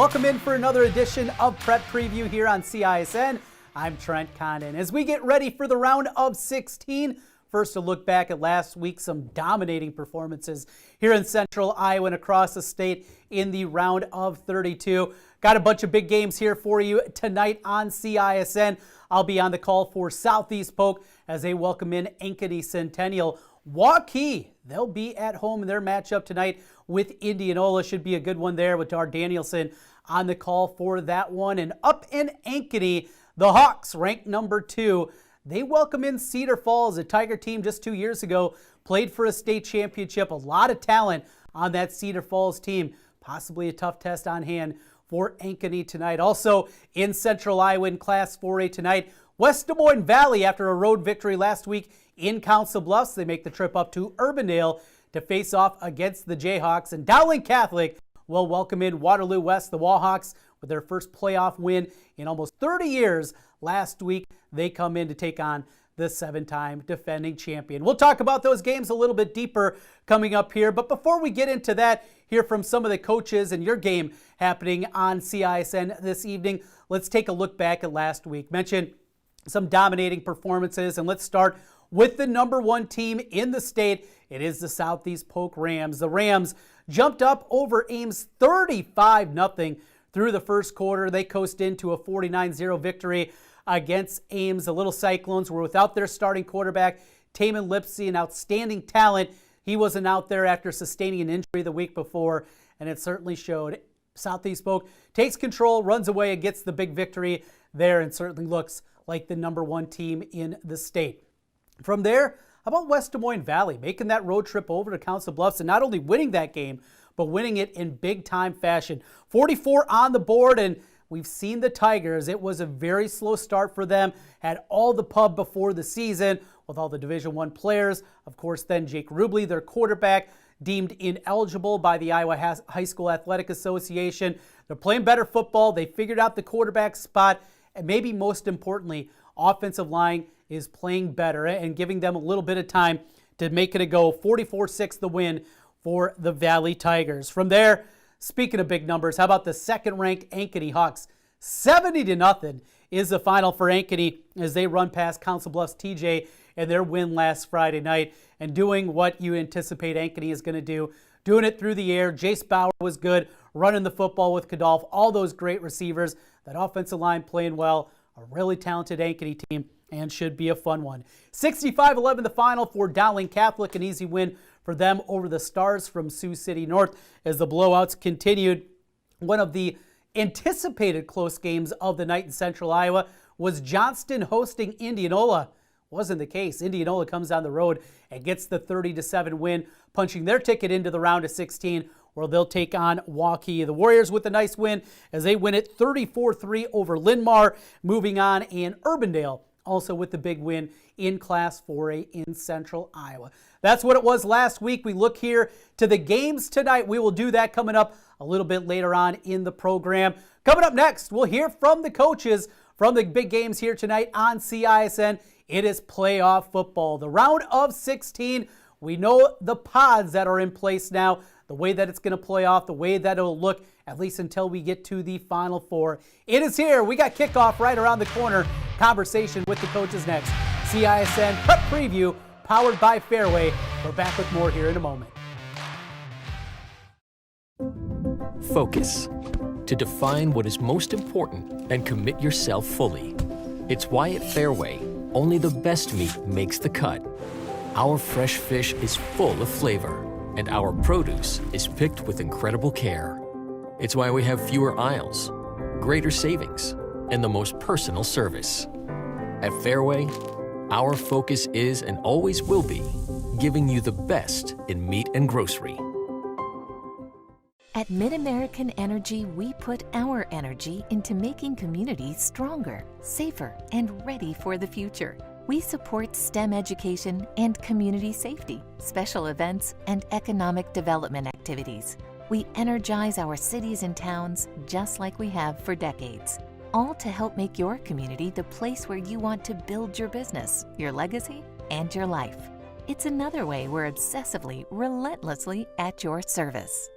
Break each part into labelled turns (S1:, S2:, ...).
S1: Welcome in for another edition of Prep Preview here on CISN. I'm Trent Condon. As we get ready for the round of 16, first a look back at last week, some dominating performances here in Central Iowa and across the state in the round of 32. Got a bunch of big games here for you tonight on CISN. I'll be on the call for Southeast Polk as they welcome in Ankeny Centennial. Waukee, they'll be at home in their matchup tonight with Indianola. Should be a good one there with Dar Danielson on the call for that one. And up in Ankeny, the Hawks, ranked number 2. They welcome in Cedar Falls, a Tiger team just 2 years ago, played for a state championship. A lot of talent on that Cedar Falls team. Possibly a tough test on hand for Ankeny tonight. Also in Central Iowa in Class 4A tonight, West Des Moines Valley, after a road victory last week in Council Bluffs, they make the trip up to Urbandale to face off against the Jayhawks. And Dowling Catholic will welcome in Waterloo West, the Wallhawks, with their first playoff win in almost 30 years. Last week, they come in to take on the 7-time defending champion. We'll talk about those games a little bit deeper coming up here. But before we get into that, hear from some of the coaches and your game happening on CISN this evening, let's take a look back at last week. Mentioned some dominating performances, and let's start with the number 1 team in the state. It is the Southeast Polk Rams. The Rams jumped up over Ames 35-0 through the first quarter. They coast into a 49-0 victory against Ames. The Little Cyclones were without their starting quarterback, Taman Lipsy, an outstanding talent. He wasn't out there after sustaining an injury the week before, and it certainly showed. Southeast Polk takes control, runs away, and gets the big victory there, and certainly looks like the number 1 team in the state. From there, how about West Des Moines Valley making that road trip over to Council Bluffs and not only winning that game, but winning it in big-time fashion. 44 on the board, and we've seen the Tigers. It was a very slow start for them. Had all the pub before the season with all the Division I players. Of course, then Jake Rubley, their quarterback, deemed ineligible by the Iowa High School Athletic Association. They're playing better football. They figured out the quarterback spot. And maybe most importantly, offensive line is playing better and giving them a little bit of time to make it a go. 44-6 the win for the Valley Tigers. From there, speaking of big numbers, how about the second-ranked Ankeny Hawks? 70-0 is the final for Ankeny as they run past Council Bluffs TJ in their win last Friday night and doing what you anticipate Ankeny is going to do. Doing it through the air. Jace Bauer was good, running the football with Kadolf, all those great receivers. That offensive line playing well. A really talented Ankeny team and should be a fun one. 65-11 the final for Dowling Catholic, an easy win for them over the Stars from Sioux City North as the blowouts continued. One of the anticipated close games of the night in Central Iowa was Johnston hosting Indianola. Wasn't the case. Indianola comes down the road and gets the 30-7 win, punching their ticket into the round of 16, where they'll take on Waukee. The Warriors with a nice win as they win it 34-3 over Linn-Mar. Moving on, and Urbandale also with the big win in Class 4A in Central Iowa. That's what it was last week. We look here to the games tonight. We will do that coming up a little bit later on in the program. Coming up next, we'll hear from the coaches from the big games here tonight on CISN. It is playoff football. The round of 16. We know the pods that are in place now, the way that it's going to play off, the way that it'll look, at least until we get to the Final Four. It is here. We got kickoff right around the corner. Conversation with the coaches next. CISN Prep Preview, powered by Fairway. We're back with more here in a moment.
S2: Focus. To define what is most important and commit yourself fully. It's why at Fairway, only the best meat makes the cut. Our fresh fish is full of flavor, and our produce is picked with incredible care. It's why we have fewer aisles, greater savings, and the most personal service. At Fairway, our focus is and always will be giving you the best in meat and grocery.
S3: At MidAmerican Energy, we put our energy into making communities stronger, safer, and ready for the future. We support STEM education and community safety, special events, and economic development activities. We energize our cities and towns just like we have for decades, all to help make your community the place where you want to build your business, your legacy, and your life. It's another way we're obsessively, relentlessly at your service.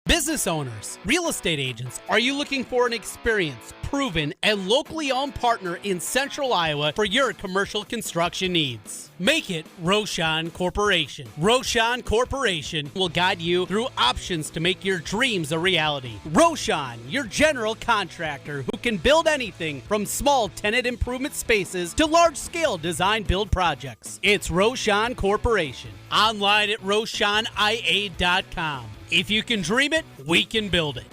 S1: Business owners, real estate agents, are you looking for an experienced, proven, and locally owned partner in Central Iowa for your commercial construction needs? Make it Roshan Corporation. Roshan Corporation will guide you through options to make your dreams a reality. Roshan, your general contractor who can build anything from small tenant improvement spaces to large-scale design-build projects. It's Roshan Corporation. Online at RoshanIA.com. If you can dream it, we can build it.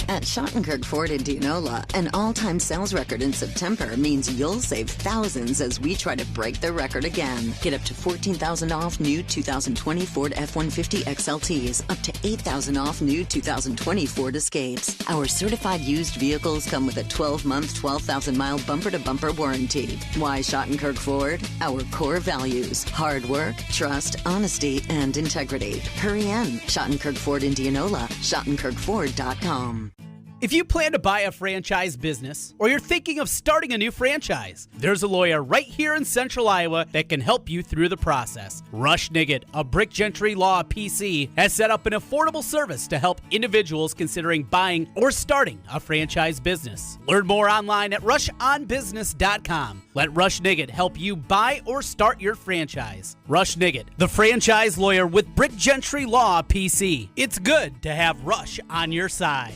S4: At Schottenkirk Ford in Indianola, an all-time sales record in September means you'll save thousands as we try to break the record again. Get up to $14,000 off new 2020 Ford F-150 XLTs, up to $8,000 off new 2020 Ford Escapes. Our certified used vehicles come with a 12-month, 12,000-mile bumper-to-bumper warranty. Why Schottenkirk Ford? Our core values: hard work, trust, honesty, and integrity. Hurry in. Schottenkirk Ford Indianola, SchottenkirkFord.com.
S1: If you plan to buy a franchise business or you're thinking of starting a new franchise, there's a lawyer right here in Central Iowa that can help you through the process. Rush Niggett of Brick Gentry Law PC has set up an affordable service to help individuals considering buying or starting a franchise business. Learn more online at rushonbusiness.com. Let Rush Niggett help you buy or start your franchise. Rush Niggett, the franchise lawyer with Brick Gentry Law PC. It's good to have Rush on your side.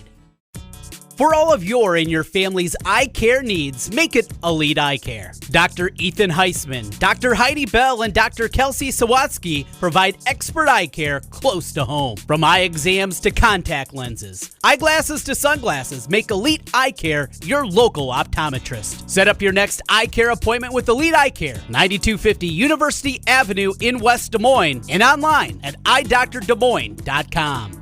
S1: For all of your and your family's eye care needs, make it Elite Eye Care. Dr. Ethan Heisman, Dr. Heidi Bell, and Dr. Kelsey Sawatsky provide expert eye care close to home. From eye exams to contact lenses, eyeglasses to sunglasses, make Elite Eye Care your local optometrist. Set up your next eye care appointment with Elite Eye Care, 9250 University Avenue in West Des Moines, and online at eyedoctordemoines.com.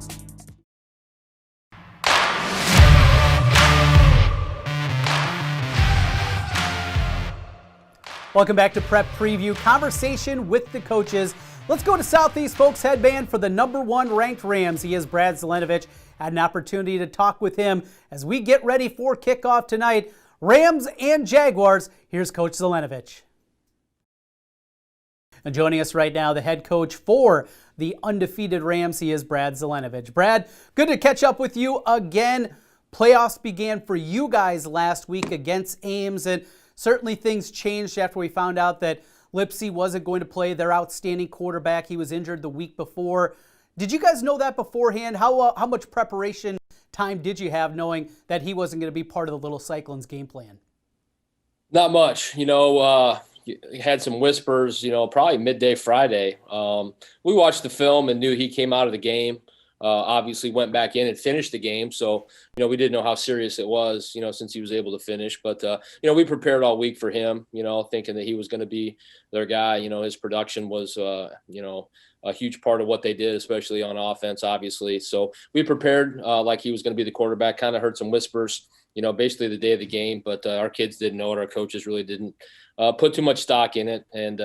S1: Welcome back to Prep Preview, conversation with the coaches. Let's go to Southeast Folks headband for the #1 ranked Rams. He is Brad Zelenovich. Had an opportunity to talk with him as we get ready for kickoff tonight. Rams and Jaguars. Here's Coach Zelenovich. And joining us right now, the head coach for the undefeated Rams. He is Brad Zelenovich. Brad, good to catch up with you again. Playoffs began for you guys last week against Ames, and certainly things changed after we found out that Lipsy wasn't going to play their outstanding quarterback. He was injured the week before. Did you guys know that beforehand? How much preparation time did you have knowing that he wasn't going to be part of the Little Cyclones game plan?
S5: Not much. Had some whispers, probably midday Friday. We watched the film and knew he came out of the game. Obviously went back in and finished the game. So, we didn't know how serious it was, since he was able to finish. But, we prepared all week for him, thinking that he was going to be their guy. His production was, a huge part of what they did, especially on offense, obviously. So we prepared like he was going to be the quarterback. Kind of heard some whispers, basically the day of the game. But our kids didn't know it. Our coaches really didn't put too much stock in it. And,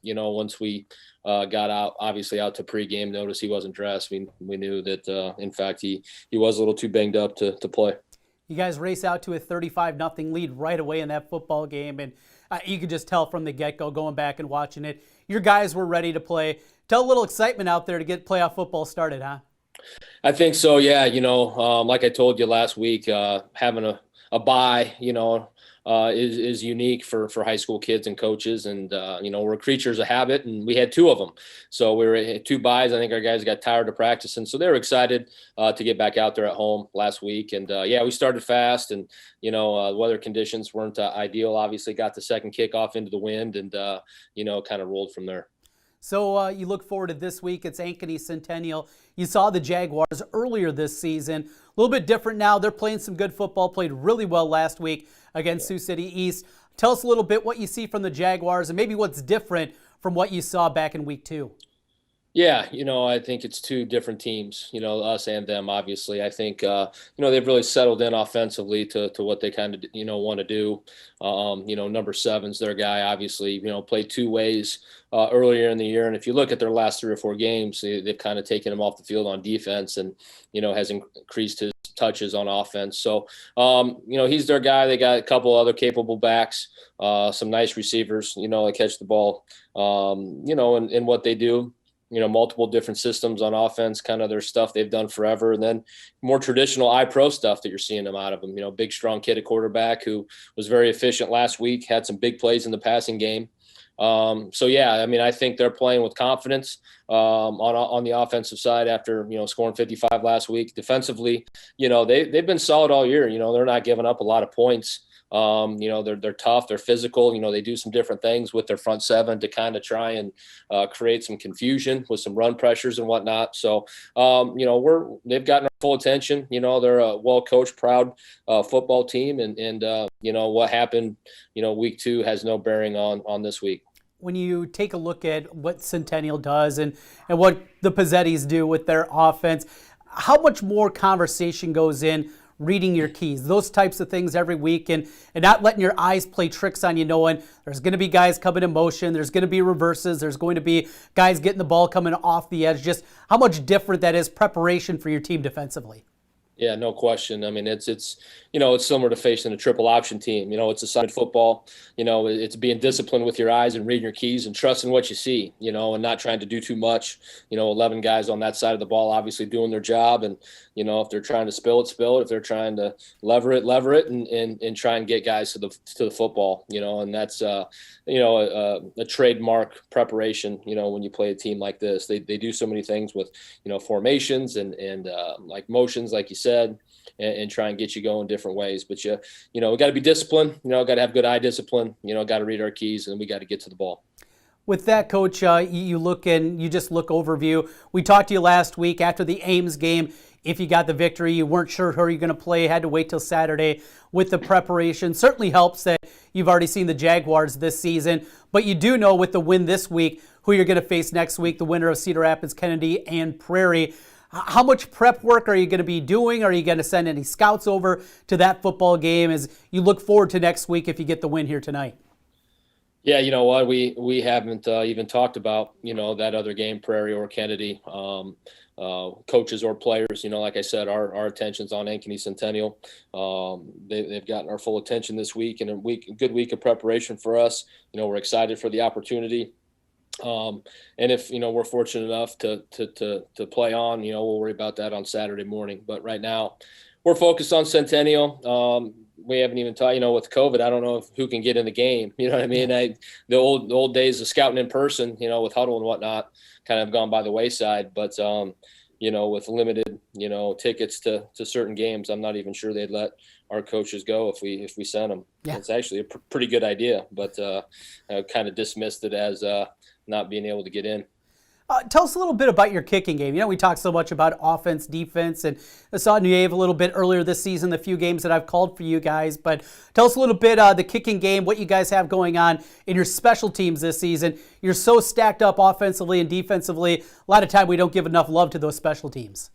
S5: once we got out to pregame, notice he wasn't dressed. We knew that, in fact, he was a little too banged up to play.
S1: You guys race out to a 35-0 lead right away in that football game, and you could just tell from the get-go, going back and watching it, your guys were ready to play. Tell a little excitement out there to get playoff football started, huh?
S5: I think so, yeah. Like I told you last week, having a bye, is unique for high school kids and coaches. And, we're creatures of habit, and we had 2 of them. So we were at 2 byes. I think our guys got tired of practicing. So they were excited to get back out there at home last week. And, we started fast, and, weather conditions weren't ideal. Obviously got the second kickoff into the wind and, kind of rolled from there.
S1: So you look forward to this week. It's Ankeny Centennial. You saw the Jaguars earlier this season. A little bit different now. They're playing some good football, played really well last week against Sioux City East. Tell us a little bit what you see from the Jaguars and maybe what's different from what you saw back in week 2.
S5: Yeah, I think it's 2 different teams, us and them, obviously. I think, they've really settled in offensively to what they kind of, want to do. Number 7's their guy, obviously, played 2 ways earlier in the year. And if you look at their last 3 or 4 games, they've kind of taken him off the field on defense and, has increased his touches on offense. So, he's their guy. They got a couple other capable backs, some nice receivers, that catch the ball, in what they do. multiple different systems on offense, kind of their stuff they've done forever. And then more traditional pro stuff that you're seeing them out of them, big, strong kid at quarterback who was very efficient last week, had some big plays in the passing game. So yeah, I mean, I think they're playing with confidence on the offensive side after, scoring 55 last week. Defensively, they've been solid all year. They're not giving up a lot of points. They're tough, they're physical, they do some different things with their front seven to kind of try and create some confusion with some run pressures and whatnot. So, they've gotten our full attention. They're a well-coached, proud football team. And what happened, week 2 has no bearing on this week.
S1: When you take a look at what Centennial does and what the Pizzettis do with their offense, how much more conversation goes in reading your keys, those types of things every week, and not letting your eyes play tricks on you, knowing there's going to be guys coming in motion, there's going to be reverses, there's going to be guys getting the ball coming off the edge, just how much different that is preparation for your team defensively?
S5: Yeah, no question. I mean, it's similar to facing a triple option team. It's assigned football. It's being disciplined with your eyes and reading your keys and trusting what you see, and not trying to do too much. 11 guys on that side of the ball obviously doing their job. And, if they're trying to spill it. If they're trying to lever it and try and get guys to the football, and that's, a trademark preparation, when you play a team like this. They do so many things with, formations and like motions, like you said, and try and get you going different ways. But we got to be disciplined, got to have good eye discipline, got to read our keys, and we got to get to the ball.
S1: With that, Coach, you just look overview. We talked to you last week after the Ames game. If you got the victory, you weren't sure who you're going to play, had to wait till Saturday with the preparation. Certainly helps that you've already seen the Jaguars this season, but you do know with the win this week who you're going to face next week, the winner of Cedar Rapids, Kennedy, and Prairie. How much prep work are you going to be doing? Are you going to send any scouts over to that football game as you look forward to next week if you get the win here tonight?
S5: Yeah, you know what? We haven't even talked about, that other game, Prairie or Kennedy, coaches or players. Like I said, our attention's on Ankeny Centennial. They've gotten our full attention this week, and a good week of preparation for us. We're excited for the opportunity. And if, we're fortunate enough to play on, we'll worry about that on Saturday morning. But right now we're focused on Centennial. We haven't even talked, with COVID, I don't know who can get in the game. You know what I mean? The old days of scouting in person, with huddle and whatnot kind of gone by the wayside, but, with limited, tickets to certain games, I'm not even sure they'd let our coaches go if we sent them. Yeah. It's actually a pretty good idea, but I kind of dismissed it as not being able to get in.
S1: Tell us a little bit about your kicking game. We talk so much about offense, defense, and I saw Nueve a little bit earlier this season, the few games that I've called for you guys. But tell us a little bit the kicking game, what you guys have going on in your special teams this season. You're so stacked up offensively and defensively. A lot of time we don't give enough love to those special teams.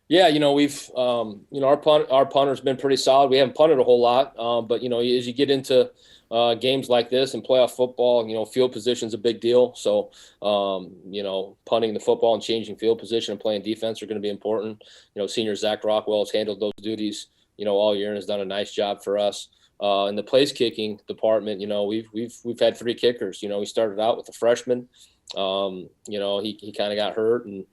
S5: Yeah, we've, our punter's been pretty solid. We haven't punted a whole lot, but, as you get into games like this and playoff football, field position's a big deal. So, punting the football and changing field position and playing defense are going to be important. Senior Zach Rockwell has handled those duties, all year and has done a nice job for us. In the place kicking department, we've had 3 kickers. We started out with a freshman. He kind of got hurt, and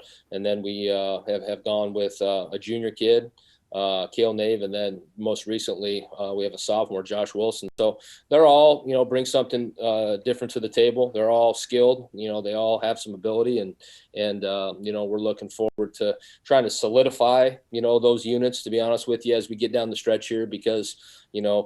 S5: then we have gone with a junior kid, Kale Nave, and then most recently we have a sophomore, Josh Wilson. So they're all, bring something different to the table. They're all skilled. They all have some ability, and we're looking forward to trying to solidify, those units, to be honest with you, as we get down the stretch here, because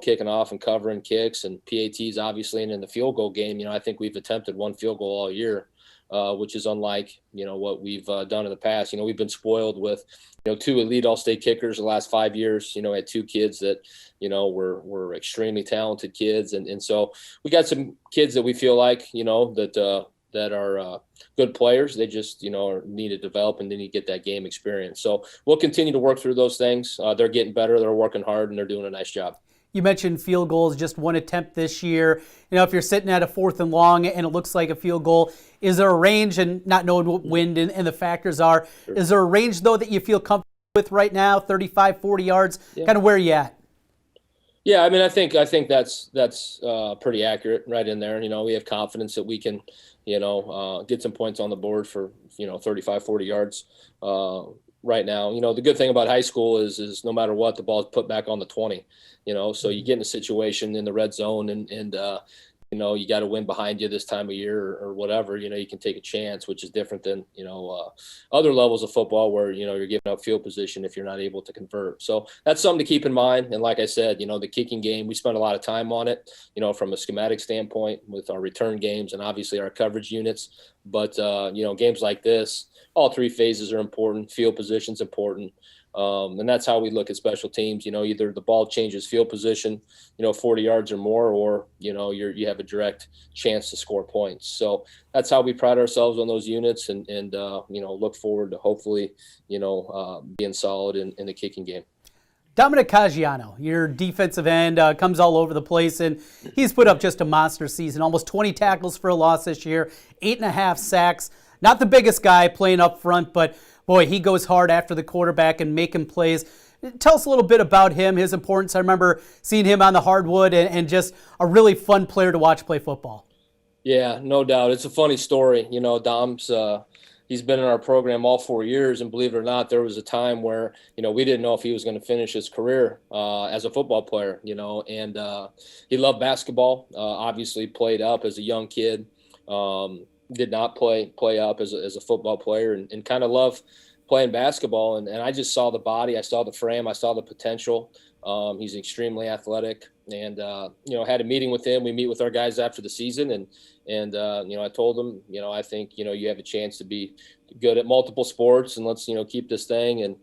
S5: kicking off and covering kicks and PATs, obviously, and in the field goal game, I think we've attempted 1 field goal all year. Which is unlike, what we've done in the past. We've been spoiled with, 2 elite all-state kickers the last 5 years. Had 2 kids that, were extremely talented kids. And so we got some kids that we feel like, that are good players. They just, need to develop and then you get that game experience. So we'll continue to work through those things. They're getting better. They're working hard, and they're doing a nice job.
S1: You mentioned field goals, just 1 attempt this year. If you're sitting at a 4th and long and it looks like a field goal, is there a range, and not knowing what wind and the factors are, sure, is there a range, though, that you feel comfortable with right now, 35, 40 yards? Yeah. Kind of where are you at?
S5: Yeah, I mean, I think that's pretty accurate right in there. We have confidence that we can, get some points on the board for 35, 40 yards right now. The good thing about high school is no matter what, the ball is put back on the 20. So you get in a situation in the red zone and you got to win behind you this time of year or whatever, you can take a chance, which is different than, other levels of football where, you're giving up field position if you're not able to convert. So that's something to keep in mind. And like I said, the kicking game, we spent a lot of time on it, from a schematic standpoint with our return games and obviously our coverage units. But, games like this, all three phases are important. Field position's important. And that's how we look at special teams. Either the ball changes field position, 40 yards or more, or, you have a direct chance to score points. So that's how we pride ourselves on those units and look forward to hopefully, being solid in the kicking game.
S1: Dominic Caggiano, your defensive end, comes all over the place, and he's put up just a monster season. Almost 20 tackles for a loss this year, 8.5 sacks. Not the biggest guy playing up front, but boy, he goes hard after the quarterback and making plays. Tell us a little bit about him, his importance. I remember seeing him on the hardwood and just a really fun player to watch play football.
S5: Yeah, no doubt. It's a funny story. Dom's he's been in our program all 4 years, and believe it or not, there was a time where, we didn't know if he was going to finish his career as a football player, and he loved basketball, obviously played up as a young kid, did not play up as a football player and kind of loved playing basketball. And I just saw the body, I saw the frame, I saw the potential. He's extremely athletic and, had a meeting with him. We meet with our guys after the season and I told him, I think, you have a chance to be good at multiple sports and let's, keep this thing. And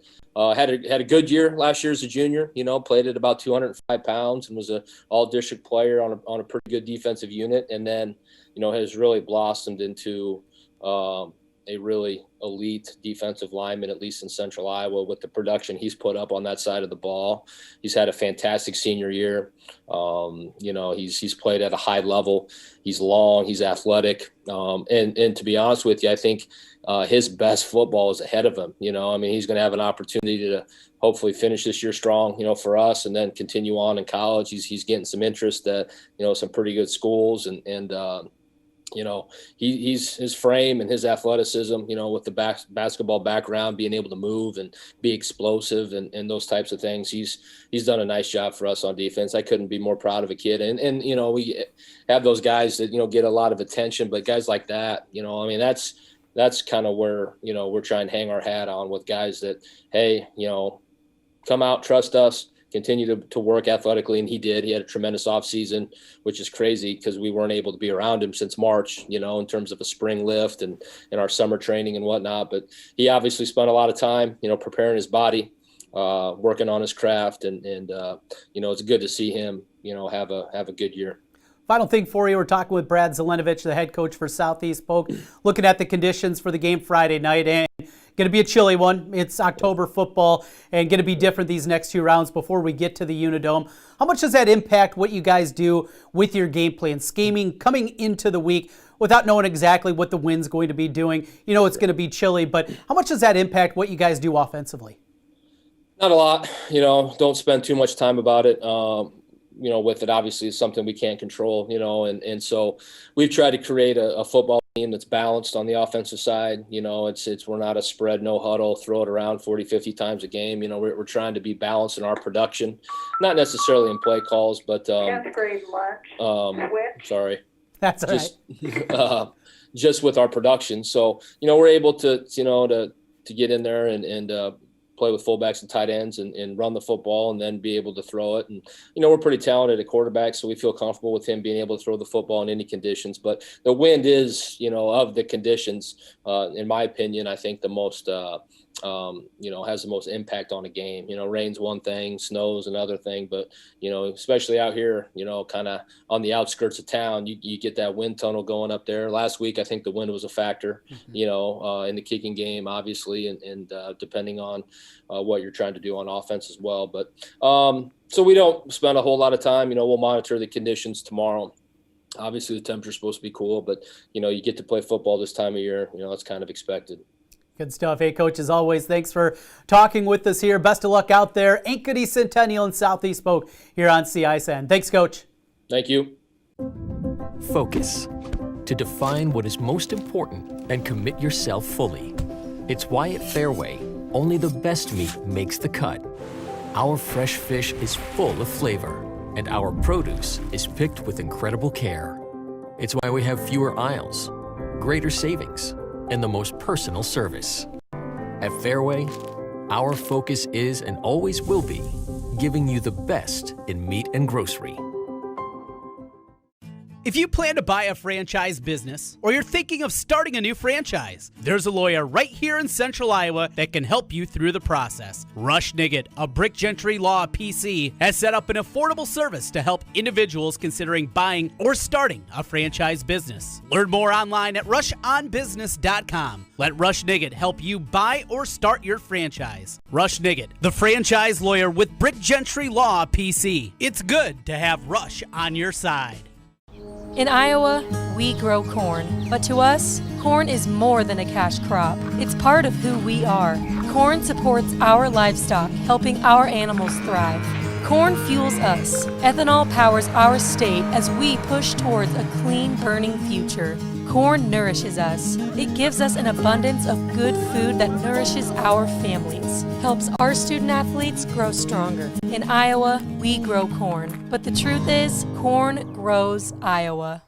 S5: had a good year last year as a junior, played at about 205 pounds and was a all district player on a pretty good defensive unit. And then, has really blossomed into a really elite defensive lineman, at least in Central Iowa, with the production he's put up on that side of the ball. He's had a fantastic senior year. He's played at a high level. He's long, he's athletic. And to be honest with you, I think his best football is ahead of him. He's going to have an opportunity to hopefully finish this year strong, for us, and then continue on in college. He's getting some interest at, some pretty good schools and he's his frame and his athleticism, with the basketball background, being able to move and be explosive and those types of things. He's done a nice job for us on defense. I couldn't be more proud of a kid. And we have those guys that, get a lot of attention, but guys like that, that's kind of where, we're trying to hang our hat on with guys that, hey, come out, trust us, continue to work athletically. And he did. He had a tremendous offseason, which is crazy because we weren't able to be around him since March, in terms of a spring lift and our summer training and whatnot. But he obviously spent a lot of time, preparing his body, working on his craft. And it's good to see him, have a good year.
S1: Final thing for you, we're talking with Brad Zelenovich, the head coach for Southeast Polk, looking at the conditions for the game Friday night, and going to be a chilly one. It's October football and going to be different these next two rounds before we get to the Unidome. How much does that impact what you guys do with your game plan, scheming coming into the week without knowing exactly what the wind's going to be doing? It's going to be chilly, but how much does that impact what you guys do offensively?
S5: Not a lot. Don't spend too much time about it. With it, obviously, it's something we can't control, and so we've tried to create a football team that's balanced on the offensive side. We're not a spread, no huddle, throw it around 40, 50 times a game. We're trying to be balanced in our production, not necessarily in play calls, but sorry.
S1: That's all right.
S5: Just with our production. So, we're able to get in there and play with fullbacks and tight ends and run the football and then be able to throw it. And, we're pretty talented at quarterback, so we feel comfortable with him being able to throw the football in any conditions. But the wind is, of the conditions, in my opinion, I think the most, has the most impact on a game. Rain's one thing, snow's another thing, but, especially out here, kind of on the outskirts of town, you get that wind tunnel going up there. Last week, I think the wind was a factor, in the kicking game, obviously, and depending on what you're trying to do on offense as well. But so we don't spend a whole lot of time. We'll monitor the conditions tomorrow. Obviously, the temperature's supposed to be cool, but, you get to play football this time of year. That's kind of expected.
S1: Good stuff. Hey, Coach, as always, thanks for talking with us here. Best of luck out there. Ankeny, Centennial, and Southeast Polk here on CISN. Thanks, Coach.
S5: Thank you.
S2: Focus. To define what is most important and commit yourself fully. It's why at Fairway, only the best meat makes the cut. Our fresh fish is full of flavor, and our produce is picked with incredible care. It's why we have fewer aisles, greater savings, and the most personal service. At Fairway, our focus is and always will be giving you the best in meat and grocery.
S1: If you plan to buy a franchise business or you're thinking of starting a new franchise, there's a lawyer right here in Central Iowa that can help you through the process. Rush Niggett, a Brick Gentry Law PC, has set up an affordable service to help individuals considering buying or starting a franchise business. Learn more online at rushonbusiness.com. Let Rush Niggett help you buy or start your franchise. Rush Niggett, the franchise lawyer with Brick Gentry Law PC. It's good to have Rush on your side.
S6: In Iowa, we grow corn, but to us, corn is more than a cash crop. It's part of who we are. Corn supports our livestock, helping our animals thrive. Corn fuels us. Ethanol powers our state as we push towards a clean, burning future. Corn nourishes us. It gives us an abundance of good food that nourishes our families, helps our student athletes grow stronger. In Iowa, we grow corn, but the truth is, corn grows Iowa.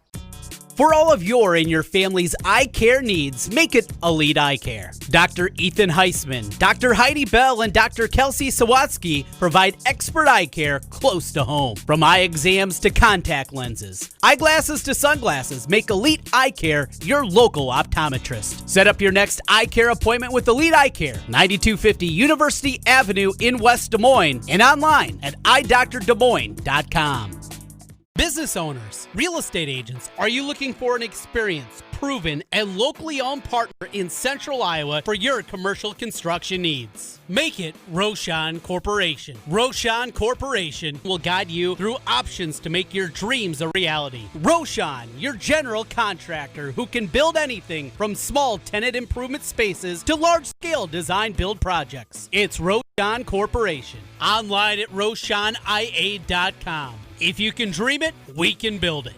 S1: For all of your and your family's eye care needs, make it Elite Eye Care. Dr. Ethan Heisman, Dr. Heidi Bell, and Dr. Kelsey Sawatsky provide expert eye care close to home. From eye exams to contact lenses, eyeglasses to sunglasses, make Elite Eye Care your local optometrist. Set up your next eye care appointment with Elite Eye Care, 9250 University Avenue in West Des Moines, and online at eyedoctordemoines.com. Business owners, real estate agents, are you looking for an experienced, proven, and locally owned partner in Central Iowa for your commercial construction needs? Make it Roshan Corporation. Roshan Corporation will guide you through options to make your dreams a reality. Roshan, your general contractor who can build anything from small tenant improvement spaces to large-scale design-build projects. It's Roshan Corporation. Online at RoshanIA.com. If you can dream it, we can build it.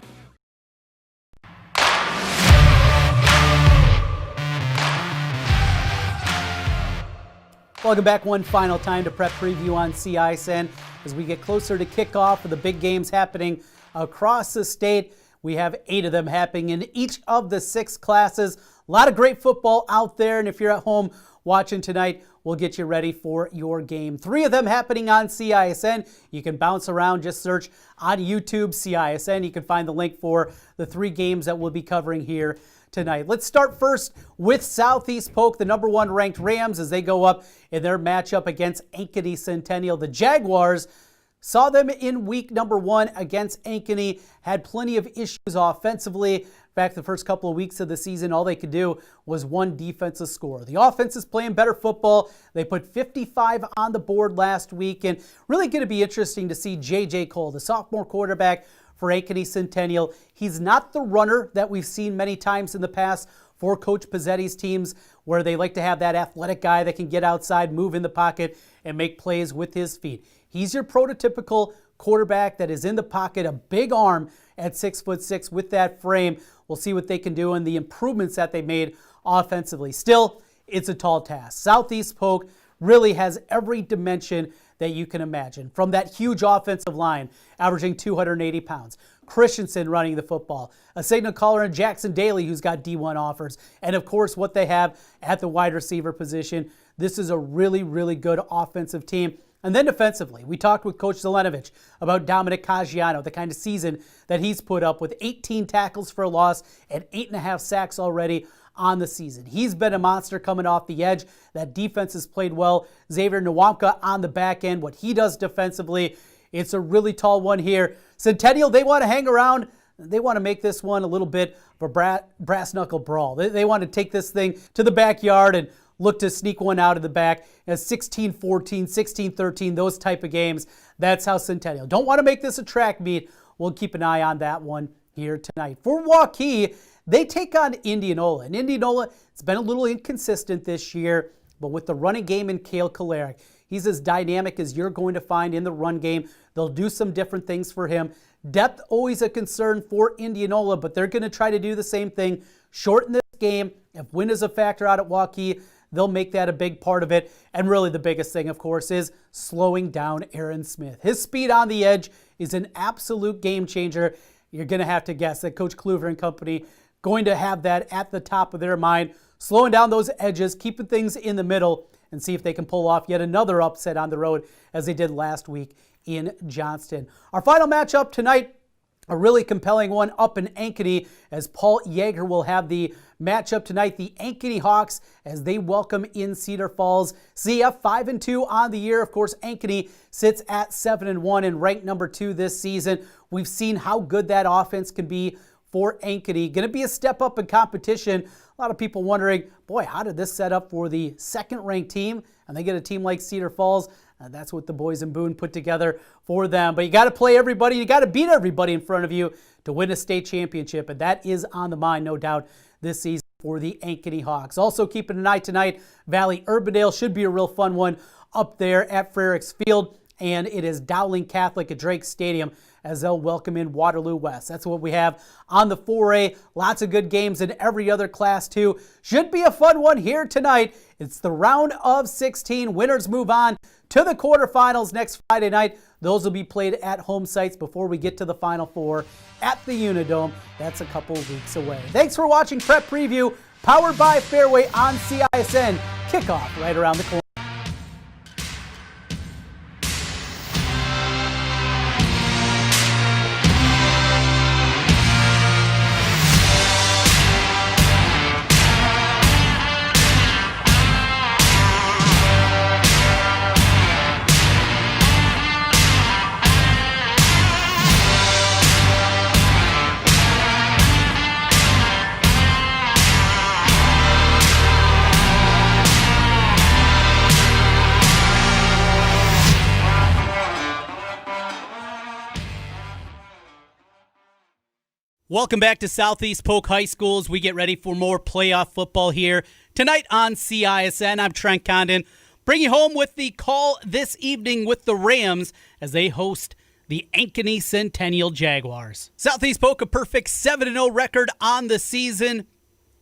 S1: Welcome back one final time to Prep Preview on CISN. As we get closer to kickoff for the big games happening across the state, we have 8 of them happening in each of the 6 classes. A lot of great football out there, and if you're at home watching tonight, we'll get you ready for your game. 3 of them happening on CISN. You can bounce around, just search on YouTube CISN. You can find the link for the 3 games that we'll be covering here tonight. Let's start first with Southeast Polk, the number 1 ranked Rams, as they go up in their matchup against Ankeny Centennial. The Jaguars saw them in week number 1 against Ankeny, had plenty of issues offensively. In fact, the first couple of weeks of the season, all they could do was 1 defensive score. The offense is playing better football. They put 55 on the board last week, and really going to be interesting to see J.J. Cole, the sophomore quarterback for Ankeny Centennial. He's not the runner that we've seen many times in the past for Coach Pizzetti's teams, where they like to have that athletic guy that can get outside, move in the pocket, and make plays with his feet. He's your prototypical quarterback that is in the pocket, a big arm at 6'6" with that frame. We'll see what they can do and the improvements that they made offensively. Still, it's a tall task. Southeast Polk really has every dimension that you can imagine. From that huge offensive line, averaging 280 pounds. Christensen running the football. A signal caller in Jackson Daly who's got D1 offers. And of course, what they have at the wide receiver position. This is a really, really good offensive team. And then defensively, we talked with Coach Zelenovich about Dominic Caggiano, the kind of season that he's put up with 18 tackles for a loss and 8.5 sacks already on the season. He's been a monster coming off the edge. That defense has played well. Xavier Nwamka on the back end, what he does defensively, it's a really tall one here. Centennial, they want to hang around. They want to make this one a little bit of a brass knuckle brawl. They want to take this thing to the backyard and look to sneak one out of the back. 16-14, 16-13, those type of games. That's how Centennial. Don't want to make this a track meet. We'll keep an eye on that one here tonight. For Waukee, They take on Indianola. And Indianola, it's been a little inconsistent this year, but with the running game in Cale Kolarek, he's as dynamic as you're going to find in the run game. They'll do some different things for him. Depth always a concern for Indianola, but they're going to try to do the same thing. Shorten this game. If wind is a factor out at Waukee, they'll make that a big part of it. And really the biggest thing, of course, is slowing down Aaron Smith. His speed on the edge is an absolute game changer. You're going to have to guess that Coach Kluver and company going to have that at the top of their mind, slowing down those edges, keeping things in the middle, and see if they can pull off yet another upset on the road as they did last week in Johnston. Our final matchup tonight, a really compelling one up in Ankeny, as Paul Yeager will have the matchup tonight. The Ankeny Hawks as they welcome in Cedar Falls. CF 5-2 on the year. Of course, Ankeny sits at 7-1 and ranked number 2 this season. We've seen how good that offense can be for Ankeny. Going to be a step up in competition. A lot of people wondering, boy, how did this set up for the second-ranked team? And they get a team like Cedar Falls. That's what the boys in Boone put together for them. But you got to play everybody. You got to beat everybody in front of you to win a state championship. And that is on the mind, no doubt, this season for the Ankeny Hawks. Also keeping an eye tonight, Valley Urbandale should be a real fun one up there at Frericks Field. And it is Dowling Catholic at Drake Stadium as they'll welcome in Waterloo West. That's what we have on the 4A. Lots of good games in every other class too. Should be a fun one here tonight. It's the round of 16. Winners move on to the quarterfinals next Friday night. Those will be played at home sites before we get to the Final Four at the Unidome. That's a couple of weeks away. Thanks for watching Prep Preview, powered by Fairway on CISN. Kickoff right around the corner. Welcome back to Southeast Polk High School as we get ready for more playoff football here tonight on CISN. I'm Trent Condon, bringing you home with the call this evening with the Rams as they host the Ankeny Centennial Jaguars. Southeast Polk, a perfect 7-0 record on the season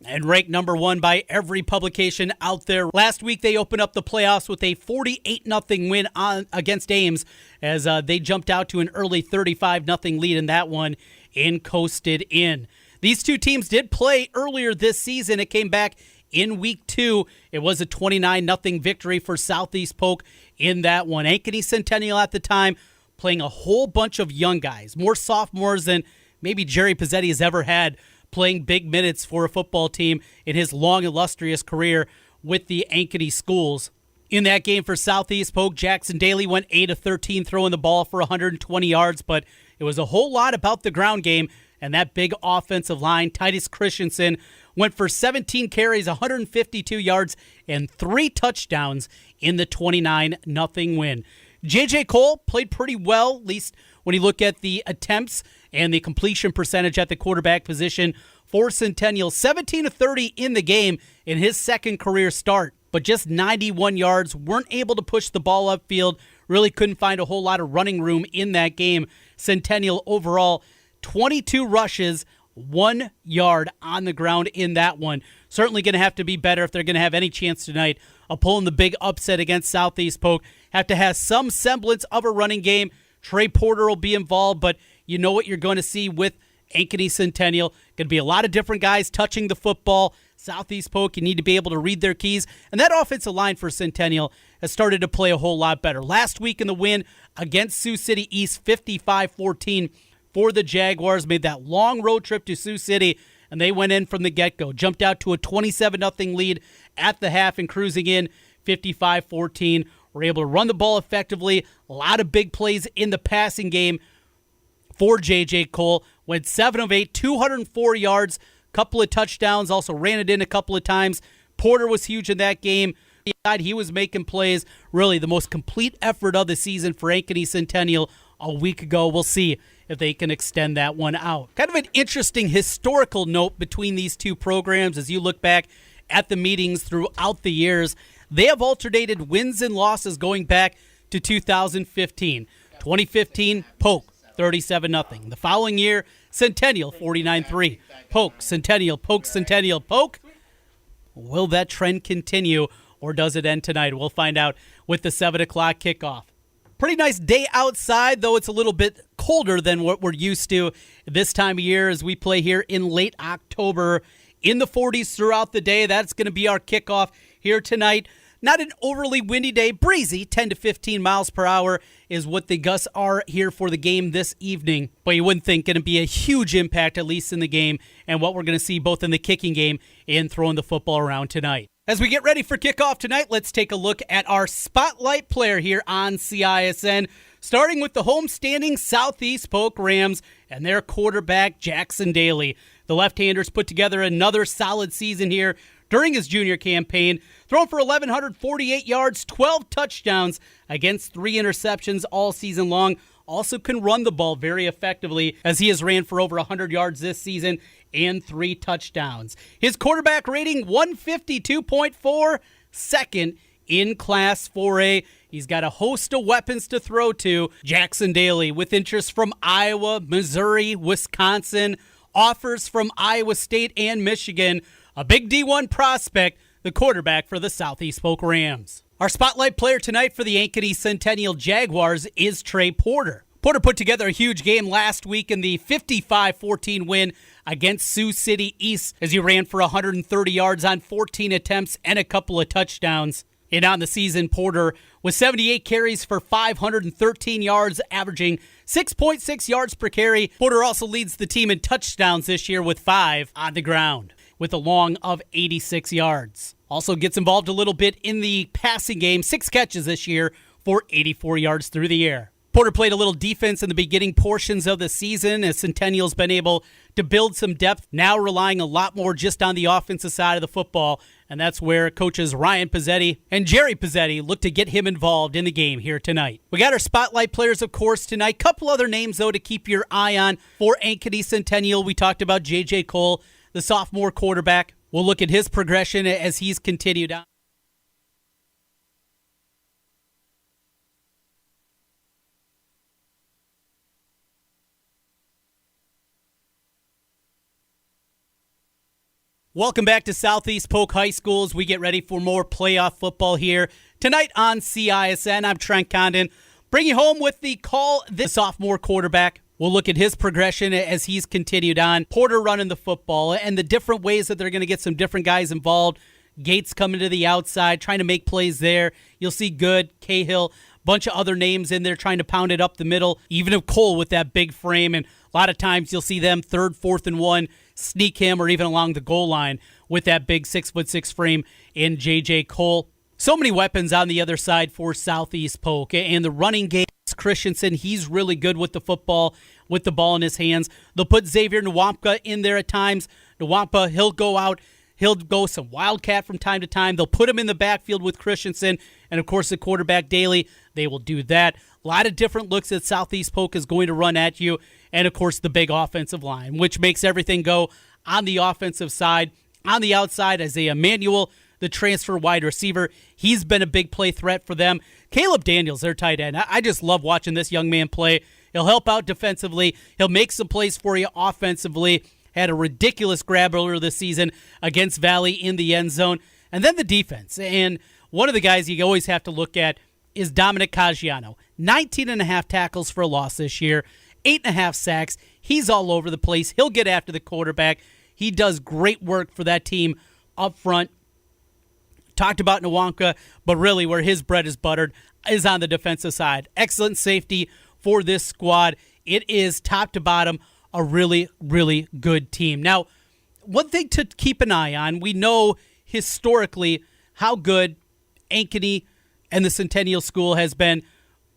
S1: and ranked number 1 by every publication out there. Last week, they opened up the playoffs with a 48-0 win against Ames as they jumped out to an early 35-0 lead in that one and coasted in. These two teams did play earlier this season. It came back in week 2. It was a 29-0 victory for Southeast Polk in that one. Ankeny Centennial at the time playing a whole bunch of young guys, more sophomores than maybe Jerry Pizzetti has ever had playing big minutes for a football team in his long, illustrious career with the Ankeny schools. In that game for Southeast Polk, Jackson Daly went 8 of 13 throwing the ball for 120 yards, but it was a whole lot about the ground game and that big offensive line. Titus Christensen went for 17 carries, 152 yards, and 3 touchdowns in the 29-0 win. J.J. Cole played pretty well, at least when you look at the attempts and the completion percentage at the quarterback position for Centennial. 17 of 30 in the game in his second career start, but just 91 yards. Weren't able to push the ball upfield. Really couldn't find a whole lot of running room in that game. Centennial overall, 22 rushes, 1 yard on the ground in that one. Certainly going to have to be better if they're going to have any chance tonight of pulling the big upset against Southeast Polk. Have to have some semblance of a running game. Trey Porter will be involved, but you know what you're going to see with Ankeny Centennial. Going to be a lot of different guys touching the football. Southeast Polk, you need to be able to read their keys. And that offensive line for Centennial has started to play a whole lot better. Last week in the win against Sioux City East, 55-14 for the Jaguars. Made that long road trip to Sioux City, and they went in from the get-go. Jumped out to a 27-0 lead at the half and cruising in 55-14. Were able to run the ball effectively. A lot of big plays in the passing game for J.J. Cole. Went 7 of 8, 204 yards, couple of touchdowns, also ran it in a couple of times. Porter was huge in that game. He was making plays. Really the most complete effort of the season for Ankeny Centennial a week ago. We'll see if they can extend that one out. Kind of an interesting historical note between these two programs as you look back at the meetings throughout the years. They have alternated wins and losses going back to 2015. 2015, Polk, 37-0. The following year, Centennial, 49-3. Polk, Centennial, Polk, Centennial, Polk. Will that trend continue, or does it end tonight? We'll find out with the 7 o'clock kickoff. Pretty nice day outside, though it's a little bit colder than what we're used to this time of year as we play here in late October. In the 40s throughout the day. That's going to be our kickoff here tonight. Not an overly windy day, breezy, 10 to 15 miles per hour is what the gusts are here for the game this evening. But you wouldn't think it'd be a huge impact, at least in the game, and what we're going to see both in the kicking game and throwing the football around tonight. As we get ready for kickoff tonight, let's take a look at our spotlight player here on CISN, starting with the homestanding Southeast Polk Rams and their quarterback, Jackson Daly. The left-handers put together another solid season here during his junior campaign, throwing for 1,148 yards, 12 touchdowns against 3 interceptions all season long. Also can run the ball very effectively as he has ran for over 100 yards this season and 3 touchdowns. His quarterback rating, 152.4, second in Class 4A. He's got a host of weapons to throw to. Jackson Daly with interest from Iowa, Missouri, Wisconsin, offers from Iowa State and Michigan. A big D1 prospect, the quarterback for the Southeast Polk Rams. Our spotlight player tonight for the Ankeny Centennial Jaguars is Trey Porter. Porter put together a huge game last week in the 55-14 win against Sioux City East as he ran for 130 yards on 14 attempts and a couple of touchdowns. And on the season, Porter with 78 carries for 513 yards, averaging 6.6 yards per carry. Porter also leads the team in touchdowns this year with 5 on the ground, with a long of 86 yards. Also gets involved a little bit in the passing game, 6 catches this year for 84 yards through the air. Porter played a little defense in the beginning portions of the season as Centennial's been able to build some depth, now relying a lot more just on the offensive side of the football, and that's where coaches Ryan Pizzetti and Jerry Pizzetti look to get him involved in the game here tonight. We got our spotlight players, of course, tonight. Couple other names, though, to keep your eye on for Ankeny Centennial. We talked about J.J. Cole, the sophomore quarterback. We'll look at his progression as he's continued on. Welcome back to Southeast Polk High School as we get ready for more playoff football here tonight on CISN. I'm Trent Condon, bringing you home with the call, this sophomore quarterback. We'll look at his progression as he's continued on. Porter running the football and the different ways that they're going to get some different guys involved. Gates coming to the outside, trying to make plays there. You'll see Good, Cahill, bunch of other names in there trying to pound it up the middle. Even if Cole with that big frame, and a lot of times you'll see them 3rd, 4th, and 1, sneak him or even along the goal line with that big 6'6" frame in J.J. Cole. So many weapons on the other side for Southeast Polk. And the running game, Christensen, he's really good with the football, with the ball in his hands. They'll put Xavier Nwampka in there at times. Nwampka, he'll go out. He'll go some wildcat from time to time. They'll put him in the backfield with Christensen. And, of course, the quarterback, Daly, they will do that. A lot of different looks that Southeast Polk is going to run at you. And, of course, the big offensive line, which makes everything go on the offensive side. On the outside, Isaiah Manuel, the transfer wide receiver, he's been a big play threat for them. Caleb Daniels, their tight end. I just love watching this young man play. He'll help out defensively. He'll make some plays for you offensively. Had a ridiculous grab earlier this season against Valley in the end zone. And then the defense. And one of the guys you always have to look at is Dominic Caggiano. 19.5 tackles for a loss this year. 8.5 sacks. He's all over the place. He'll get after the quarterback. He does great work for that team up front. Talked about Nwankpa, but really where his bread is buttered is on the defensive side. Excellent safety for this squad. It is top to bottom a really, really good team. Now, one thing to keep an eye on, we know historically how good Ankeny and the Centennial School has been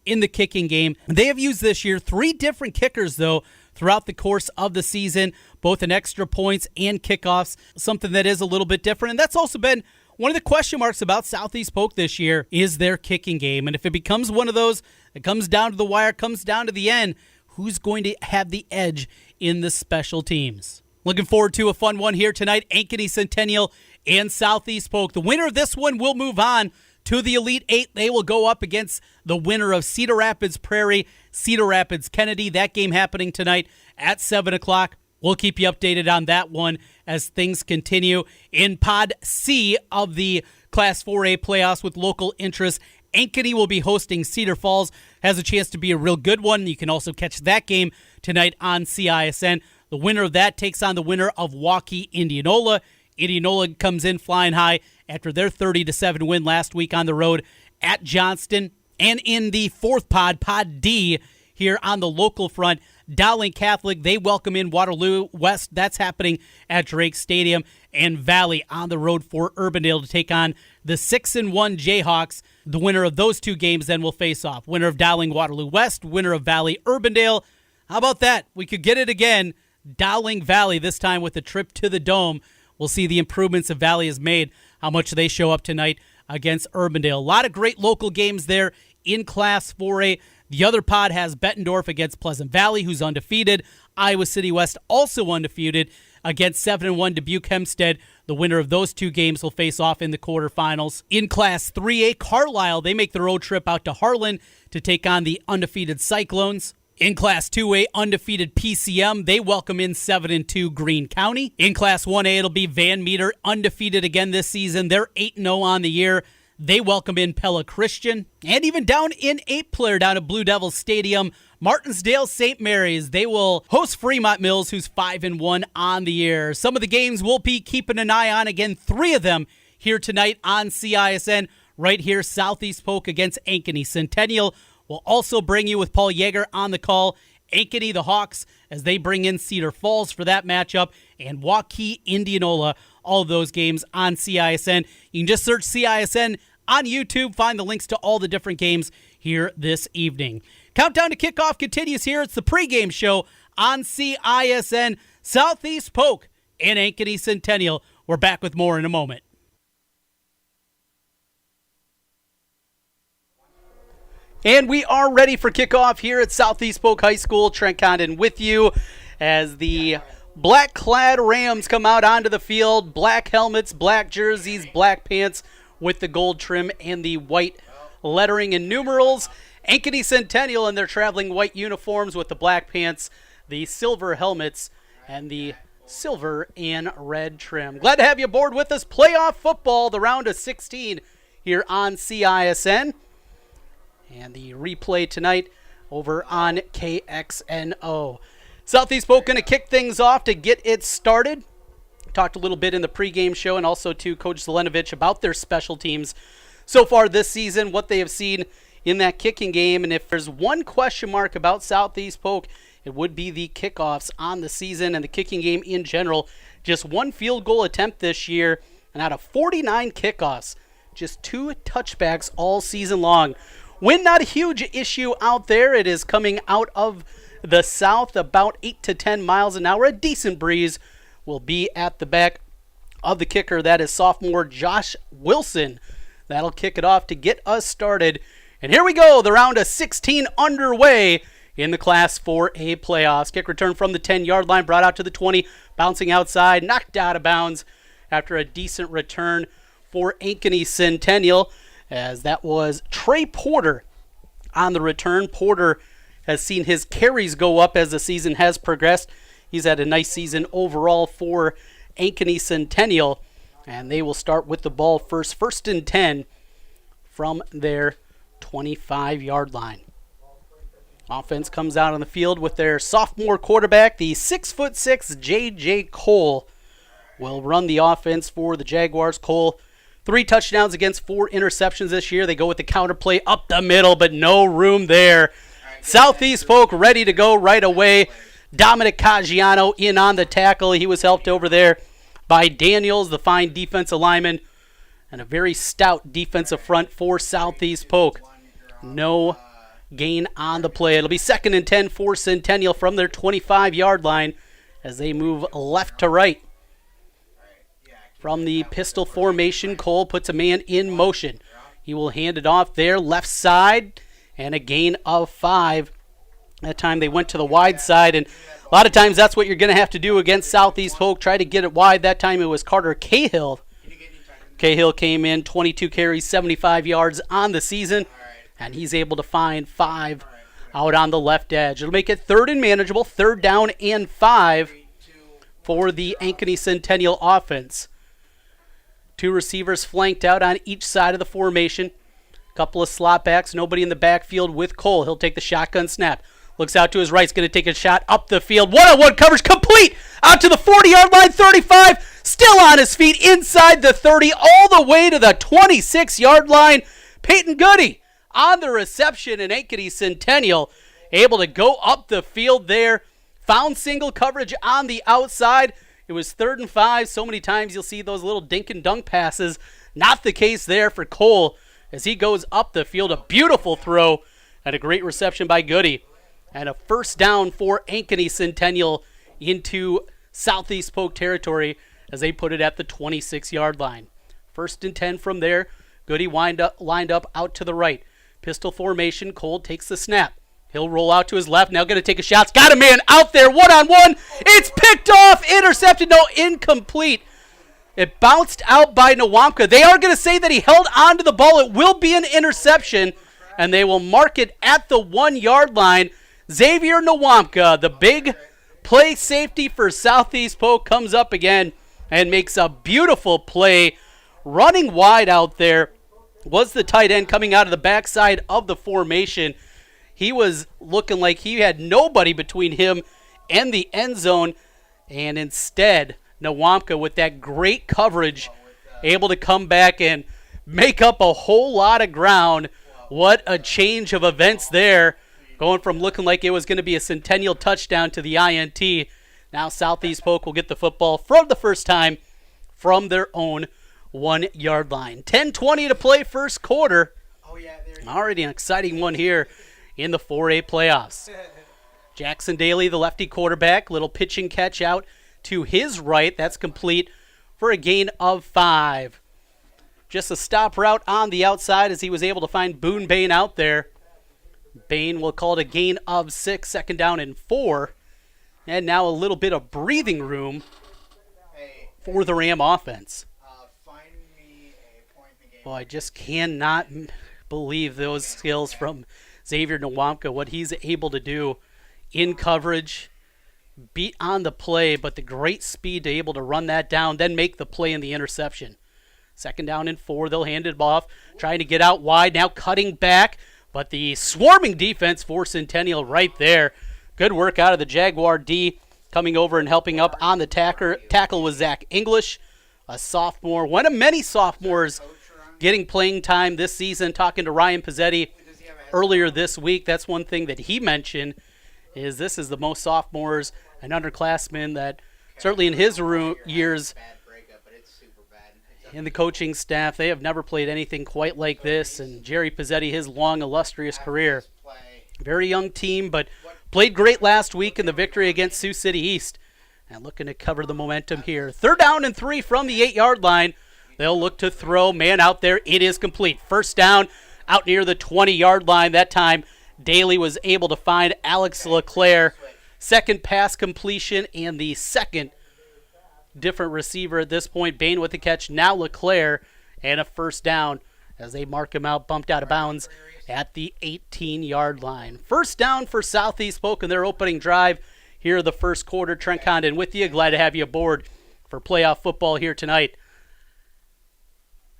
S1: in the kicking game. They have used this year 3 different kickers, though, throughout the course of the season, both in extra points and kickoffs, something that is a little bit different. And that's also been one of the question marks about Southeast Polk this year is their kicking game. And if it becomes one of those that comes down to the wire, comes down to the end, who's going to have the edge in the special teams. Looking forward to a fun one here tonight. Ankeny, Centennial, and Southeast Polk. The winner of this one will move on to the Elite Eight. They will go up against the winner of Cedar Rapids Prairie, Cedar Rapids Kennedy. That game happening tonight at 7 o'clock. We'll keep you updated on that one as things continue. In Pod C of the Class 4A playoffs with local interest, Ankeny will be hosting Cedar Falls. Has a chance to be a real good one. You can also catch that game tonight on CISN. The winner of that takes on the winner of Waukee, Indianola. Indianola comes in flying high after their 30-7 win last week on the road at Johnston. And in the fourth pod, Pod D, here on the local front, Dowling Catholic, they welcome in Waterloo West. That's happening at Drake Stadium. And Valley on the road for Urbandale to take on the 6-1 Jayhawks. The winner of those two games then will face off. Winner of Dowling Waterloo West, winner of Valley Urbandale. How about that? We could get it again. Dowling Valley, this time with a trip to the Dome. We'll see the improvements that Valley has made, how much they show up tonight against Urbandale. A lot of great local games there in Class 4A. The other pod has Bettendorf against Pleasant Valley, who's undefeated. Iowa City West also undefeated against 7-1 Dubuque Hempstead. The winner of those two games will face off in the quarterfinals. In Class 3A, Carlisle, they make the road trip out to Harlan to take on the undefeated Cyclones. In Class 2A, undefeated PCM, they welcome in 7-2 Greene County. In Class 1A, it'll be Van Meter, undefeated again this season. They're 8-0 on the year. They welcome in Pella Christian. And even down in 8-player down at Blue Devils Stadium, Martinsdale St. Mary's, they will host Fremont Mills, who's 5-1 on the year. Some of the games we'll be keeping an eye on. Again, 3 of them here tonight on CISN. Right here, Southeast Polk against Ankeny. Centennial will also bring you with Paul Yeager on the call. Ankeny, the Hawks, as they bring in Cedar Falls for that matchup. And Waukee, Indianola, all of those games on CISN. You can just search CISN on YouTube. Find the links to all the different games here this evening. Countdown to kickoff continues here. It's the pregame show on CISN. Southeast Polk and Ankeny Centennial. We're back with more in a moment. And we are ready for kickoff here at Southeast Polk High School. Trent Condon with you as the black-clad Rams come out onto the field. Black helmets, black jerseys, black pants with the gold trim and the white lettering and numerals. Ankeny Centennial in their traveling white uniforms with the black pants, the silver helmets, and the silver and red trim. Glad to have you aboard with us. Playoff football, the round of 16 here on CISN. And the replay tonight over on KXNO. Southeast Polk going to kick things off to get it started. Talked a little bit in the pregame show and also to Coach Zelenovich about their special teams so far this season, what they have seen in that kicking game. And if there's one question mark about Southeast Polk, it would be the kickoffs on the season and the kicking game in general. Just one field goal attempt this year, and out of 49 kickoffs, just 2 touchbacks all season long. Wind not a huge issue out there. It is coming out of the south, about 8 to 10 miles an hour. A decent breeze will be at the back of the kicker. That is sophomore Josh Wilson. That'll kick it off to get us started. And here we go, the round of 16 underway in the Class 4A playoffs. Kick return from the 10-yard line, brought out to the 20, bouncing outside, knocked out of bounds after a decent return for Ankeny Centennial, as that was Trey Porter on the return. Porter has seen his carries go up as the season has progressed. He's had a nice season overall for Ankeny Centennial, and they will start with the ball first and 10 from their 25-yard line. Offense comes out on the field with their sophomore quarterback, the 6'6" J.J. Cole will run the offense for the Jaguars. Cole, 3 touchdowns against 4 interceptions this year. They go with the counter play up the middle, but no room there. Southeast Polk ready to go right away. Dominic Caggiano in on the tackle. He was helped over there by Daniels, the fine defensive lineman, and a very stout defensive front for Southeast Polk. No gain on the play. It'll be 2nd and 10 for Centennial from their 25-yard line as they move left to right. From the pistol formation, Cole puts a man in motion. He will hand it off there, left side, and a gain of 5. That time they went to the wide side, and a lot of times that's what you're going to have to do against Southeast Polk. Try to get it wide. That time it was Carter Cahill. Cahill came in, 22 carries, 75 yards on the season, and he's able to find 5 out on the left edge. It'll make it 3rd and manageable, 3rd down and 5 for the Ankeny Centennial offense. 2 receivers flanked out on each side of the formation. Couple of slot backs, nobody in the backfield with Cole. He'll take the shotgun snap. Looks out to his right, he's going to take a shot up the field. One-on-one coverage complete out to the 40-yard line, 35. Still on his feet inside the 30, all the way to the 26-yard line. Peyton Goody on the reception, and Ankeny Centennial able to go up the field there. Found single coverage on the outside. It was 3rd and 5. So many times you'll see those little dink and dunk passes. Not the case there for Cole as he goes up the field. A beautiful throw and a great reception by Goody. And a 1st down for Ankeny Centennial into Southeast Polk territory as they put it at the 26-yard line. 1st and 10 from there. Goody lined up out to the right. Pistol formation. Cole takes the snap. He'll roll out to his left. Now going to take a shot. Got a man out there. One-on-one. It's picked off. Intercepted. No, incomplete. It bounced out by Nowamka. They are going to say that he held on to the ball. It will be an interception, and they will mark it at the 1-yard line. Xavier Nowamka, the big play safety for Southeast Polk, comes up again and makes a beautiful play. Running wide out there was the tight end coming out of the backside of the formation. He was looking like he had nobody between him and the end zone, and instead, Nowamka, with that great coverage, able to come back and make up a whole lot of ground. What a change of events there. Going from looking like it was going to be a Centennial touchdown to the INT. Now Southeast Polk will get the football for the first time from their own 1-yard line. 10:20 to play, first quarter. Already an exciting one here in the 4A playoffs. Jackson Daly, the lefty quarterback, little pitching catch out to his right. That's complete for a gain of 5. Just a stop route on the outside as he was able to find Boone Bain out there. Bain will call it a gain of 6, 2nd down and 4. And now a little bit of breathing room for the Ram offense. Well, I just cannot believe those skills from Xavier Nowamka, what he's able to do in coverage, beat on the play, but the great speed to able to run that down, then make the play in the interception. 2nd down and 4, they'll hand it off, trying to get out wide, now cutting back. But the swarming defense for Centennial right there. Good work out of the Jaguar D, coming over and helping up on the tackle was Zach English, a sophomore, one of many sophomores getting playing time this season. Talking to Ryan Pizzetti earlier this week, that's one thing that he mentioned, is this is the most sophomores and underclassmen that certainly in his years in the coaching staff, they have never played anything quite like this. And Jerry Pizzetti, his long, illustrious career. Very young team, but played great last week in the victory against Sioux City East. And looking to cover the momentum here. 3rd down and 3 from the 8-yard line. They'll look to throw. Man out there. It is complete. 1st down out near the 20-yard line. That time, Daly was able to find Alex LeClaire. 2nd pass completion and the 2nd different receiver at this point. Bain with the catch. Now LeClaire, and a 1st down as they mark him out, bumped out of bounds at the 18-yard line. 1st down for Southeast Polk in their opening drive here in the first quarter. Trent Condon with you. Glad to have you aboard for playoff football here tonight.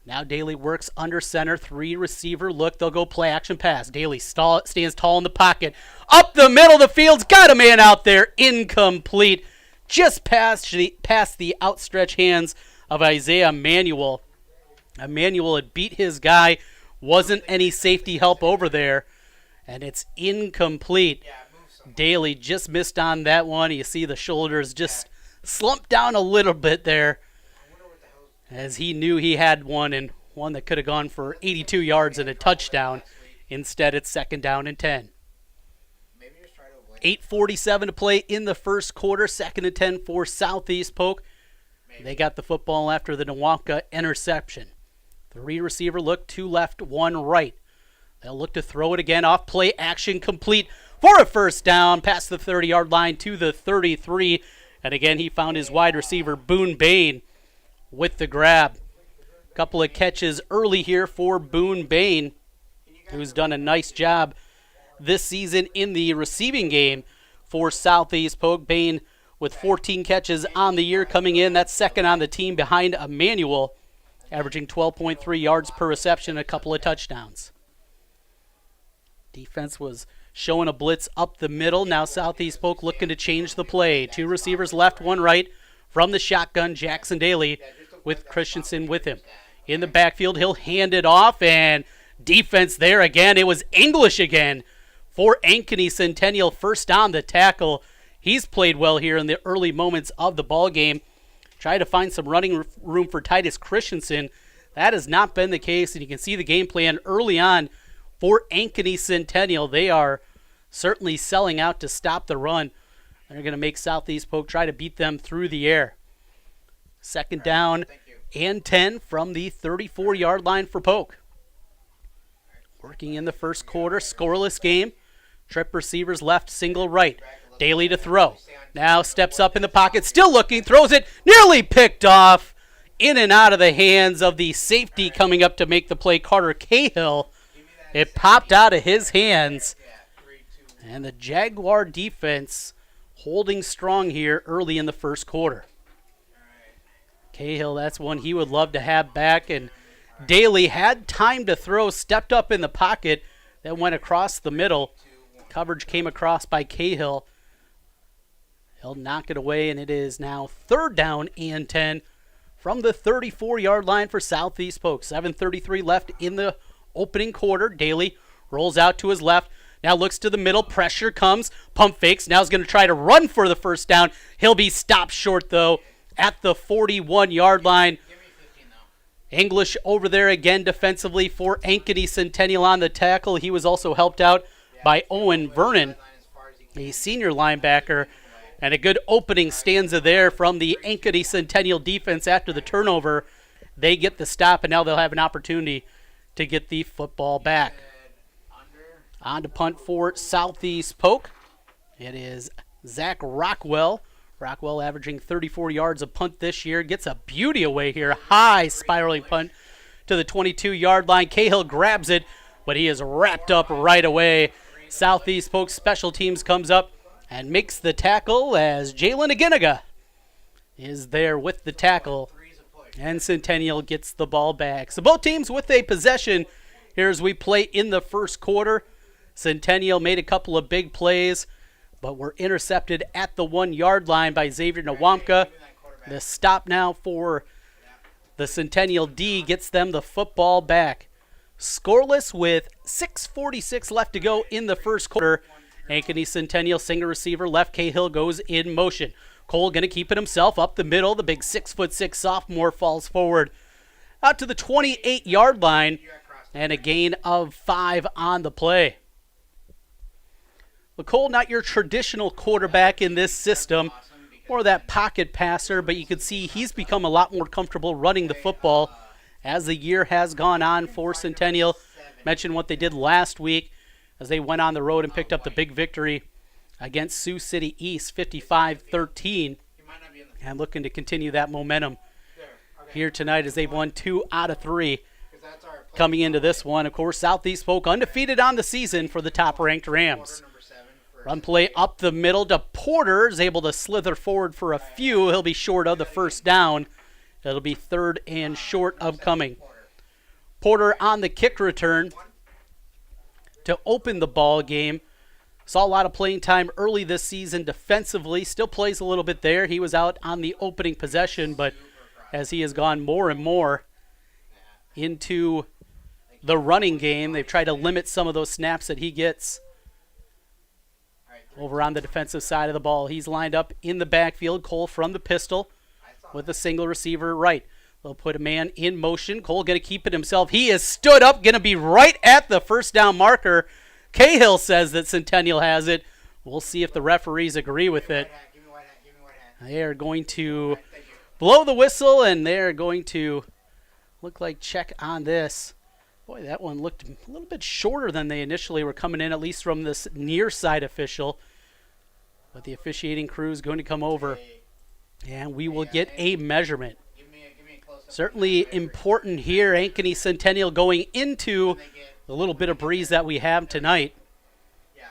S1: Now Daly works under center. 3 receiver look. They'll go play action pass. Daly stands tall in the pocket. Up the middle of the field. Got a man out there. Incomplete. Just past the outstretched hands of Isaiah Emanuel. Emanuel had beat his guy. Wasn't any safety help over there. And it's incomplete. Daly just missed on that one. You see the shoulders just slumped down a little bit there, as he knew he had one, and one that could have gone for 82 yards and a touchdown. Instead, it's 2nd down and 10. 8:47 to play in the first quarter. 2nd and 10 for Southeast Polk. They got the football after the Nowamka interception. 3 receiver look, 2 left, 1 right. They'll look to throw it again off play action complete for a first down past the 30-yard line to the 33. And again, he found his wide receiver, Boone Bain, with the grab. Couple of catches early here for Boone Bain, who's done a nice job this season in the receiving game for Southeast Polk. Bain with 14 catches on the year coming in. That's second on the team behind Emmanuel, averaging 12.3 yards per reception, a couple of touchdowns. Defense was showing a blitz up the middle. Now Southeast Polk looking to change the play. Two receivers left, one right. From the shotgun, Jackson Daly with Christensen with him. In the backfield, he'll hand it off, and defense there again. It was English again for Ankeny Centennial. First on the tackle. He's played well here in the early moments of the ball game. Try to find some running room for Titus Christensen. That has not been the case, and you can see the game plan early on for Ankeny Centennial. They are certainly selling out to stop the run. They're going to make Southeast Polk try to beat them through the air. Second down and 10 from the 34-yard line for Polk. Working in the first quarter, scoreless game. Trip receivers left, single right. Daly to throw. Now steps up in the pocket, still looking, throws it, nearly picked off. In and out of the hands of the safety coming up to make the play, Carter Cahill. It popped out of his hands. And the Jaguar defense holding strong here early in the first quarter. Cahill, that's one he would love to have back. And Daly had time to throw, stepped up in the pocket, then went across the middle. Coverage came across by Cahill. He'll knock it away, and it is now third down and 10 from the 34-yard line for Southeast Polk. 7:33 left in the opening quarter. Daly rolls out to his left. Now looks to the middle. Pressure comes. Pump fakes. Now he's going to try to run for the first down. He'll be stopped short, though, at the 41-yard line. English over there again defensively for Ankeny Centennial on the tackle. He was also helped out by Owen Vernon, a senior linebacker. And a good opening stanza there from the Ankeny Centennial defense after the turnover. They get the stop, and now they'll have an opportunity to get the football back. On to punt for Southeast Polk. It is Zach Rockwell. Rockwell averaging 34 yards a punt this year. Gets a beauty away here. High spiraling punt to the 22-yard line. Cahill grabs it, but he is wrapped up right away. Southeast Polk special teams comes up and makes the tackle as Jalen Aginaga is there with the tackle. And Centennial gets the ball back. So both teams with a possession here as we play in the first quarter. Centennial made a couple of big plays, but were intercepted at the 1-yard line by Xavier Nwamka. The stop now for the Centennial D gets them the football back. Scoreless with 6:46 left to go in the first quarter. Ankeny Centennial single receiver left. Cahill goes in motion. Cole going to keep it himself up the middle. The big 6'6" sophomore falls forward out to the 28-yard line, and a gain of 5 on the play. Well, Cole, not your traditional quarterback in this system, more that pocket passer, but you can see he's become a lot more comfortable running the football as the year has gone on for Centennial. Mentioned what they did last week as they went on the road and picked up the big victory against Sioux City East, 55-13, and looking to continue that momentum here tonight as they've won 2 out of 3 coming into this one. Of course, Southeast Polk undefeated on the season for the top-ranked Rams. Run play up the middle to Porter, is able to slither forward for a few. He'll be short of the first down. It'll be third and short upcoming. Porter on the kick return to open the ball game. Saw a lot of playing time early this season defensively. Still plays a little bit there. He was out on the opening possession, but as he has gone more and more into the running game, they've tried to limit some of those snaps that he gets. Over on the defensive side of the ball, he's lined up in the backfield. Cole from the pistol with a single receiver right. They'll put a man in motion. Cole going to keep it himself. He is stood up, going to be right at the first down marker. Cahill says that Centennial has it. We'll see if the referees agree with it. They are going to blow the whistle, and they are going to look like check on this. Boy, that one looked a little bit shorter than they initially were coming in, at least from this near side official. But the officiating crew is going to come over, and we will get a measurement. Certainly important here. Ankeny Centennial going into the little bit of breeze that we have tonight.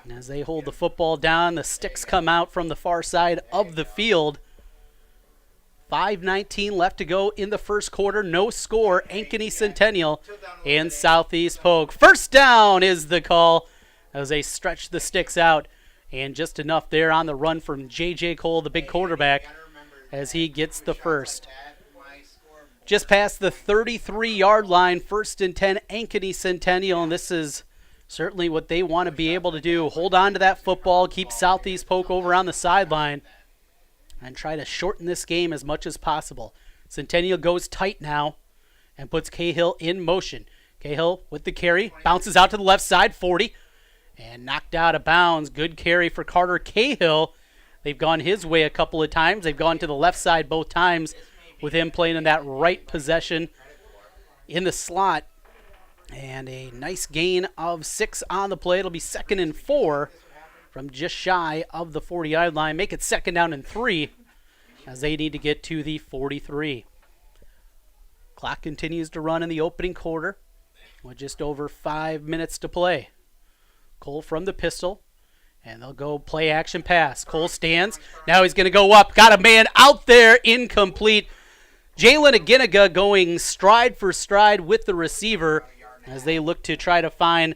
S1: And as they hold the football down, the sticks come out from the far side of the field. 5:19 left to go in the first quarter. No score. Ankeny Centennial and Southeast Polk. First down is the call as they stretch the sticks out. And just enough there on the run from J.J. Cole, the big quarterback, as he gets the first. Just past the 33-yard line, 1st and 10, Ankeny Centennial. And this is certainly what they want to be able to do. Hold on to that football, keep Southeast Polk over on the sideline, and try to shorten this game as much as possible. Centennial goes tight now and puts Cahill in motion. Cahill with the carry, bounces out to the left side, 40, and knocked out of bounds. Good carry for Carter Cahill. They've gone his way a couple of times. They've gone to the left side both times with him playing in that right possession in the slot. And a nice gain of 6 on the play. It'll be 2nd and 4 from just shy of the 40-yard line. Make it 2nd down and 3 as they need to get to the 43. Clock continues to run in the opening quarter with just over 5 minutes to play. Cole from the pistol, and they'll go play action pass. Cole stands. Now he's going to go up. Got a man out there, incomplete. Jalen Aginaga going stride for stride with the receiver as they look to try to find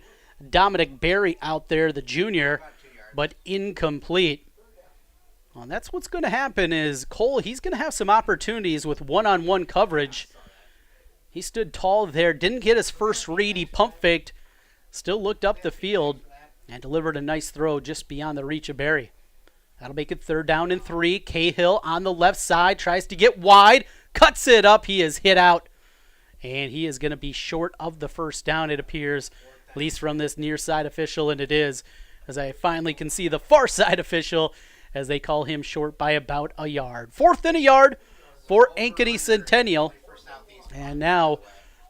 S1: Dominic Berry out there, the junior, but incomplete. Well, that's what's going to happen is Cole, he's going to have some opportunities with one-on-one coverage. He stood tall there, didn't get his first read. He pump faked, still looked up the field, and delivered a nice throw just beyond the reach of Berry. That'll make it 3rd down and 3. Cahill on the left side tries to get wide, cuts it up. He is hit out, and he is going to be short of the first down, it appears, at least from this near side official, and it is, as I finally can see the far side official as they call him short by about a yard. 4th and a yard for Ankeny Centennial. And now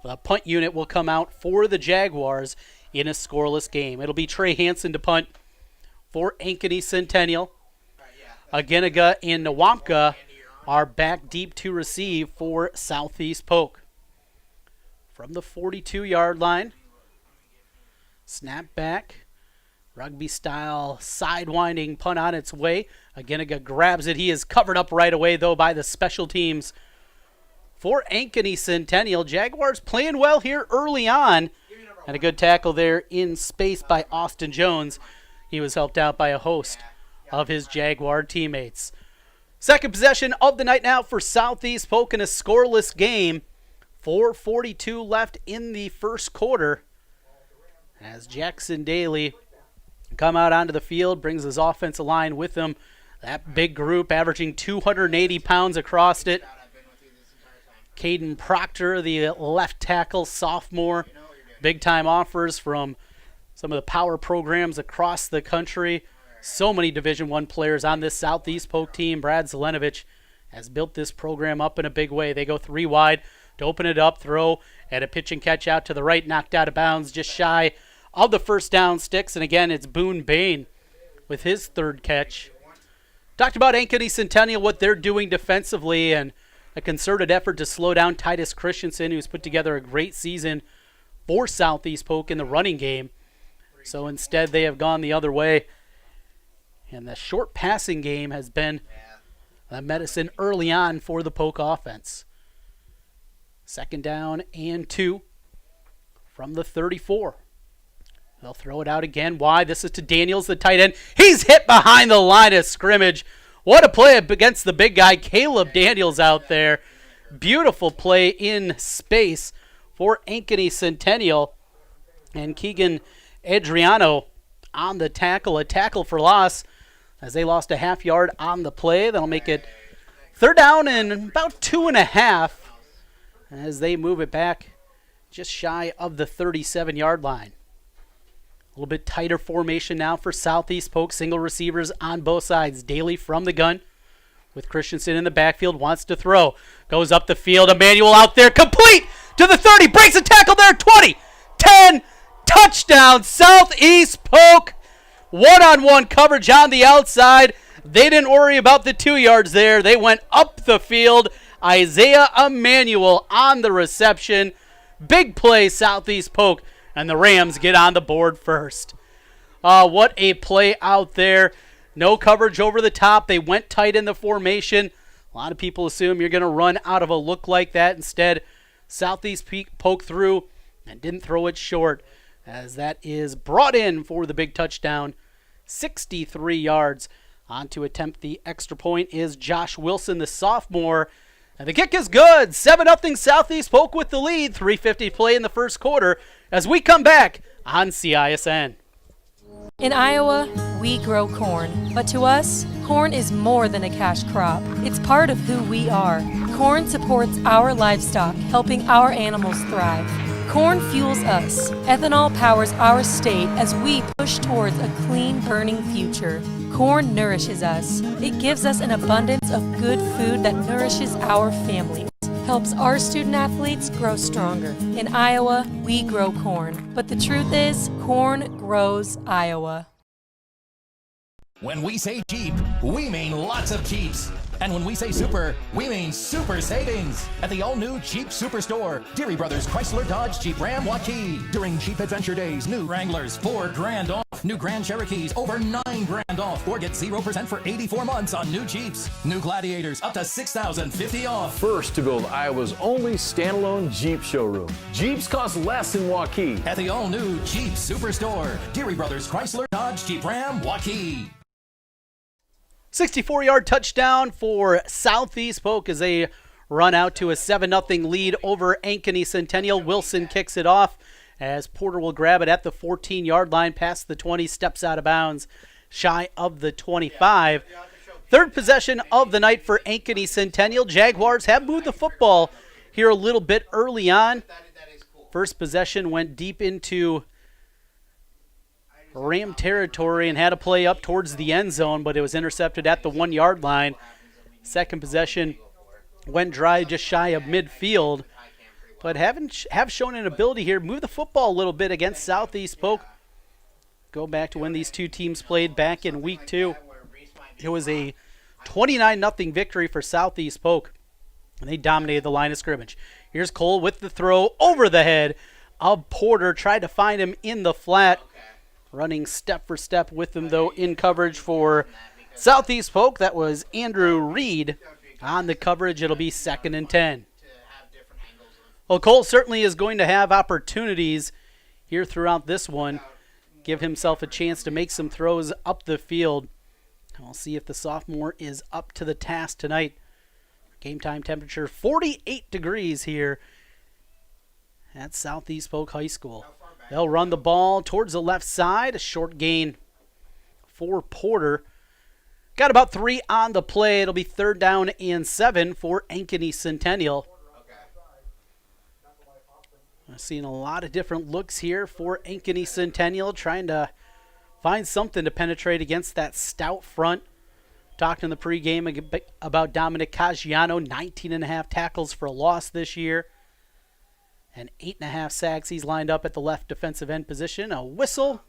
S1: the punt unit will come out for the Jaguars in a scoreless game. It'll be Trey Hansen to punt for Ankeny Centennial. Aginaga and Nwampka are back deep to receive for Southeast Polk. From the 42-yard line, snap back. Rugby-style sidewinding punt on its way. Aginaga grabs it. He is covered up right away, though, by the special teams for Ankeny Centennial. Jaguars playing well here early on. And a good tackle there in space by Austin Jones. He was helped out by a host of his Jaguar teammates. Second possession of the night now for Southeast Polk in a scoreless game. 4:42 left in the first quarter as Jackson Daly come out onto the field, brings his offensive line with him. That big group averaging 280 pounds across it. Caden Proctor, the left tackle, sophomore. Big-time offers from some of the power programs across the country. So many Division I players on this Southeast Polk team. Brad Zelenovich has built this program up in a big way. They go 3 wide to open it up, throw, and a pitch and catch out to the right, knocked out of bounds just shy of the first down sticks. And again, it's Boone Bain with his 3rd catch. Talked about Ankeny Centennial, what they're doing defensively, and a concerted effort to slow down Titus Christensen, who's put together a great season for Southeast Polk in the running game. So instead, they have gone the other way. And the short passing game has been the medicine early on for the Polk offense. 2nd down and 2 from the 34. They'll throw it out again. Why? This is to Daniels, the tight end. He's hit behind the line of scrimmage. What a play against the big guy, Caleb Daniels out there. Beautiful play in space for Ankeny Centennial. And Keegan Adriano on the tackle, a tackle for loss as they lost a half yard on the play. That'll make it 3rd down and about 2.5 as they move it back just shy of the 37-yard line. A little bit tighter formation now for Southeast Polk. Single receivers on both sides. Daly from the gun with Christensen in the backfield. Wants to throw. Goes up the field. Emmanuel out there. Complete to the 30. Breaks a tackle there. 20. 10, touchdown, Southeast Polk. One-on-one coverage on the outside. They didn't worry about the 2 yards there. They went up the field. Isaiah Emanuel on the reception. Big play, Southeast Polk, and the Rams get on the board first. What a play out there. No coverage over the top. They went tight in the formation. A lot of people assume you're going to run out of a look like that. Instead, Southeast Polk threw and didn't throw it short, as that is brought in for the big touchdown. 63 yards. On to attempt the extra point is Josh Wilson, the sophomore. And the kick is good. 7-0 Southeast Polk with the lead. 3:50 play in the first quarter as we come back on CISN.
S6: In Iowa, we grow corn, but to us, corn is more than a cash crop. It's part of who we are. Corn supports our livestock, helping our animals thrive. Corn fuels us. Ethanol powers our state as we push towards a clean, burning future. Corn nourishes us. It gives us an abundance of good food that nourishes our families, helps our student athletes grow stronger. In Iowa, we grow corn, but the truth is, corn grows Iowa.
S7: When we say Jeep, we mean lots of Jeeps. And when we say super, we mean super savings at the all-new Jeep Superstore, Deary Brothers Chrysler Dodge Jeep Ram Waukee. During Jeep Adventure Days, new Wranglers, $4,000 off. New Grand Cherokees, over $9,000 off. Or get 0% for 84 months on new Jeeps. New Gladiators, up to $6,050 off.
S8: First to build Iowa's only standalone Jeep showroom. Jeeps cost less in Waukee.
S7: At the all-new Jeep Superstore, Deary Brothers Chrysler Dodge Jeep Ram Waukee.
S1: 64-yard touchdown for Southeast Polk as they run out to a 7-0 lead over Ankeny Centennial. Wilson kicks it off as Porter will grab it at the 14-yard line, past the 20, steps out of bounds, shy of the 25. Third possession of the night for Ankeny Centennial. Jaguars have moved the football here a little bit early on. First possession went deep into Ram territory and had a play up towards the end zone, but it was intercepted at the 1-yard line. Second possession went dry just shy of midfield, but have shown an ability here, move the football a little bit against Southeast Polk. Go back to when these two teams played back in week 2. It was a 29-0 victory for Southeast Polk, and they dominated the line of scrimmage. Here's Cole with the throw over the head of Porter, tried to find him in the flat. Running step for step with them, though, in coverage for Southeast Polk. That was Andrew Reed on the coverage. It'll be 2nd and 10. Well, Cole certainly is going to have opportunities here throughout this one. Give himself a chance to make some throws up the field. We'll see if the sophomore is up to the task tonight. Game time temperature 48 degrees here at Southeast Polk High School. They'll run the ball towards the left side. A short gain for Porter. Got about 3 on the play. It'll be 3rd down and 7 for Ankeny Centennial. I've seen a lot of different looks here for Ankeny Centennial, trying to find something to penetrate against that stout front. Talked in the pregame about Dominic Caggiano, 19.5 tackles for a loss this year. And 8.5 sacks. He's lined up at the left defensive end position. A whistle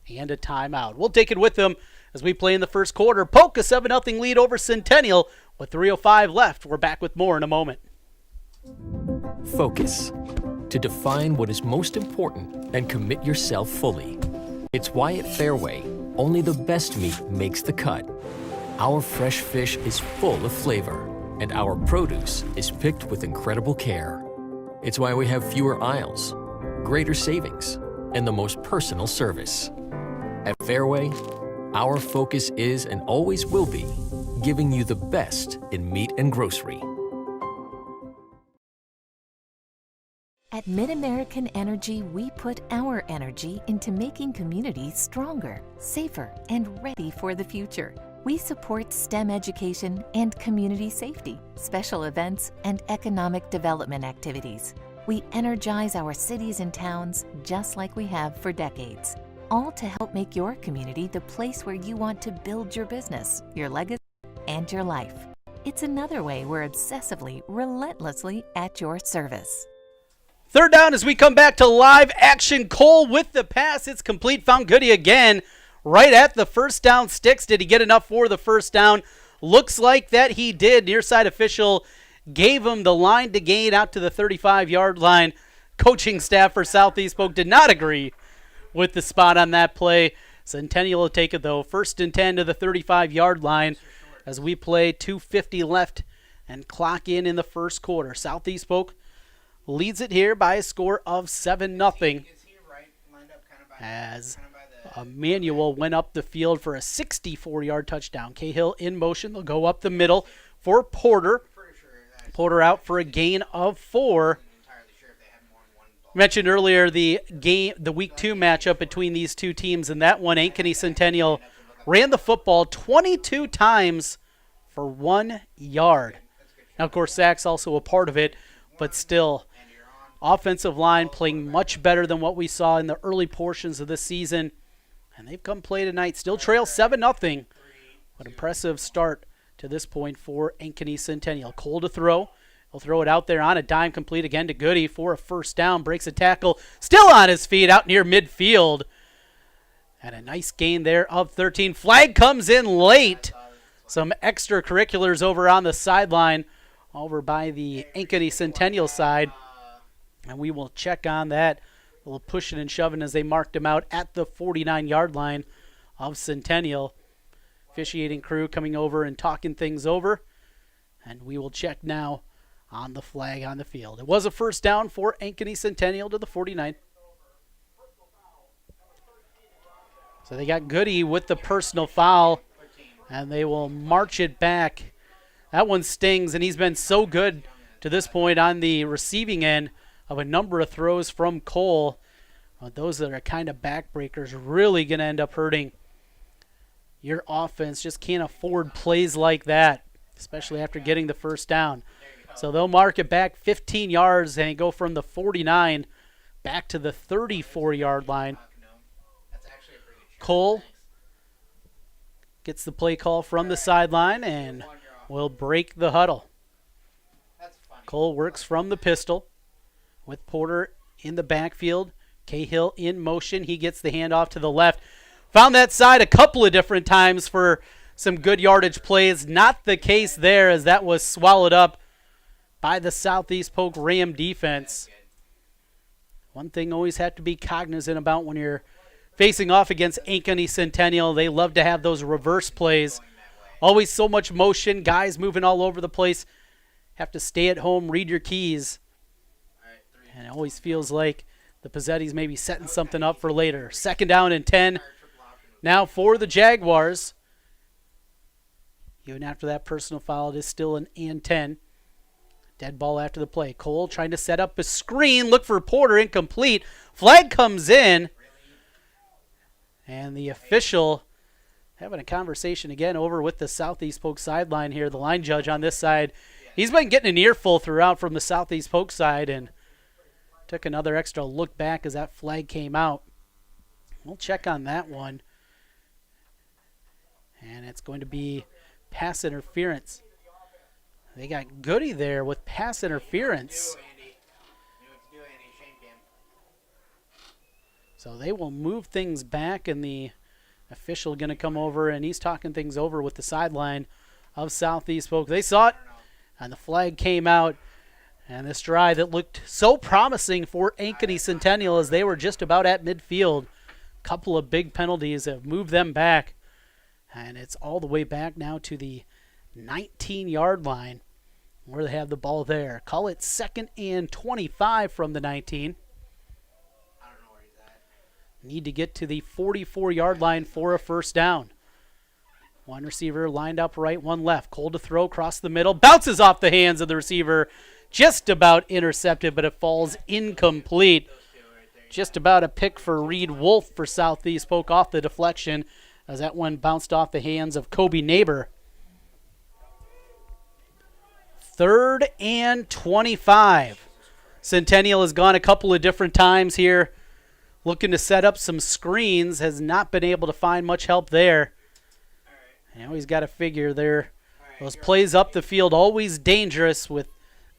S1: and a timeout. We'll take it with them as we play in the first quarter. Polk a 7-0 lead over Centennial with 3:05 left. We're back with more in a moment.
S2: Focus. To define what is most important and commit yourself fully. It's why at Fairway, only the best meat makes the cut. Our fresh fish is full of flavor, and our produce is picked with incredible care. It's why we have fewer aisles, greater savings, and the most personal service. At Fairway, our focus is and always will be giving you the best in meat and grocery.
S3: At MidAmerican Energy, we put our energy into making communities stronger, safer, and ready for the future. We support STEM education and community safety, special events, and economic development activities. We energize our cities and towns just like we have for decades, all to help make your community the place where you want to build your business, your legacy, and your life. It's another way we're obsessively, relentlessly at your service.
S1: Third down as we come back to live action. Cole with the pass. It's complete. Found Goody again right at the first down sticks. Did he get enough for the first down? Looks like that he did. Near side official gave him the line to gain out to the 35-yard line. Coaching staff for Southeast Polk did not agree with the spot on that play. Centennial will take it, though. 1st and 10 to the 35-yard line as we play 2:50 left and clock in the first quarter. Southeast Polk leads it here by a score of 7-0 as Emmanuel went up the field for a 64-yard touchdown. Cahill in motion. They'll go up the middle for Porter. Porter out for a gain of 4. Mentioned earlier the week 2 matchup between these two teams, and that one, Ankeny Centennial ran the football 22 times for 1 yard. Now, of course, Zach's also a part of it, but still, offensive line playing much better than what we saw in the early portions of this season, and they've come play tonight. Still trail 7-0, but impressive start to this point for Ankeny Centennial. Cole to throw. He'll throw it out there on a dime, complete again to Goody for a first down. Breaks a tackle, still on his feet out near midfield. And a nice gain there of 13. Flag comes in late. Some extracurriculars over on the sideline over by the Ankeny Centennial side. And we will check on that. A little pushing and shoving as they marked him out at the 49-yard line of Centennial. Officiating crew coming over and talking things over. And we will check now on the flag on the field. It was a first down for Ankeny Centennial to the 49. So they got Goody with the personal foul, and they will march it back. That one stings, and he's been so good to this point on the receiving end of a number of throws from Cole. Those that are kind of backbreakers really going to end up hurting your offense. Just can't afford plays like that, especially after getting the first down. So they'll mark it back 15 yards and go from the 49 back to the 34-yard line. Cole gets the play call from the sideline and will break the huddle. Cole works from the pistol with Porter in the backfield. Cahill in motion. He gets the handoff to the left. Found that side a couple of different times for some good yardage plays. Not the case there as that was swallowed up by the Southeast Polk Ram defense. One thing always have to be cognizant about when you're facing off against Ankeny Centennial. They love to have those reverse plays. Always so much motion, guys moving all over the place. Have to stay at home, read your keys. And it always feels like the Pizzettis may be setting something up for later. 2nd down and 10. Now for the Jaguars. Even after that personal foul, it is still an and 10. Dead ball after the play. Cole trying to set up a screen. Look for Porter. Incomplete. Flag comes in. And the official having a conversation again over with the Southeast Polk sideline here. The line judge on this side. He's been getting an earful throughout from the Southeast Polk side and took another extra look back as that flag came out. We'll check on that one. And it's going to be pass interference. They got Goody there with pass interference. So they will move things back, and the official going to come over, and he's talking things over with the sideline of Southeast Polk. They saw it, and the flag came out, and this drive that looked so promising for Ankeny Centennial as they were just about at midfield. A couple of big penalties have moved them back, and it's all the way back now to the 19-yard line where they have the ball there. Call it 2nd and 25 from the 19. I don't know where he's at. Need to get to the 44-yard line for a first down. One receiver lined up right, one left. Cole to throw across the middle. Bounces off the hands of the receiver. Just about intercepted, but it falls incomplete. Just about a pick for Reed Wolf for Southeast Polk off the deflection as that one bounced off the hands of Kobe Neighbor. 3rd and 25. Centennial has gone a couple of different times here, looking to set up some screens, has not been able to find much help there. And he's got to figure there. Those plays up the field, always dangerous with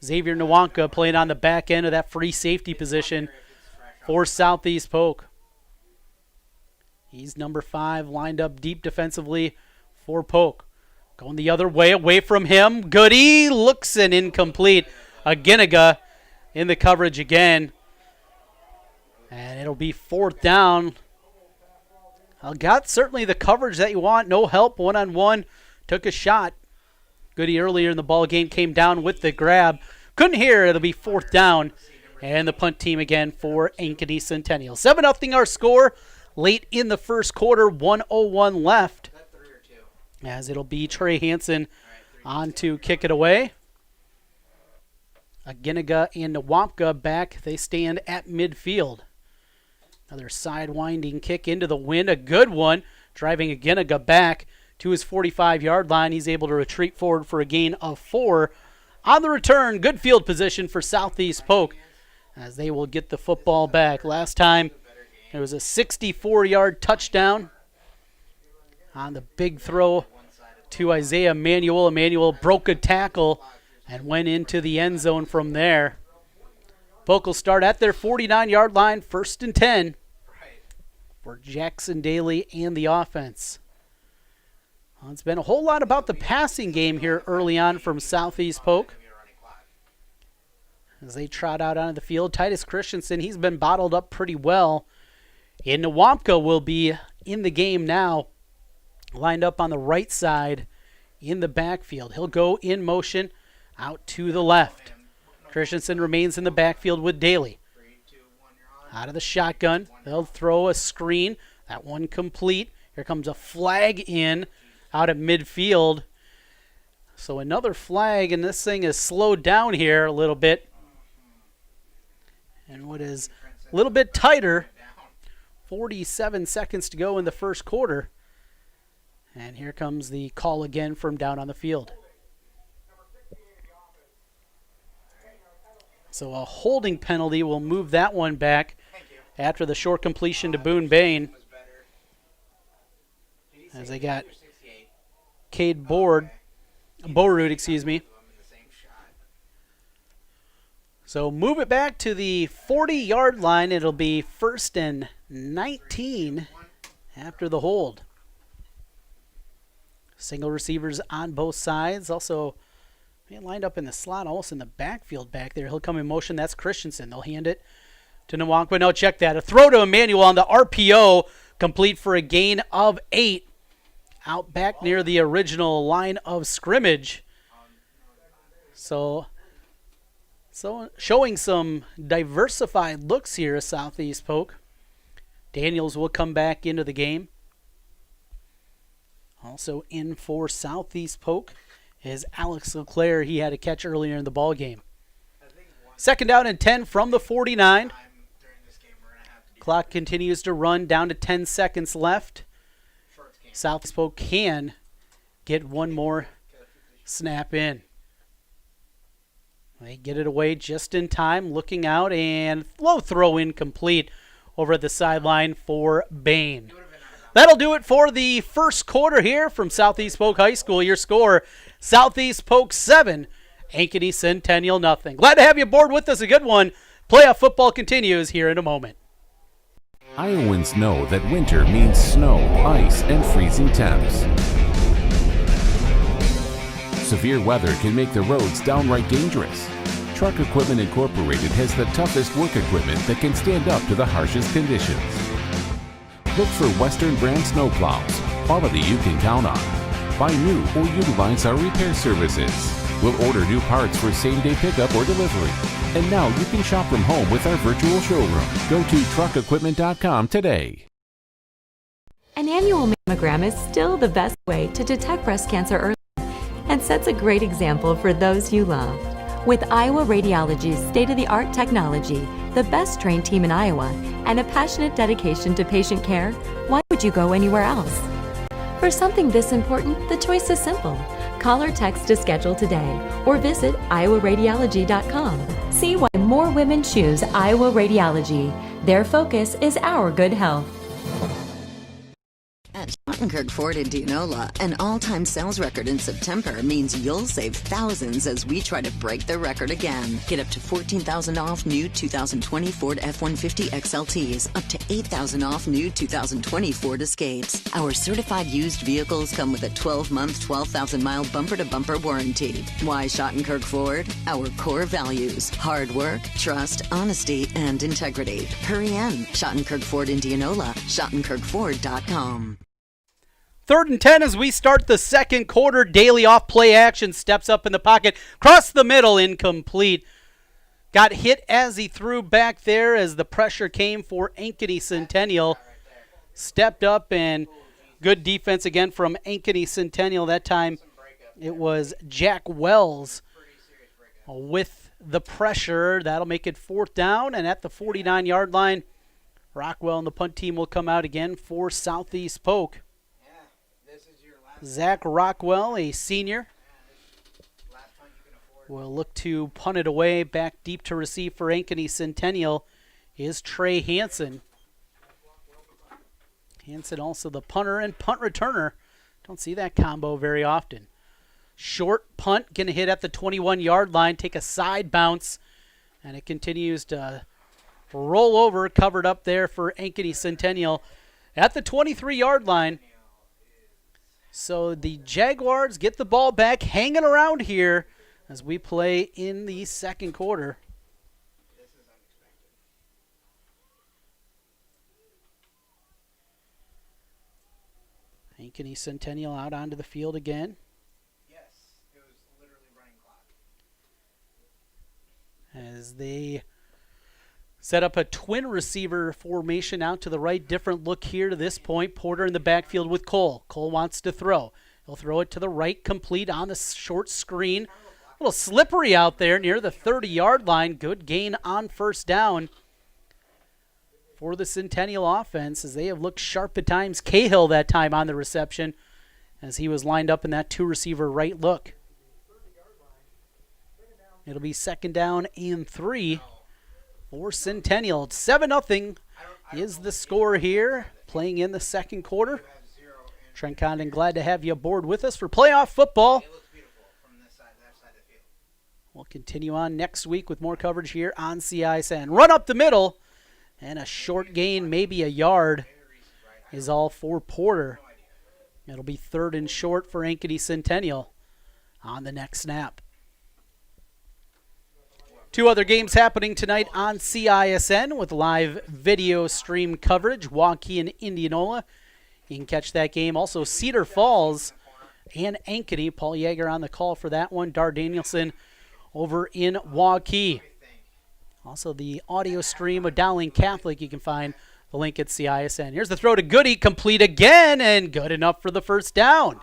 S1: Xavier Nwankpa playing on the back end of that free safety position for Southeast Polk. He's number 5, lined up deep defensively for Polk. Going the other way, away from him. Goody looks and incomplete. Ankeny in the coverage again. And it'll be 4th down. Got certainly the coverage that you want. No help, one-on-one. Took a shot. Goody earlier in the ball game came down with the grab. Couldn't hear. It'll be 4th down. And the punt team again for Ankeny Centennial. 7-0 our score. Late in the first quarter, 1:01 left. As it'll be Trey Hansen on to kick it away. Ankeny and Nwankpa back. They stand at midfield. Another side-winding kick into the wind. A good one, driving Ankeny back to his 45-yard line. He's able to retreat forward for a gain of 4. On the return, good field position for Southeast Polk as they will get the football back. Last time, it was a 64-yard touchdown on the big throw to Isaiah Emanuel. Emanuel broke a tackle and went into the end zone from there. Polk will start at their 49-yard line, 1st and 10 for Jackson Daly and the offense. Well, it's been a whole lot about the passing game here early on from Southeast Polk. As they trot out onto the field, Titus Christensen, he's been bottled up pretty well. And Nwankpa will be in the game now, lined up on the right side in the backfield. He'll go in motion out to the left. Christensen remains in the backfield with Daly. Out of the shotgun, they'll throw a screen. That one complete. Here comes a flag in out at midfield. So another flag, and this thing is slowed down here a little bit. And what is a little bit tighter, 47 seconds to go in the first quarter. And here comes the call again from down on the field. So a holding penalty will move that one back after the short completion to Boone Bain. As they got Cade Borud, excuse me. So move it back to the 40-yard line. It'll be 1st and 19 after the hold. Single receivers on both sides. Also, lined up in the slot, almost in the backfield back there. He'll come in motion. That's Christensen. They'll hand it to Nwankpa. No, check that. A throw to Emmanuel on the RPO, complete for a gain of 8. Out back near the original line of scrimmage. So showing some diversified looks here at Southeast Polk. Daniels will come back into the game. Also in for Southeast Polk is Alex LeClaire. He had a catch earlier in the ball game. 2nd down and 10 from the 49. Clock continues to run, down to 10 seconds left. Southeast Polk can get one more snap in. They get it away just in time, looking out, and low throw incomplete over at the sideline for Bain. That'll do it for the first quarter here from Southeast Polk High School. Your score, Southeast Polk 7, Ankeny Centennial nothing. Glad to have you aboard with us. A good one. Playoff football continues here in a moment.
S9: Iowans know that winter means snow, ice, and freezing temps. Severe weather can make the roads downright dangerous. Truck Equipment Incorporated has the toughest work equipment that can stand up to the harshest conditions. Look for Western brand snowplows, quality you can count on. Buy new or utilize our repair services. We'll order new parts for same-day pickup or delivery. And now you can shop from home with our virtual showroom. Go to truckequipment.com today.
S10: An annual mammogram is still the best way to detect breast cancer early and sets a great example for those you love. With Iowa Radiology's state-of-the-art technology, the best trained team in Iowa, and a passionate dedication to patient care, why would you go anywhere else? For something this important, the choice is simple. Call or text to schedule today or visit iowaradiology.com. See why more women choose Iowa Radiology. Their focus is our good health.
S4: At Schottenkirk Ford Indianola, an all-time sales record in September means you'll save thousands as we try to break the record again. Get up to $14,000 off new 2020 Ford F-150 XLTs, up to $8,000 off new 2020 Ford Escapes. Our certified used vehicles come with a 12-month, 12,000-mile bumper-to-bumper warranty. Why Schottenkirk Ford? Our core values: hard work, trust, honesty, and integrity. Hurry in. Schottenkirk Ford Indianola, SchottenkirkFord.com.
S1: 3rd and 10 as we start the second quarter. Daly off play action, steps up in the pocket, cross the middle, incomplete. Got hit as he threw back there as the pressure came for Ankeny Centennial. Stepped up, and good defense again from Ankeny Centennial. That time it was Jack Wells with the pressure. That'll make it 4th down, and at the 49-yard line, Rockwell and the punt team will come out again for Southeast Polk. Zach Rockwell, a senior, will look to punt it away. Back deep to receive for Ankeny Centennial is Trey Hansen. Hansen also the punter and punt returner. Don't see that combo very often. Short punt, going to hit at the 21-yard line, take a side bounce, and it continues to roll over, covered up there for Ankeny Centennial at the 23-yard line. So the Jaguars get the ball back, hanging around here as we play in the second quarter. Ankeny Centennial out onto the field again.
S11: Yes, it was literally running clock.
S1: As they set up a twin receiver formation out to the right. Different look here to this point. Porter in the backfield with Cole. Cole wants to throw. He'll throw it to the right, complete on the short screen. A little slippery out there near the 30-yard line. Good gain on 1st down for the Centennial offense as they have looked sharp at times. Cahill that time on the reception as he was lined up in that 2-receiver right look. It'll be 2nd down and 3. For Centennial. 7-0 is the score here, playing in the second quarter. Trent Condon, glad to have you aboard with us for playoff football. We'll continue on next week with more coverage here on CISN. Run up the middle, and a short gain, maybe a yard, is all for Porter. It'll be 3rd and short for Ankeny Centennial on the next snap. 2 other games happening tonight on CISN with live video stream coverage. Waukee and Indianola. You can catch that game. Also Cedar Falls and Ankeny. Paul Yeager on the call for that one. Dar Danielson over in Waukee. Also the audio stream of Dowling Catholic. You can find the link at CISN. Here's the throw to Goody. Complete again, and good enough for the 1st down.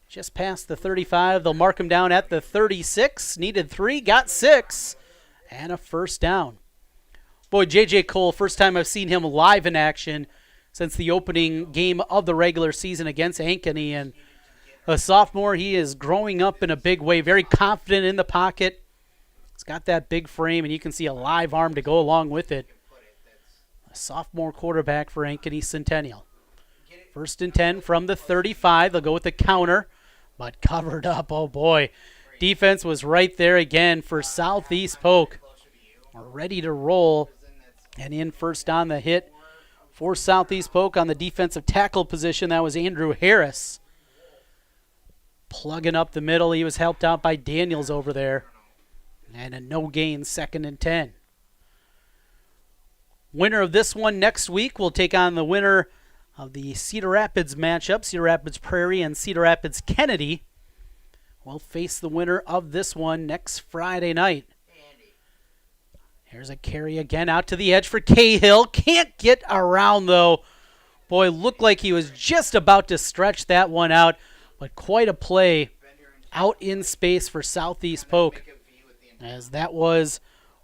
S1: Just past the 35. They'll mark him down at the 36. Needed 3, got 6, and a 1st down. Boy, J.J. Cole, first time I've seen him live in action since the opening game of the regular season against Ankeny. And a sophomore, he is growing up in a big way, very confident in the pocket. He's got that big frame, and you can see a live arm to go along with it. A sophomore quarterback for Ankeny Centennial. 1st and 10 from the 35. They'll go with the counter. But covered up, oh boy. Defense was right there again for Southeast Polk. Ready to roll. And in first on the hit for Southeast Polk on the defensive tackle position, that was Andrew Harris. Plugging up the middle. He was helped out by Daniels over there. And a no gain, 2nd and 10. Winner of this one next week will take on the winner of the Cedar Rapids matchup. Cedar Rapids Prairie and Cedar Rapids Kennedy will face the winner of this one next Friday night. Here's a carry again out to the edge for Cahill. Can't get around though. Boy, looked like he was just about to stretch that one out, but quite a play out in space for Southeast Polk. As that was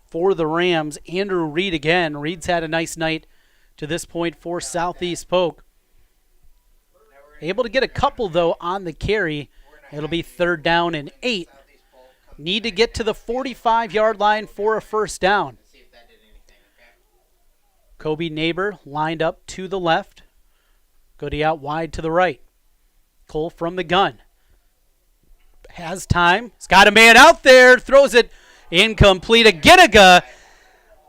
S1: for the Rams. Andrew Reed again. Reed's had a nice night to this point for Southeast Polk. Able to get a couple, though, on the carry. It'll be 3rd down and 8. Need to get to the 45-yard line for a 1st down. Kobe Neighbor lined up to the left. Goody out wide to the right. Cole from the gun. Has time. He's got a man out there. Throws it incomplete. Aginiga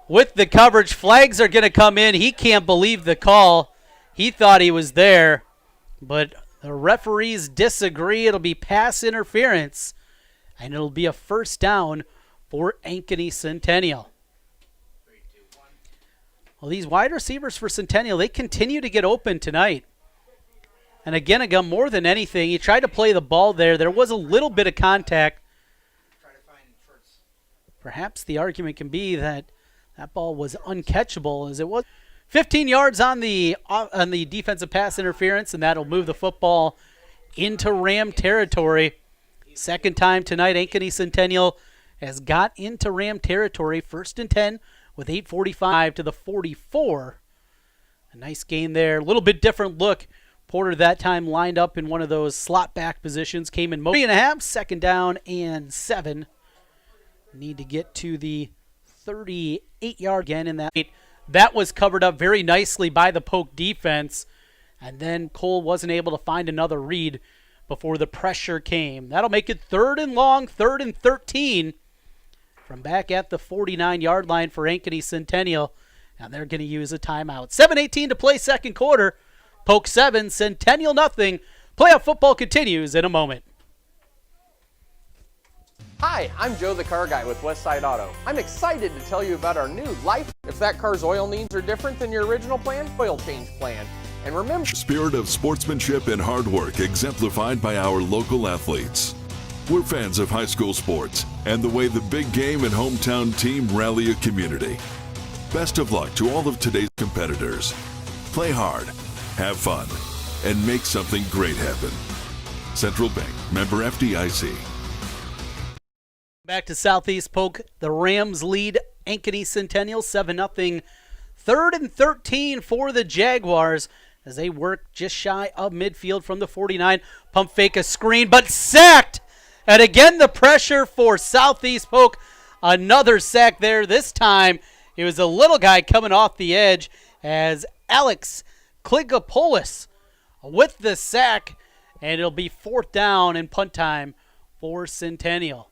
S1: with the coverage. Flags are going to come in. He can't believe the call. He thought he was there, but the referees disagree. It'll be pass interference, and it'll be a first down for Ankeny Centennial. Well, these wide receivers for Centennial, they continue to get open tonight. And again, more than anything, he tried to play the ball there. There was a little bit of contact. Perhaps the argument can be that that ball was uncatchable, as it was 15 yards on the defensive pass interference, and that'll move the football into Ram territory. Second time tonight, Ankeny Centennial has got into Ram territory. 1st and 10 with 8:45 to the 44. A nice gain there. A little bit different look. Porter that time lined up in one of those slot back positions. Came in 3.5. 2nd down and 7. Need to get to the 38-yard again in that. That was covered up very nicely by the Polk defense. And then Cole wasn't able to find another read before the pressure came. That'll make it 3rd and long, 3rd and 13 from back at the 49-yard line for Ankeny Centennial. And they're going to use a timeout. 7:18 to play second quarter. Polk 7, Centennial nothing. Playoff football continues in a moment.
S12: Hi, I'm Joe the Car Guy with Westside Auto. I'm excited to tell you about our new Life. If that car's oil needs are different than your original plan, oil change plan. And remember,
S13: spirit of sportsmanship and hard work exemplified by our local athletes. We're fans of high school sports and the way the big game and hometown team rally a community. Best of luck to all of today's competitors. Play hard, have fun, and make something great happen. Central Bank, member FDIC.
S1: Back to Southeast Polk. The Rams lead Ankeny Centennial 7-0. 3rd and 13 for the Jaguars as they work just shy of midfield from the 49. Pump fake a screen, but sacked. And again, the pressure for Southeast Polk. Another sack there. This time, it was a little guy coming off the edge as Alex Kligopolis with the sack. And it'll be 4th down and punt time for Centennial.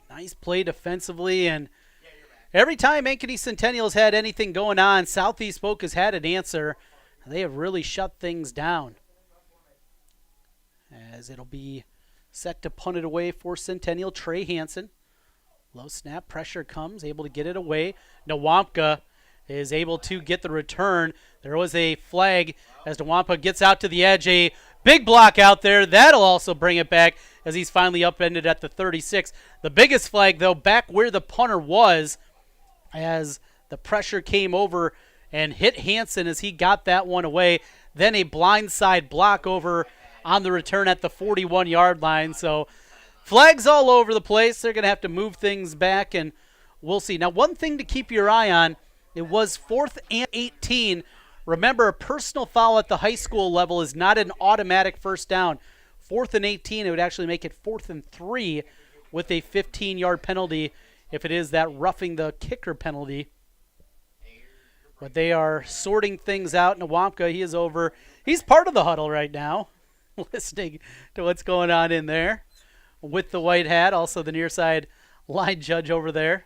S1: Nice play defensively, and every time Ankeny Centennial's had anything going on, Southeast Polk has had an answer. They have really shut things down. As it'll be set to punt it away for Centennial, Trey Hansen. Low snap, pressure comes, able to get it away. Nwampka is able to get the return. There was a flag as Nwampka gets out to the edge. A big block out there. That'll also bring it back as he's finally upended at the 36. The biggest flag, though, back where the punter was as the pressure came over and hit Hansen as he got that one away. Then a blindside block over on the return at the 41-yard line. So flags all over the place. They're going to have to move things back, and we'll see. Now, one thing to keep your eye on, it was 4th and 18. Remember, a personal foul at the high school level is not an automatic first down. 4th and 18, it would actually make it 4th and 3 with a 15-yard penalty if it is that roughing the kicker penalty. But they are sorting things out. Nwampka, he is over. He's part of the huddle right now, listening to what's going on in there with the white hat. Also the near side line judge over there.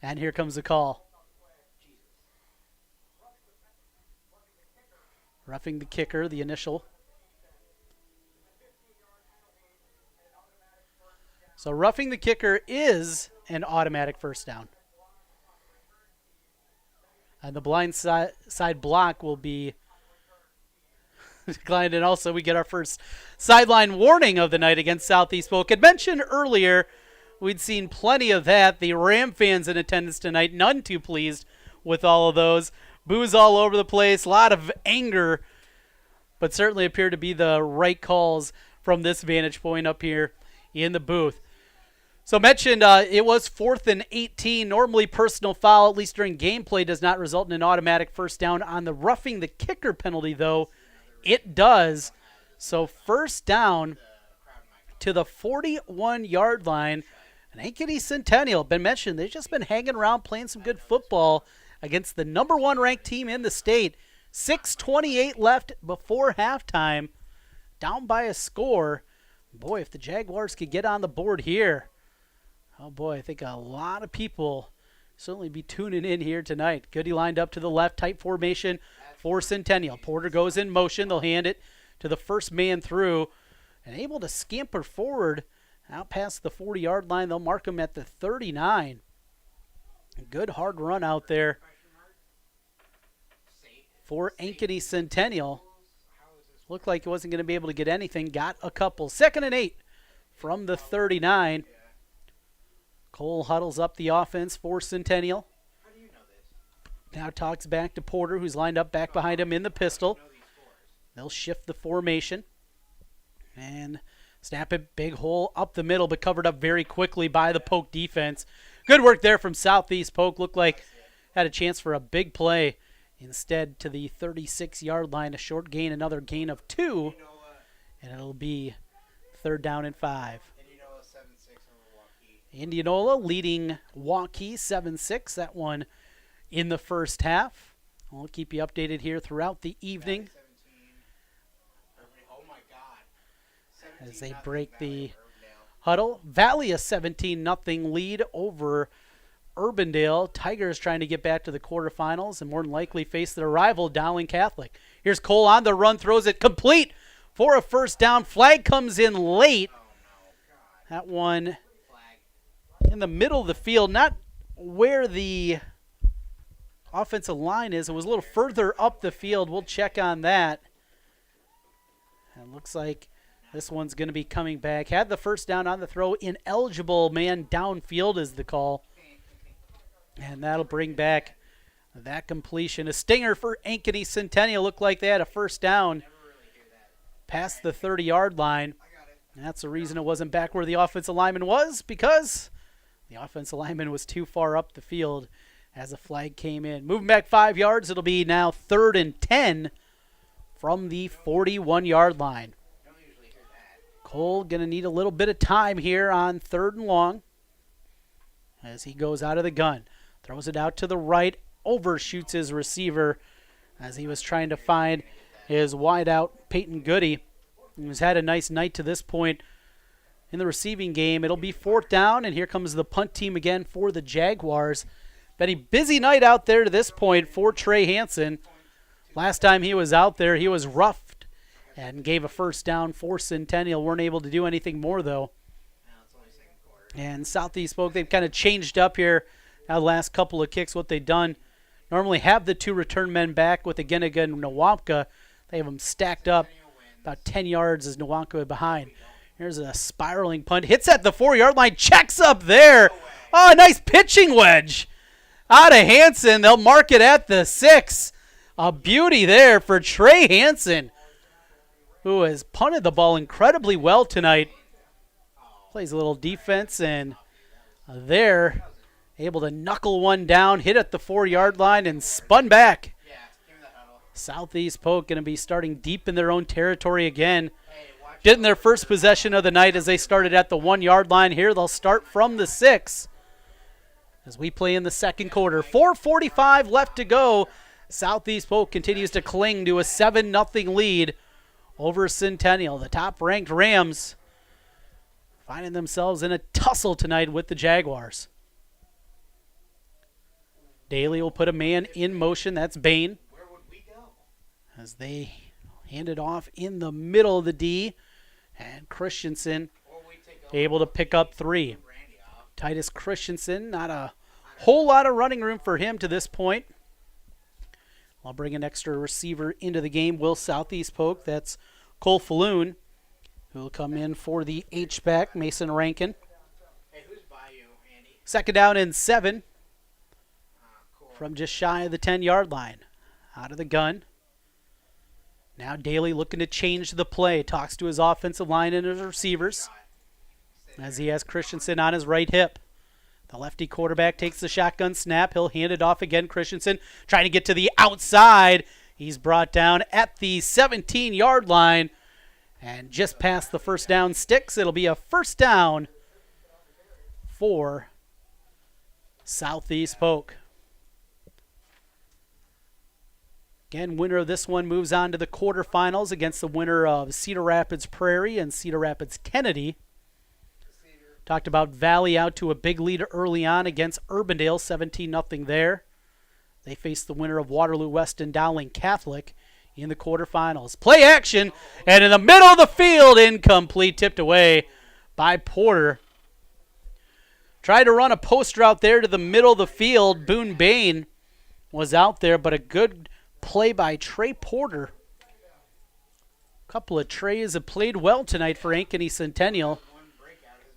S1: And here comes the call. Roughing the kicker, the initial. So roughing the kicker is an automatic first down. And the blind side block will be declined. And also we get our first sideline warning of the night against Southeast Polk. I mentioned earlier we'd seen plenty of that. The Ram fans in attendance tonight, none too pleased with all of those. Boos all over the place, a lot of anger, but certainly appear to be the right calls from this vantage point up here in the booth. So mentioned it was 4th and 18. Normally personal foul, at least during gameplay, does not result in an automatic first down. On the roughing the kicker penalty, though, it does. So first down to the 41-yard line. And Ankeny Centennial, been mentioned, they've just been hanging around playing some good football against the number 1 ranked team in the state. 6:28 left before halftime. Down by a score. Boy, if the Jaguars could get on the board here. Oh boy, I think a lot of people certainly be tuning in here tonight. Goody lined up to the left, tight formation for Centennial. Porter goes in motion. They'll hand it to the first man through and able to scamper forward out past the 40-yard line. They'll mark him at the 39. A good hard run out there for Ankeny Centennial. Looked like he wasn't going to be able to get anything. Got a couple. 2nd and 8 from the 39. Cole huddles up the offense for Centennial. Now talks back to Porter, who's lined up back behind him in the pistol. They'll shift the formation. And snap it, big hole up the middle, but covered up very quickly by the Polk defense. Good work there from Southeast Polk. Looked like had a chance for a big play. Instead, to the 36-yard line, a short gain, another gain of 2. And it'll be 3rd down and 5. Indianola leading Waukee 7-6. That one in the first half. We'll keep you updated here throughout the evening as they break the huddle. Valley a 17-0 lead over Urbandale. Tigers trying to get back to the quarterfinals and more than likely face their rival, Dowling Catholic. Here's Cole on the run, throws it complete for a first down. Flag comes in late. That one in the middle of the field, not where the offensive line is. It was a little further up the field. We'll check on that. And it looks like this one's going to be coming back. Had the first down on the throw. Ineligible man downfield is the call. And that'll bring back that completion. A stinger for Ankeny Centennial. Looked like they had a first down past the 30-yard line. And that's the reason it wasn't back where the offensive lineman was, because the offensive lineman was too far up the field as a flag came in. Moving back 5 yards, it'll be now 3rd and 10 from the 41-yard line. Cole going to need a little bit of time here on 3rd and long as he goes out of the gun. Throws it out to the right, overshoots his receiver as he was trying to find his wideout, Peyton Goody, who's had a nice night to this point in the receiving game. It'll be 4th down, and here comes the punt team again for the Jaguars. Been a busy night out there to this point for Trey Hansen. Last time he was out there, he was roughed and gave a first down for Centennial. Weren't able to do anything more, though. And Southeast Polk, they've kind of changed up here now the last couple of kicks. What they've done, normally have the 2 return men back with Ageniga and Nwankpa. They have them stacked up about 10 yards as Nwankpa behind. Here's a spiraling punt. Hits at the 4-yard line. Checks up there. Oh, nice pitching wedge out of Hansen. They'll mark it at the 6. A beauty there for Trey Hansen, who has punted the ball incredibly well tonight. Plays a little defense, and they're able to knuckle one down, hit at the 4-yard line, and spun back. Southeast Polk going to be starting deep in their own territory again. Getting their first possession of the night as they started at the 1-yard line. Here they'll start from the 6 as we play in the second quarter. 4:45 left to go. Southeast Polk continues to cling to a 7-0 lead over Centennial. The top-ranked Rams finding themselves in a tussle tonight with the Jaguars. Daly will put a man in motion. That's Bain. As they hand it off in the middle of the D. And Christensen able to pick up 3. Titus Christensen, not a whole lot of running room for him to this point. I'll bring an extra receiver into the game. Will Southeast Polk. That's Cole Falloon, who will come in for the H-back, Mason Rankin. Second down and 7 from just shy of the 10-yard line. Out of the gun. Now Daly looking to change the play. Talks to his offensive line and his receivers as he has Christensen on his right hip. The lefty quarterback takes the shotgun snap. He'll hand it off again. Christensen trying to get to the outside. He's brought down at the 17-yard line and just past the first down sticks. It'll be a first down for Southeast Polk. Again, winner of this one moves on to the quarterfinals against the winner of Cedar Rapids Prairie and Cedar Rapids Kennedy. Talked about Valley out to a big lead early on against Urbandale, 17-0 there. They face the winner of Waterloo West and Dowling Catholic in the quarterfinals. Play action, and in the middle of the field, incomplete, tipped away by Porter. Tried to run a poster out there to the middle of the field. Boone Bain was out there, but a good play by Trey Porter. A couple of Treys have played well tonight for Ankeny Centennial.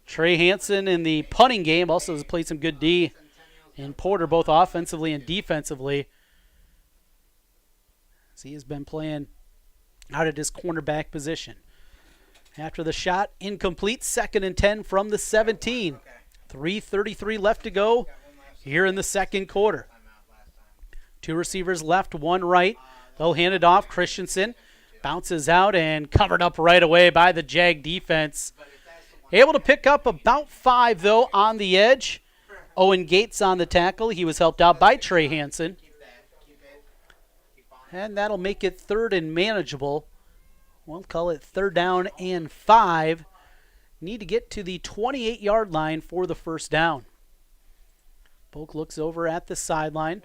S1: Trey Hansen in the punting game also has played some good D. And Porter both offensively and defensively. So he has been playing out at his cornerback position. After the shot, incomplete, 2nd and 10 from the 17. 3:33 left to go here in the second quarter. 2 receivers left, 1 right. They'll hand it off. Christensen bounces out and covered up right away by the Jag defense. Able to pick up about 5, though, on the edge. Owen Gates on the tackle. He was helped out by Trey Hansen. And that'll make it 3rd and manageable. We'll call it 3rd down and 5. Need to get to the 28-yard line for the first down. Polk looks over at the sideline.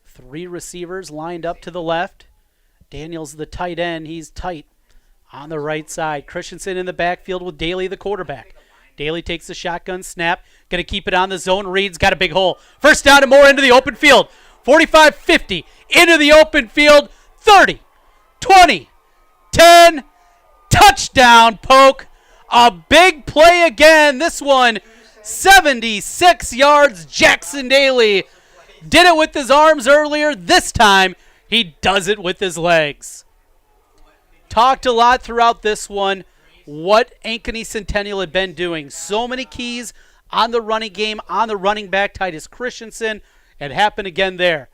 S1: 3 receivers lined up to the left. Daniels the tight end. He's tight on the right side. Christensen in the backfield with Daly, the quarterback. Daly takes the shotgun snap. Going to keep it on the zone. Reed's got a big hole. First down and more into the open field. 45-50. Into the open field. 30. 20. 10. Touchdown, Polk. A big play again. This one, 76 yards. Jackson Daly did it with his arms earlier. This time, he does it with his legs. Talked a lot throughout this one what Ankeny Centennial had been doing. So many keys on the running game, on the running back, Titus Christensen. It happened again there.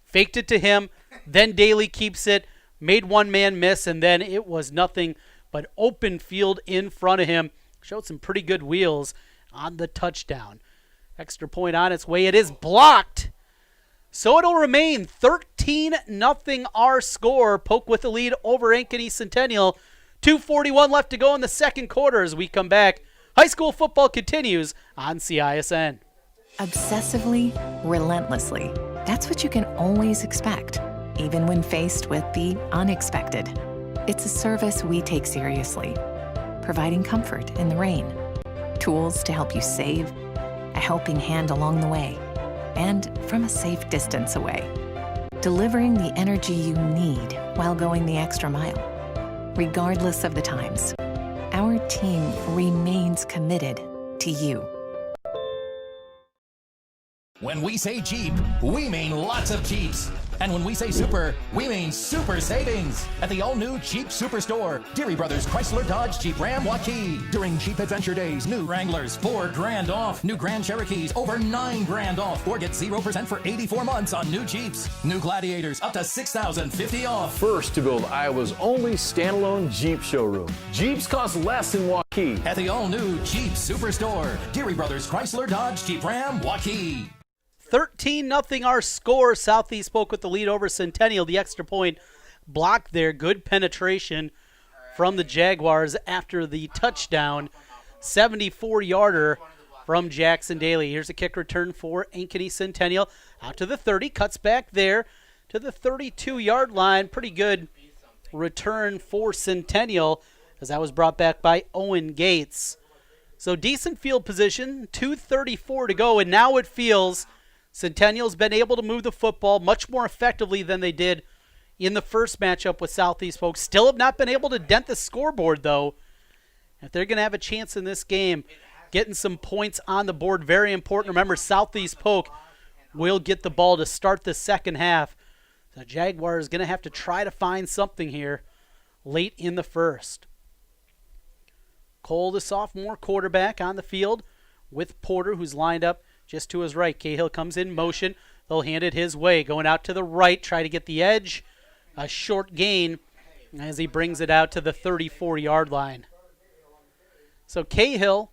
S1: Faked it to him, then Daly keeps it, made one man miss, and then it was nothing but open field in front of him. Showed some pretty good wheels on the touchdown. Extra point on its way. It is blocked. So it'll remain 13-0 our score. Polk with the lead over Ankeny Centennial. 2:41 left to go in the second quarter as we come back. High school football continues on CISN.
S3: Obsessively, relentlessly. That's what you can always expect, even when faced with the unexpected. It's a service we take seriously, providing comfort in the rain, tools to help you save, a helping hand along the way, and from a safe distance away. Delivering the energy you need while going the extra mile. Regardless of the times, our team remains committed to you.
S7: When we say Jeep, we mean lots of Jeeps. And when we say super, we mean super savings at the all-new Jeep Superstore, Deary Brothers Chrysler Dodge Jeep Ram Waukee. During Jeep Adventure Days, new Wranglers, $4,000 off. New Grand Cherokees, over $9,000 off. Or get 0% for 84 months on new Jeeps. New Gladiators, up to $6,050 off.
S8: First to build Iowa's only standalone Jeep showroom. Jeeps cost less in Waukee.
S7: At the all-new Jeep Superstore, Deary Brothers Chrysler Dodge Jeep Ram Waukee.
S1: 13-0 our score. Southeast Polk with the lead over Centennial. The extra point blocked there. Good penetration from the Jaguars after the touchdown. 74-yarder from Jackson Daly. Here's a kick return for Ankeny Centennial. Out to the 30. Cuts back there to the 32-yard line. Pretty good return for Centennial as that was brought back by Owen Gates. So decent field position. 2:34 to go, and now it feels Centennial's been able to move the football much more effectively than they did in the first matchup with Southeast Polk. Still have not been able to dent the scoreboard, though. If they're going to have a chance in this game, getting some points on the board, very important. Remember, Southeast Polk will get the ball to start the second half. The Jaguars going to have to try to find something here late in the first. Cole, the sophomore quarterback, on the field with Porter, who's lined up just to his right. Cahill comes in motion. They'll hand it his way. Going out to the right, try to get the edge. A short gain as he brings it out to the 34-yard line. So Cahill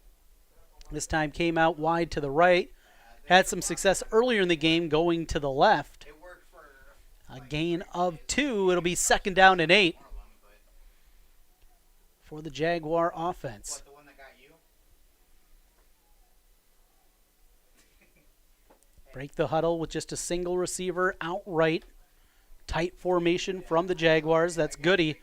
S1: this time came out wide to the right. Had some success earlier in the game going to the left. A gain of 2. It'll be 2nd down and 8 for the Jaguar offense. Break the huddle with just a single receiver outright. Tight formation from the Jaguars. That's Goody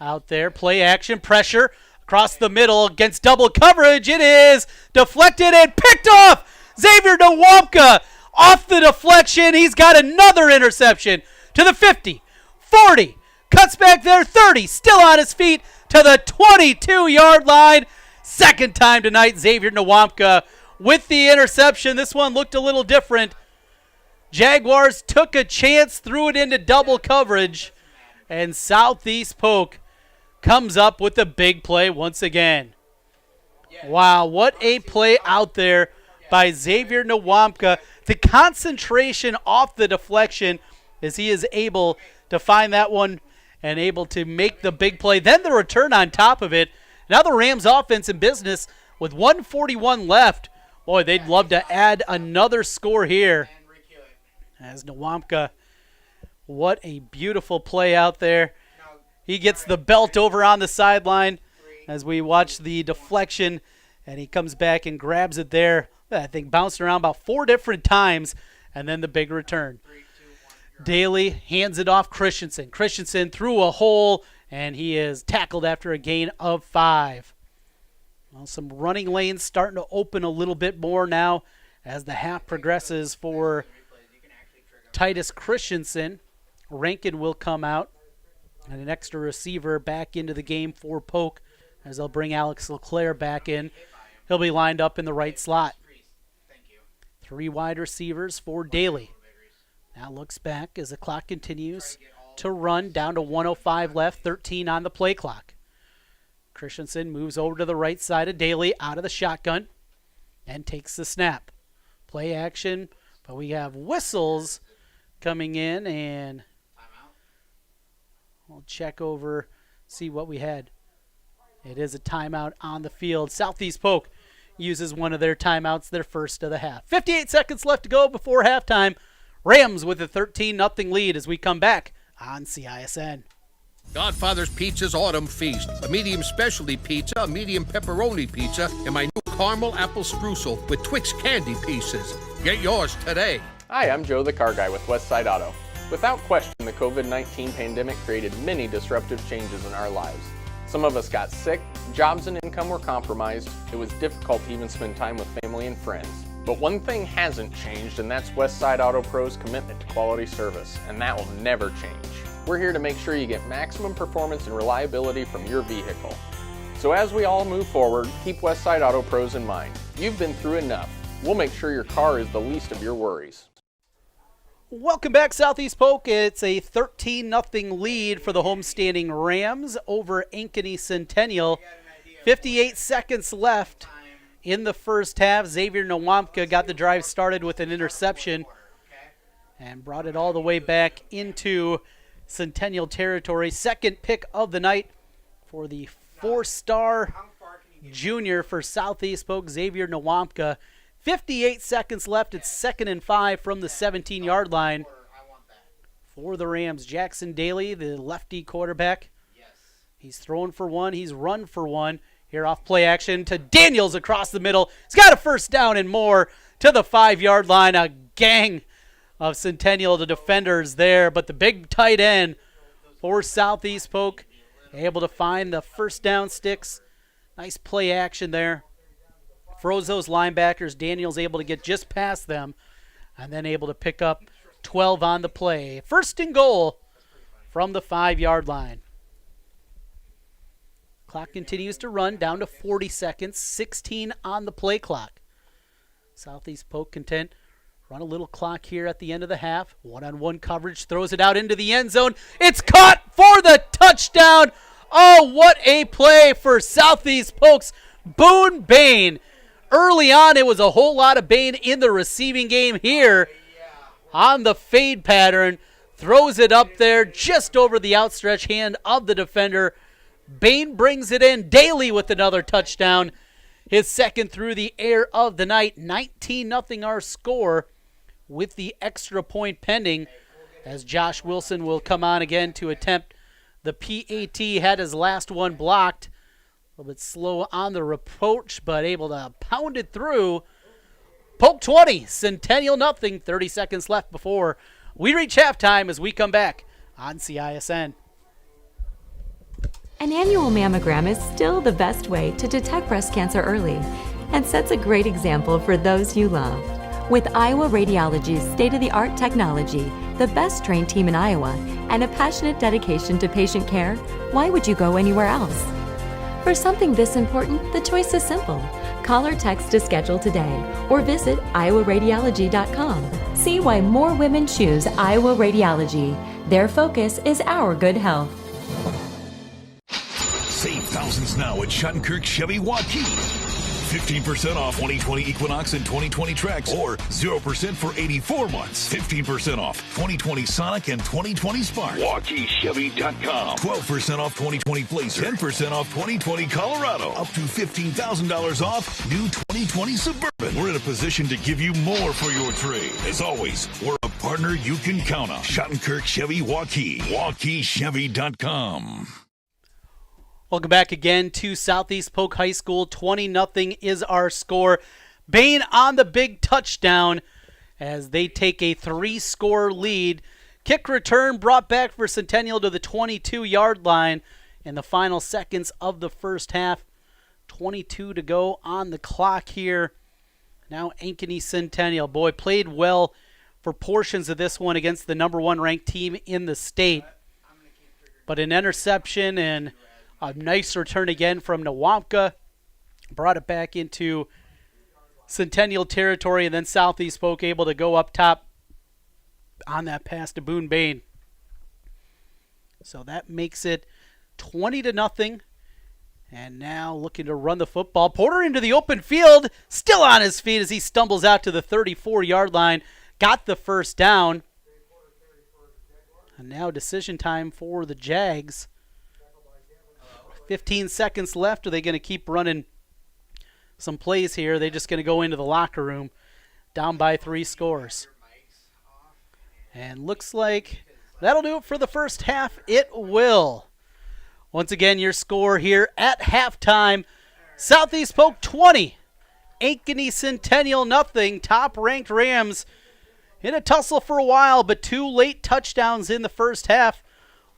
S1: out there. Play action, pressure across the middle against double coverage. It is deflected and picked off. Xavier Nwampka off the deflection. He's got another interception to the 50, 40. Cuts back there, 30. Still on his feet to the 22-yard line. Second time tonight, Xavier Nwampka with the interception. This one looked a little different. Jaguars took a chance, threw it into double coverage, and Southeast Polk comes up with a big play once again. Wow, what a play out there by Xavier Nwampka. The concentration off the deflection as he is able to find that one and able to make the big play. Then the return on top of it. Now the Rams offense in business with 1:41 left. Boy, they'd love to add another score here. As Nwampka, what a beautiful play out there. He gets the belt over on the sideline as we watch the deflection, and he comes back and grabs it there. I think bounced around about 4 different times, and then the big return. Daly hands it off Christensen. Christensen through a hole, and he is tackled after a gain of 5. Well, some running lanes starting to open a little bit more now as the half progresses for Titus Christensen. Rankin will come out, and an extra receiver back into the game for Polk as they'll bring Alex LeClaire back in. He'll be lined up in the right slot. 3 wide receivers for Daly. Now looks back as the clock continues to run down to 1:05 left, 13 on the play clock. Christensen moves over to the right side of Daly out of the shotgun and takes the snap. Play action, but we have whistles coming in, and we'll check over, see what we had. It is a timeout on the field. Southeast Polk uses one of their timeouts, their first of the half. 58 seconds left to go before halftime. Rams with a 13-0 lead as we come back on CISN.
S14: Godfather's Pizza's Autumn Feast. A medium specialty pizza, a medium pepperoni pizza, and my new caramel apple streusel with Twix candy pieces. Get yours today.
S12: Hi, I'm Joe the Car Guy with Westside Auto. Without question, the COVID-19 pandemic created many disruptive changes in our lives. Some of us got sick, jobs and income were compromised, it was difficult to even spend time with family and friends. But one thing hasn't changed, and that's Westside Auto Pro's commitment to quality service, and that will never change. We're here to make sure you get maximum performance and reliability from your vehicle. So as we all move forward, keep Westside Auto Pros in mind. You've been through enough. We'll make sure your car is the least of your worries.
S1: Welcome back, Southeast Polk. It's a 13-0 lead for the homestanding Rams over Ankeny Centennial. 58 seconds left in the first half. Xavier Nwampka got the drive started with an interception and brought it all the way back into Centennial territory. Second pick of the night for the 4-star junior for Southeast Polk, Xavier Nwampka. 58 seconds left. It's 2nd and 5 from the 17-yard line for the Rams. Jackson Daly, the lefty quarterback. He's thrown for 1. He's run for 1. Here off play action to Daniels across the middle. He's got a first down and more to the 5-yard line. A gang of Centennial defenders there, but the big tight end for Southeast Polk able to find the first down sticks. Nice play action there. Froze those linebackers. Daniels able to get just past them and then able to pick up 12 on the play. First and goal from the 5-yard line. Clock continues to run down to 40 seconds, 16 on the play clock. Southeast Polk content. Run a little clock here at the end of the half. One-on-one coverage, throws it out into the end zone. It's caught for the touchdown. Oh, what a play for Southeast Polk's Boone Bain. Early on, it was a whole lot of Bain in the receiving game. Here on the fade pattern. Throws it up there just over the outstretched hand of the defender. Bain brings it in. Daly with another touchdown. His second through the air of the night. 19-0 our score with the extra point pending. as Josh Wilson will come on again to attempt the PAT. Had his last one blocked. A little bit slow on the approach, but able to pound it through. Polk 20, Centennial nothing. 30 seconds left before we reach halftime as we come back on CISN.
S10: An annual mammogram is still the best way to detect breast cancer early and sets a great example for those you love. With Iowa Radiology's state-of-the-art technology, the best trained team in Iowa, and a passionate dedication to patient care, why would you go anywhere else? For something this important, the choice is simple. Call or text to schedule today or visit iowaradiology.com. See why more women choose Iowa Radiology. Their focus is our good health.
S15: Save thousands now at Schottenkirk Chevy Waukee. 15% off 2020 Equinox and 2020 Trax, or 0% for 84 months. 15% off 2020 Sonic and 2020 Spark. WaukeeChevy.com. 12% off 2020 Blazer. 10% off 2020 Colorado. Up to $15,000 off new 2020 Suburban. We're in a position to give you more for your trade. As always, we're a partner you can count on. Schottenkirk Chevy Waukee. WaukeeChevy.com.
S1: Welcome back again to Southeast Polk High School. 20-0 is our score. Bain on the big touchdown as they take a 3-score lead. Kick return brought back for Centennial to the 22-yard line in the final seconds of the first half. 22 to go on the clock here. Now Ankeny Centennial. Boy, played well for portions of this one against the number 1 ranked team in the state. But an interception and a nice return again from Nowamka. Brought it back into Centennial territory, and then Southeast Polk able to go up top on that pass to Boone Bain. So that makes it 20-0. And now looking to run the football. Porter into the open field, still on his feet as he stumbles out to the 34-yard line. Got the first down. And now decision time for the Jags. 15 seconds left. Are they going to keep running some plays here? Are they just going to go into the locker room down by 3 scores? And looks like that'll do it for the first half. It will. Once again, your score here at halftime. Southeast Polk 20. Ankeny Centennial 0. Top-ranked Rams in a tussle for a while, but 2 late touchdowns in the first half.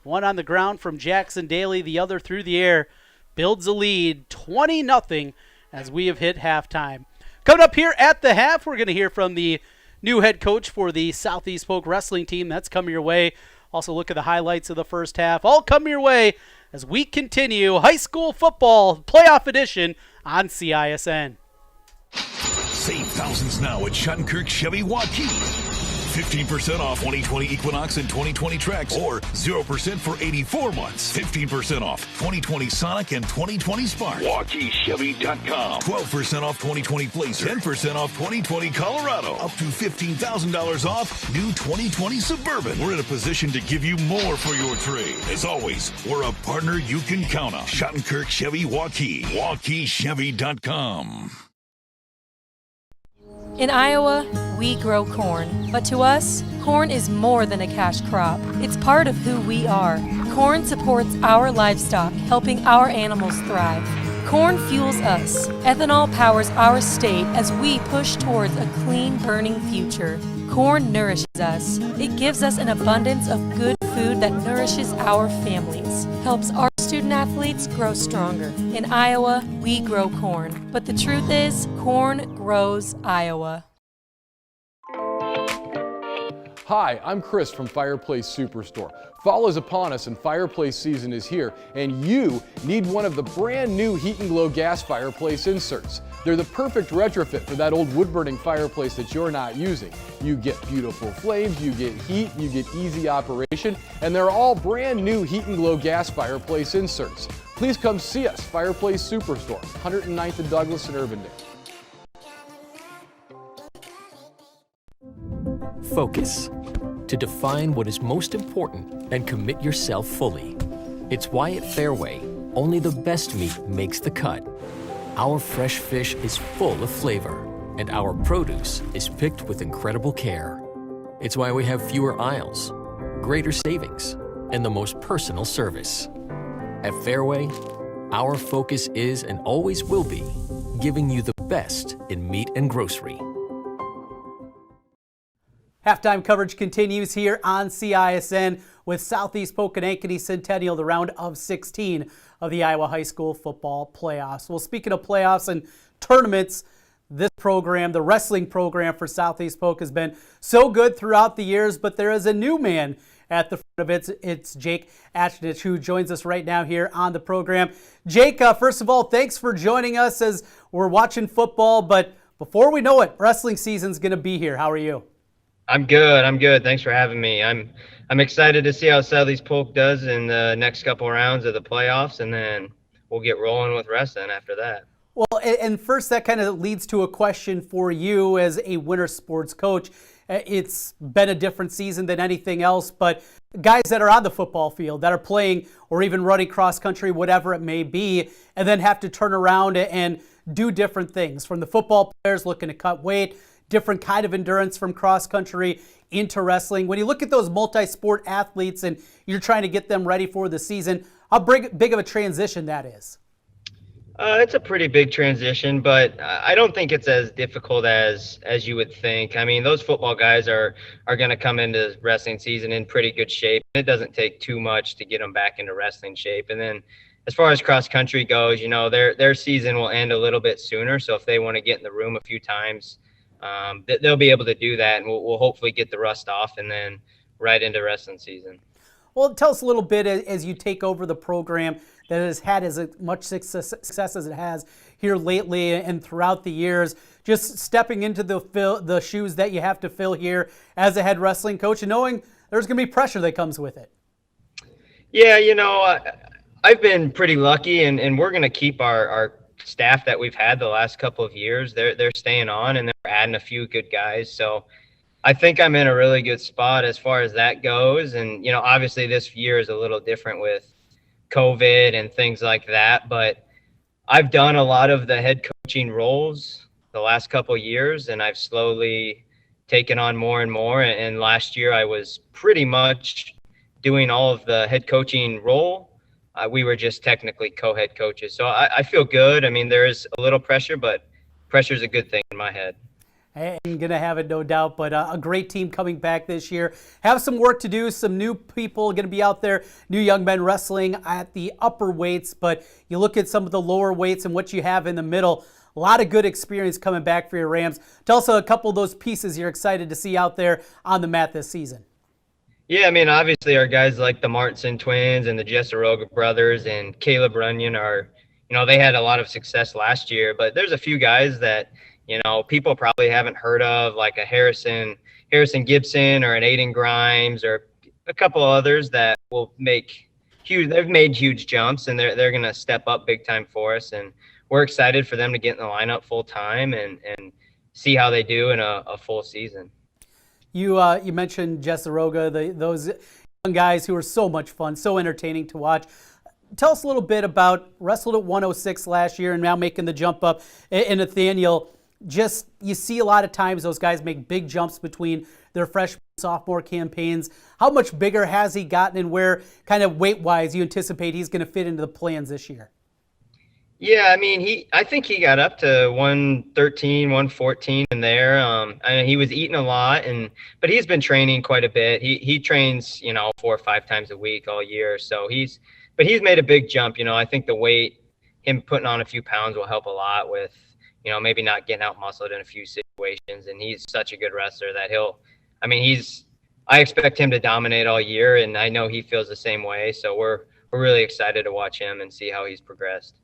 S1: One on the ground from Jackson Daly, the other through the air. Builds a lead, 20-0, as we have hit halftime. Coming up here at the half, we're going to hear from the new head coach for the Southeast Polk wrestling team. That's coming your way. Also look at the highlights of the first half. All coming your way as we continue high school football playoff edition on CISN.
S15: Save thousands now at Schottenkirk Chevy Waukee. 15% off 2020 Equinox and 2020 Trax, or 0% for 84 months. 15% off 2020 Sonic and 2020 Spark. WaukeeChevy.com. 12% off 2020 Blazer. 10% off 2020 Colorado. Up to $15,000 off new 2020 Suburban. We're in a position to give you more for your trade. As always, we're a partner you can count on. Schottenkirk Chevy Waukee. WaukeeChevy.com.
S6: In Iowa, we grow corn, but to us, corn is more than a cash crop. It's part of who we are. Corn supports our livestock, helping our animals thrive. Corn fuels us. Ethanol powers our state as we push towards a clean, burning future. Corn nourishes us. It gives us an abundance of good food that nourishes our families, helps our student athletes grow stronger. In Iowa, we grow corn, but the truth is, corn grows Iowa.
S16: Hi, I'm Chris from Fireplace Superstore. Fall is upon us and fireplace season is here, and you need one of the brand new Heat and Glow gas fireplace inserts. They're the perfect retrofit for that old wood-burning fireplace that you're not using. You get beautiful flames, you get heat, you get easy operation, and they're all brand new Heat and Glow gas fireplace inserts. Please come see us, Fireplace Superstore, 109th and Douglas in Urbandale.
S2: Focus. To define what is most important and commit yourself fully. It's why at Fairway, only the best meat makes the cut. Our fresh fish is full of flavor, and our produce is picked with incredible care. It's why we have fewer aisles, greater savings, and the most personal service. At Fairway, our focus is and always will be giving you the best in meat and grocery.
S1: Halftime coverage continues here on CISN with Southeast Polk and Ankeny Centennial, the round of 16 of the Iowa High School football playoffs. Well, speaking of playoffs and tournaments, this program, the wrestling program for Southeast Polk, has been so good throughout the years, but there is a new man at the front of it. It's Jake Achnich, who joins us right now here on the program. Jake, first of all, thanks for joining us as we're watching football, but before we know it, wrestling season's going to be here. How are you?
S17: I'm good. Thanks for having me. I'm excited to see how Southeast Polk does in the next couple rounds of the playoffs, and then we'll get rolling with wrestling after that.
S1: Well, and first, that kind of leads to a question for you as a winter sports coach. It's been a different season than anything else, but guys that are on the football field, that are playing or even running cross country, whatever it may be, and then have to turn around and do different things. From the football players looking to cut weight, different kind of endurance from cross country into wrestling. When you look at those multi-sport athletes and you're trying to get them ready for the season, how big of a transition that is?
S17: It's a pretty big transition, but I don't think it's as difficult as you would think. I mean, those football guys are going to come into wrestling season in pretty good shape. It doesn't take too much to get them back into wrestling shape. And then as far as cross country goes, you know, their season will end a little bit sooner. So if they want to get in the room a few times, they'll be able to do that, and we'll hopefully get the rust off and then right into wrestling season.
S1: Well, tell us a little bit as you take over the program that has had as much success as it has here lately and throughout the years, just stepping into the shoes that you have to fill here as a head wrestling coach and knowing there's going to be pressure that comes with it.
S17: Yeah, you know, I've been pretty lucky, and we're going to keep our staff that we've had the last couple of years. They're staying on, and they're adding a few good guys. So I think I'm in a really good spot as far as that goes. And, you know, obviously this year is a little different with COVID and things like that, but I've done a lot of the head coaching roles the last couple of years, and I've slowly taken on more and more. And last year I was pretty much doing all of the head coaching role. We were just technically co-head coaches. So I feel good. I mean, there is a little pressure, but pressure is a good thing in my head.
S1: I'm going to have it, no doubt, but a great team coming back this year. Have some work to do, some new people going to be out there, new young men wrestling at the upper weights, but you look at some of the lower weights and what you have in the middle. A lot of good experience coming back for your Rams. Tell us a couple of those pieces you're excited to see out there on the mat this season.
S17: Yeah, I mean, obviously our guys like the Martinson twins and the Jesseroga brothers and Caleb Runyon are, you know, they had a lot of success last year, but there's a few guys that, you know, people probably haven't heard of, like a Harrison Gibson or an Aiden Grimes or a couple others that will make they've made huge jumps, and they're going to step up big time for us. And we're excited for them to get in the lineup full time and see how they do in a full season.
S1: You mentioned Jesseroga, those young guys who are so much fun, so entertaining to watch. Tell us a little bit about wrestled at 106 last year and now making the jump up in Nathaniel. Just, you see a lot of times those guys make big jumps between their freshman sophomore campaigns. How much bigger has he gotten, and where kind of weight-wise you anticipate he's going to fit into the plans this year?
S17: Yeah, I mean, I think he got up to 113, 114 in there. I mean, he was eating a lot, but he's been training quite a bit. He trains, you know, 4 or 5 times a week all year. So he's made a big jump. You know, I think the weight, him putting on a few pounds will help a lot with, you know, maybe not getting out muscled in a few situations. And he's such a good wrestler that I expect him to dominate all year, and I know he feels the same way. So we're really excited to watch him and see how he's progressed.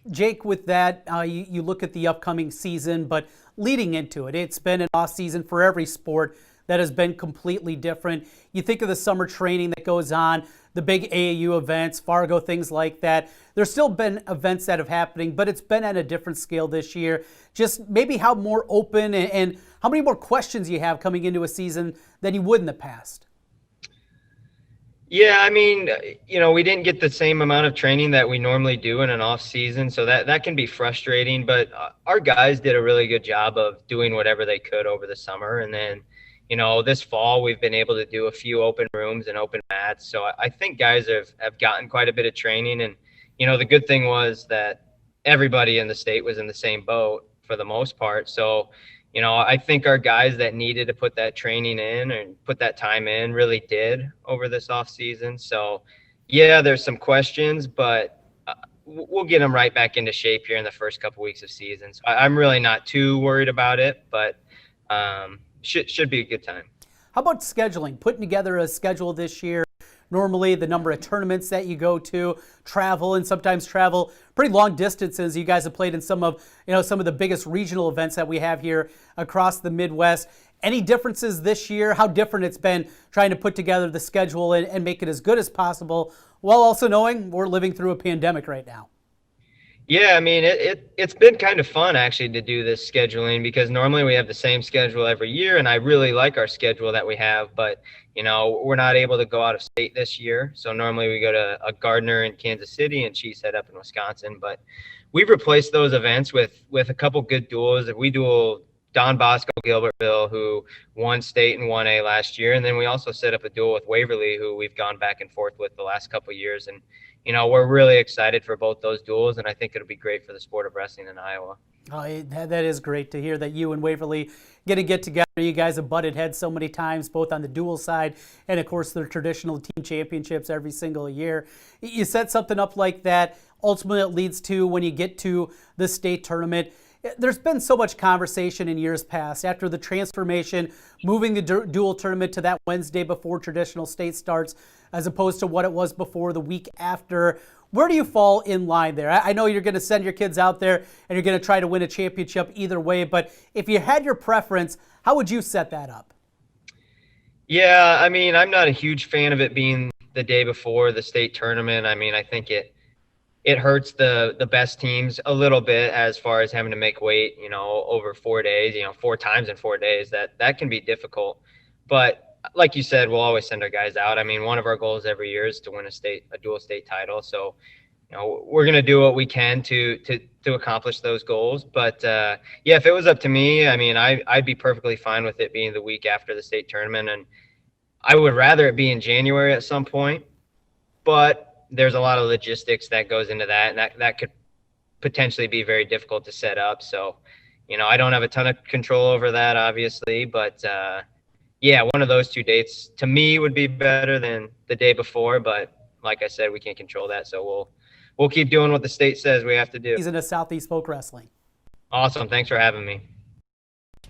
S1: Jake, with that, you look at the upcoming season, but leading into it, it's been an off season for every sport that has been completely different. You think of the summer training that goes on, the big AAU events, Fargo, things like that. There's still been events that have happening, but it's been at a different scale this year. Just maybe how more open and how many more questions you have coming into a season than you would in the past.
S17: Yeah, I mean, you know, we didn't get the same amount of training that we normally do in an off season, so that can be frustrating, but our guys did a really good job of doing whatever they could over the summer. And then, this fall we've been able to do a few open rooms and open mats. So I think guys have gotten quite a bit of training. And, the good thing was that everybody in the state was in the same boat for the most part. So, I think our guys that needed to put that training in and put that time in really did over this off season. So, yeah, there's some questions, but we'll get them right back into shape here in the first couple weeks of season. So I'm really not too worried about it, but should be a good time.
S1: How about scheduling? Putting together a schedule this year. Normally, the number of tournaments that you go to, travel, and sometimes travel pretty long distances. You guys have played in some of the biggest regional events that we have here across the Midwest. Any differences this year? How different it's been trying to put together the schedule and make it as good as possible, while also knowing we're living through a pandemic right now?
S17: Yeah, I mean, it's been kind of fun actually to do this scheduling, because normally we have the same schedule every year, and I really like our schedule that we have, but we're not able to go out of state this year. So normally we go to a Gardner in Kansas City and Cheesehead up in Wisconsin, but we've replaced those events with a couple good duels. We duel Don Bosco Gilbertville, who won state in 1A last year, and then we also set up a duel with Waverly, who we've gone back and forth with the last couple of years. And we're really excited for both those duels, and I think it'll be great for the sport of wrestling in Iowa.
S1: Oh, that is great to hear that you and Waverly get together. You guys have butted heads so many times, both on the dual side and, of course, the traditional team championships every single year. You set something up like that. Ultimately, it leads to, when you get to the state tournament, there's been so much conversation in years past after the transformation, moving the dual tournament to that Wednesday before traditional state starts, as opposed to what it was before, the week after. Where do you fall in line there? I know you're going to send your kids out there and you're going to try to win a championship either way, but if you had your preference, how would you set that up?
S17: Yeah, I mean, I'm not a huge fan of it being the day before the state tournament. I mean, I think it hurts the best teams a little bit as far as having to make weight, over 4 days, 4 times in 4 days. That can be difficult. But like you said, we'll always send our guys out. I mean, one of our goals every year is to win a dual state title. So, we're going to do what we can to accomplish those goals. But yeah, if it was up to me, I mean, I'd be perfectly fine with it being the week after the state tournament. And I would rather it be in January at some point, but there's a lot of logistics that goes into that, and that could potentially be very difficult to set up. So, I don't have a ton of control over that, obviously, but yeah, one of those 2 dates to me would be better than the day before, but like I said, we can't control that, so we'll keep doing what the state says we have to do.
S1: Season of Southeast Polk Wrestling.
S17: Awesome, thanks for having me.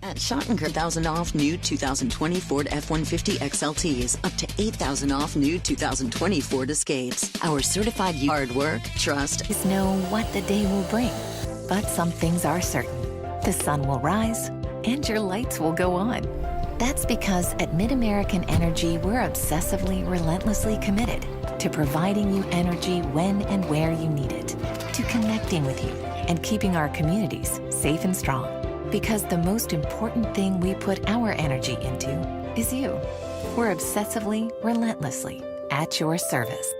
S4: At Schottenkirk, $1,000 off new 2020 Ford F-150 XLTs, up to $8,000 off new 2020 Ford Escapes. Our certified hard work, trust.
S3: Just know what the day will bring, but some things are certain. The sun will rise and your lights will go on. That's because at MidAmerican Energy, we're obsessively, relentlessly committed to providing you energy when and where you need it, to connecting with you and keeping our communities safe and strong. Because the most important thing we put our energy into is you. We're obsessively, relentlessly at your service.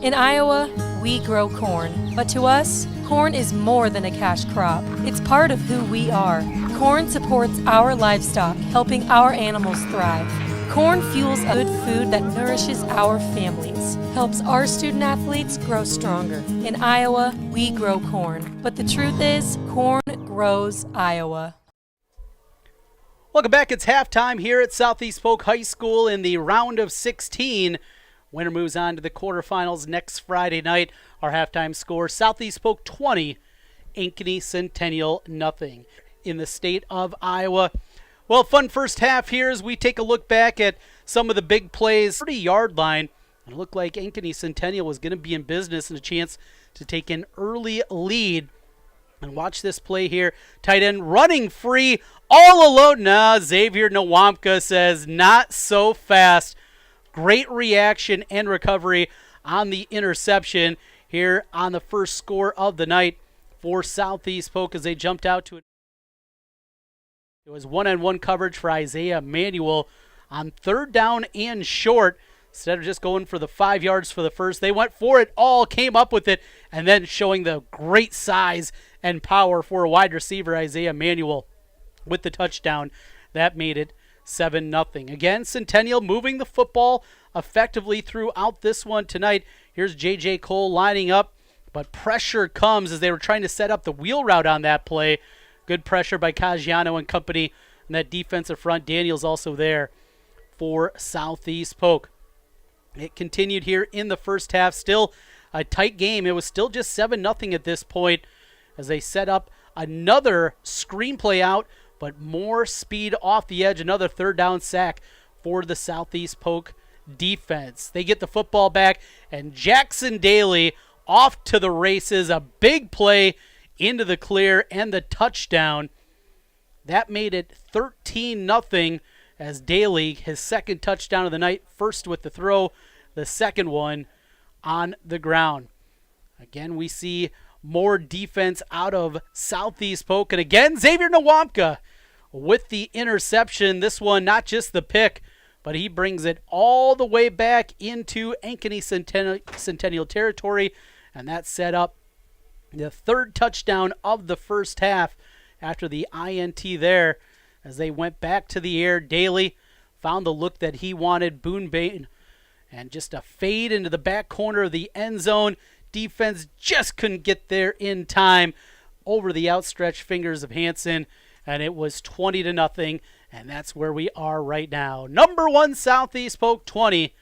S6: In Iowa, we grow corn, but to us, corn is more than a cash crop. It's part of who we are. Corn supports our livestock, helping our animals thrive. Corn fuels good food that nourishes our families, helps our student athletes grow stronger. In Iowa, we grow corn, but the truth is, corn grows Iowa.
S1: Welcome back. It's halftime here at Southeast Polk High School in the round of 16. Winner moves on to the quarterfinals next Friday night. Our halftime score, Southeast Polk 20, Ankeny Centennial 0. In the state of Iowa. Well, fun first half here as we take a look back at some of the big plays. 30-yard line. And it looked like Ankeny Centennial was going to be in business and a chance to take an early lead. And watch this play here. Tight end running free all alone. Xavier Nowamka says not so fast. Great reaction and recovery on the interception here on the first score of the night for Southeast Polk as they jumped out to it. It was one-on-one coverage for Isaiah Manuel on third down and short. Instead of just going for the 5 yards for the first, they went for it all, came up with it, and then showing the great size and power for a wide receiver, Isaiah Manuel, with the touchdown. That made it 7-0. Again, Centennial moving the football effectively throughout this one tonight. Here's J.J. Cole lining up, but pressure comes as they were trying to set up the wheel route on that play. Good pressure by Caggiano and company, and that defensive front. Daniel's also there for Southeast Polk. It continued here in the first half. Still a tight game. It was still just 7-0 at this point as they set up another screenplay out, but more speed off the edge. Another third down sack for the Southeast Polk defense. They get the football back, and Jackson Daly off to the races. A big play into the clear and the touchdown. That made it 13-0 as Daly, his second touchdown of the night, first with the throw, the second one on the ground. Again, we see more defense out of Southeast Polk. And again, Xavier Nwampka with the interception. This one, not just the pick, but he brings it all the way back into Ankeny Centennial territory. And that set up the third touchdown of the first half after the INT there. As they went back to the air, Daly found the look that he wanted. Boone Bain, and just a fade into the back corner of the end zone. Defense just couldn't get there in time over the outstretched fingers of Hansen, and it was 20-0, and that's where we are right now. Number 1 Southeast Polk 20,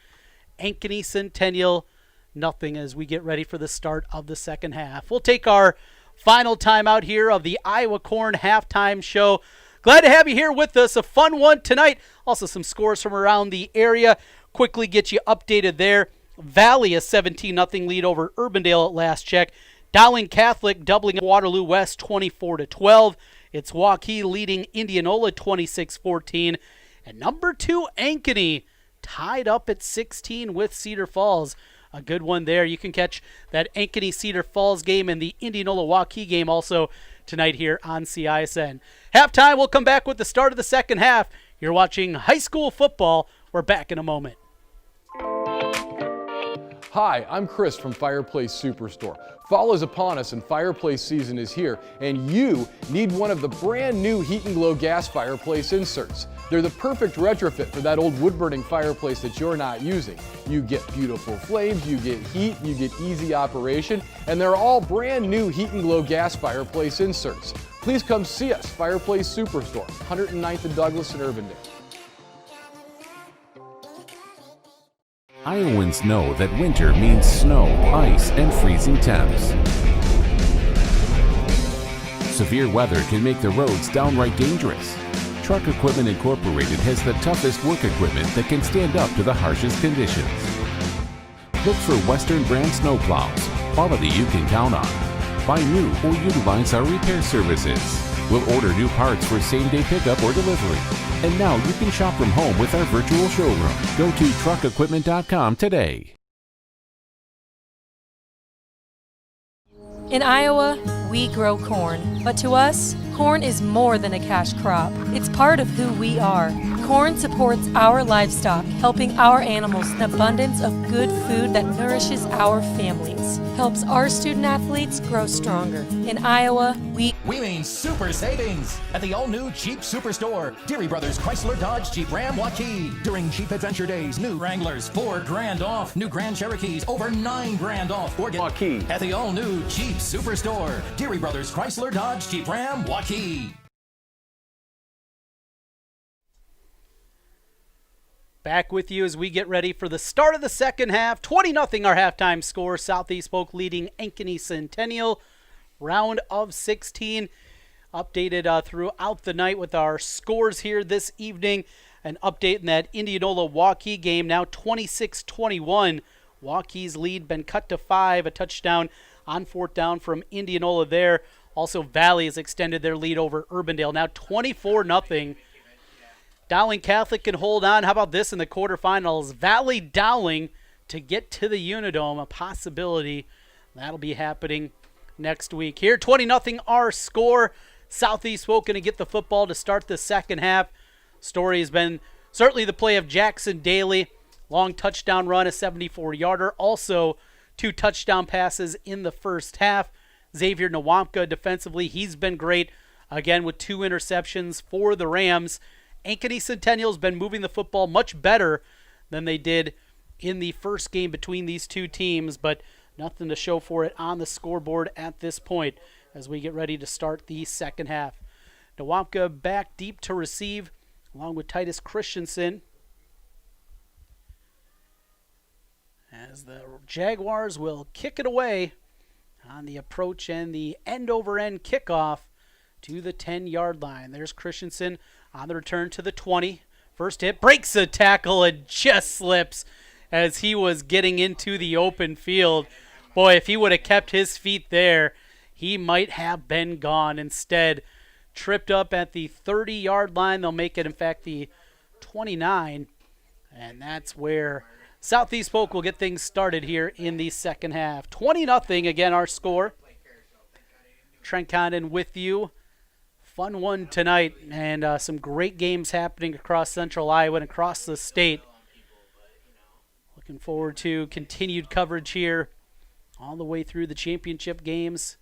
S1: Ankeny Centennial nothing as we get ready for the start of the second half. We'll take our final time out here of the Iowa Corn halftime show. Glad to have you here with us. A fun one tonight. Also some scores from around the area. Quickly get you updated there. Valley a 17-0 lead over Urbandale at last check. Dowling Catholic doubling Waterloo West 24-12. It's Waukee leading Indianola 26-14. And number 2 Ankeny tied up at 16 with Cedar Falls. A good one there. You can catch that Ankeny Cedar Falls game and the Indianola Waukee game also tonight here on CISN. Halftime, we'll come back with the start of the second half. You're watching high school football. We're back in a moment.
S16: Hi, I'm Chris from Fireplace Superstore. Fall is upon us and fireplace season is here, and you need one of the brand new Heat and Glow gas fireplace inserts. They're the perfect retrofit for that old wood-burning fireplace that you're not using. You get beautiful flames, you get heat, you get easy operation, and they're all brand new Heat and Glow gas fireplace inserts. Please come see us, Fireplace Superstore, 109th and Douglas in Urbandale.
S9: Iowans know that winter means snow, ice, and freezing temps. Severe weather can make the roads downright dangerous. Truck Equipment Incorporated has the toughest work equipment that can stand up to the harshest conditions. Look for Western brand snowplows, quality you can count on. Buy new or utilize our repair services. We'll order new parts for same-day pickup or delivery. And now you can shop from home with our virtual showroom. Go to truckequipment.com today.
S6: In Iowa, we grow corn, but to us, corn is more than a cash crop. It's part of who we are. Corn supports our livestock, helping our animals an abundance of good food that nourishes our families, helps our student athletes grow stronger. In Iowa, we
S7: mean super savings at the all-new Jeep Superstore. Deary Brothers Chrysler Dodge Jeep Ram Waukee. During Jeep Adventure Days, new Wranglers $4,000 off. New Grand Cherokees over $9,000 off. Or get Waukee at the all-new Jeep Superstore. Deary Brothers Chrysler Dodge Jeep Ram Waukee.
S1: Back with you as we get ready for the start of the second half. 20-0 our halftime score. Southeast Polk leading Ankeny Centennial. Round of 16. Updated throughout the night with our scores here this evening. An update in that Indianola Waukee game. Now 26-21. Waukee's lead been cut to 5. A touchdown on fourth down from Indianola there. Also, Valley has extended their lead over Urbandale. Now 24-0. Dowling Catholic can hold on. How about this in the quarterfinals? Valley Dowling to get to the Unidome, a possibility. That'll be happening next week. Here, 20-0 our score. Southeast Polk going to get the football to start the second half. Story has been certainly the play of Jackson Daly. Long touchdown run, a 74-yarder. Also, 2 touchdown passes in the first half. Xavier Nwampka defensively, he's been great. Again, with 2 interceptions for the Rams. Ankeny Centennial's been moving the football much better than they did in the first game between these two teams, but nothing to show for it on the scoreboard at this point as we get ready to start the second half. Nwampka back deep to receive along with Titus Christensen, as the Jaguars will kick it away on the approach and the end-over-end kickoff to the 10-yard line. There's Christensen on the return to the 20. First hit, breaks a tackle and just slips as he was getting into the open field. Boy, if he would have kept his feet there, he might have been gone. Instead, tripped up at the 30-yard line. They'll make it, in fact, the 29. And that's where Southeast Polk will get things started here in the second half. 20-0, again, our score. Trent Condon with you. Fun one tonight, and some great games happening across Central Iowa and across the state. Looking forward to continued coverage here all the way through the championship games.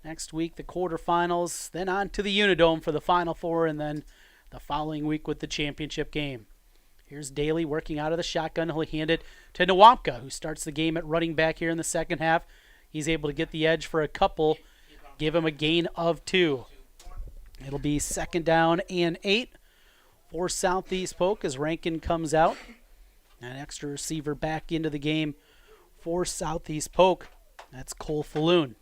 S1: Next week, the quarterfinals, then on to the Unidome for the Final Four, and then the following week with the championship game. Here's Daly working out of the shotgun. He'll hand it to Nwampka, who starts the game at running back here in the second half. He's able to get the edge for a couple, give him a gain of 2. It'll be 2nd down and 8 for Southeast Polk as Rankin comes out. An extra receiver back into the game for Southeast Polk. That's Cole Falloon.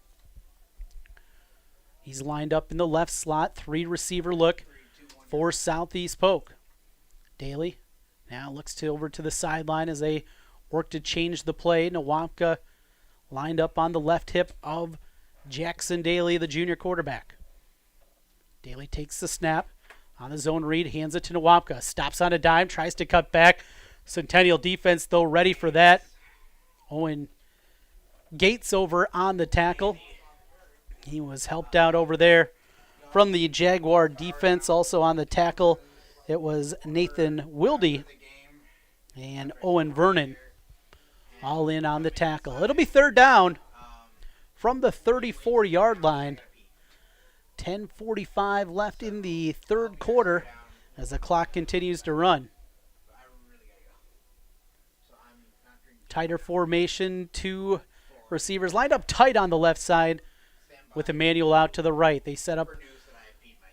S1: He's lined up in the left slot, 3-receiver look for Southeast Polk. Daly now looks over to the sideline as they work to change the play. Nwampka lined up on the left hip of Jackson Daly, the junior quarterback. Daly takes the snap on the zone read, hands it to Nwampka. Stops on a dime, tries to cut back. Centennial defense, though, ready for that. Owen Gates over on the tackle. He was helped out over there from the Jaguar defense. Also on the tackle, it was Nathan Wilde and Owen Vernon all in on the tackle. It'll be 3rd down from the 34-yard line. 10:45 left in the third quarter as the clock continues to run. Tighter formation, 2 receivers lined up tight on the left side with Emmanuel out to the right. They set up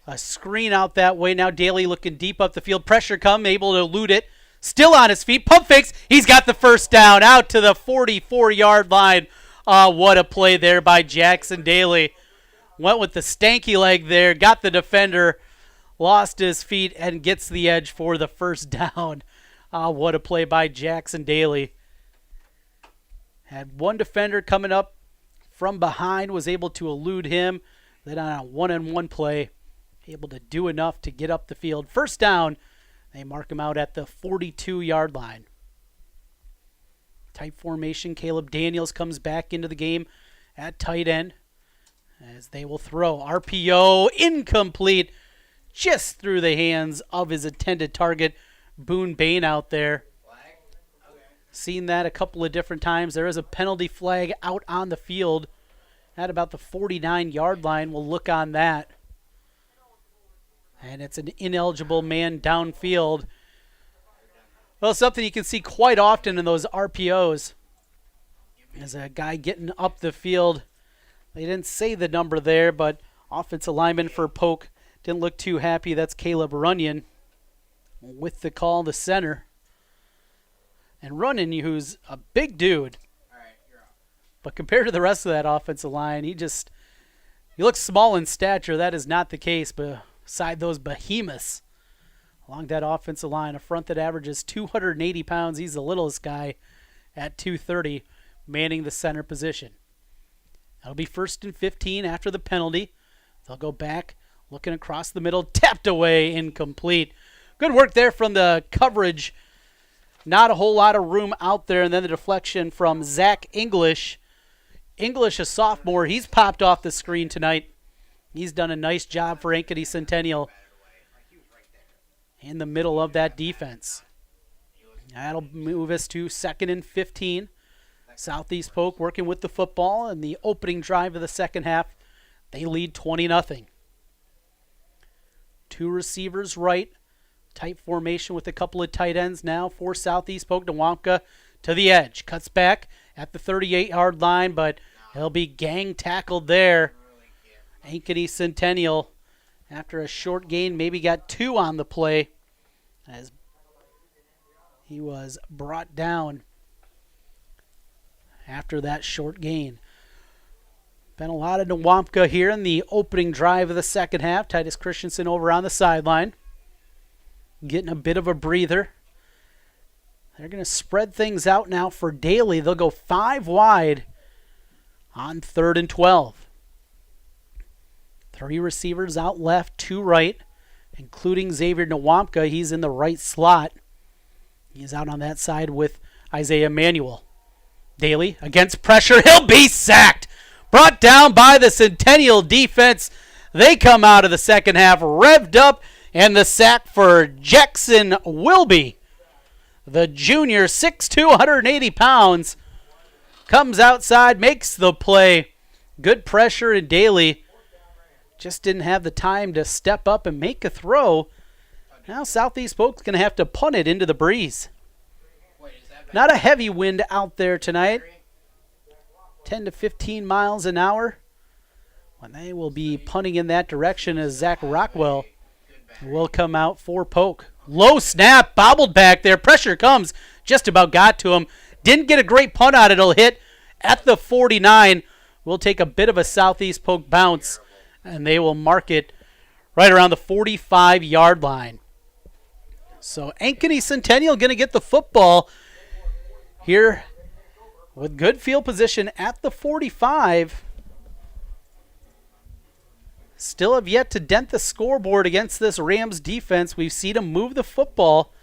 S1: a screen out that way. Now Daly looking deep up the field. Pressure come, able to elude it. Still on his feet. Pump fakes. He's got the first down out to the 44-yard line. What a play there by Jackson Daly. Went with the stanky leg there, got the defender, lost his feet, and gets the edge for the first down. What a play by Jackson Daly. Had one defender coming up from behind, was able to elude him. Then on a one-on-one play, able to do enough to get up the field. First down, they mark him out at the 42-yard line. Tight formation, Caleb Daniels comes back into the game at tight end, as they will throw. RPO incomplete, just through the hands of his intended target, Boone Bain out there. Seen that a couple of different times. There is a penalty flag out on the field at about the 49-yard line. We'll look on that. And it's an ineligible man downfield. Well, something you can see quite often in those RPOs is a guy getting up the field. They didn't say the number there, but offensive lineman for Polk didn't look too happy. That's Caleb Runyon with the call, the center. And Runyon, who's a big dude, but compared to the rest of that offensive line, he looks small in stature. That is not the case, but beside those behemoths along that offensive line, a front that averages 280 pounds. He's the littlest guy at 230, manning the center position. That'll be 1st and 15 after the penalty. They'll go back, looking across the middle, tapped away, incomplete. Good work there from the coverage. Not a whole lot of room out there, and then the deflection from Zach English. English, a sophomore, he's popped off the screen tonight. He's done a nice job for Ankeny Centennial in the middle of that defense. That'll move us to 2nd and 15. Southeast Polk working with the football in the opening drive of the second half. They lead 20-0. 2 receivers right, Tight formation with a couple of tight ends now for Southeast Polk. Nowamka to the edge. Cuts back at the 38-yard line, but he'll be gang tackled there. Ankeny Centennial, after a short gain, maybe got 2 on the play as he was brought down after that short gain. Been a lot of Nowamka here in the opening drive of the second half. Titus Christensen over on the sideline, getting a bit of a breather. They're going to spread things out now for Daly. They'll go 5 wide on 3rd and 12. 3 receivers out left, 2 right, including Xavier Nowamka. He's in the right slot. He's out on that side with Isaiah Manuel. Daly against pressure. He'll be sacked. Brought down by the Centennial defense. They come out of the second half revved up, and the sack for Jackson Wilby. The junior, 6'2", 180 pounds, comes outside, makes the play. Good pressure, and Daly just didn't have the time to step up and make a throw. Now Southeast Polk's going to have to punt it into the breeze. Not a heavy wind out there tonight. 10 to 15 miles an hour. When they will be punting in that direction as Zach Rockwell will come out for Polk. Low snap, bobbled back there. Pressure comes, just about got to him. Didn't get a great punt on it. It'll hit at the 49. We'll take a bit of a Southeast Polk bounce, and they will mark it right around the 45-yard line. So Ankeny Centennial going to get the football here with good field position at the 45. Still have yet to dent the scoreboard against this Rams defense. We've seen them move the football,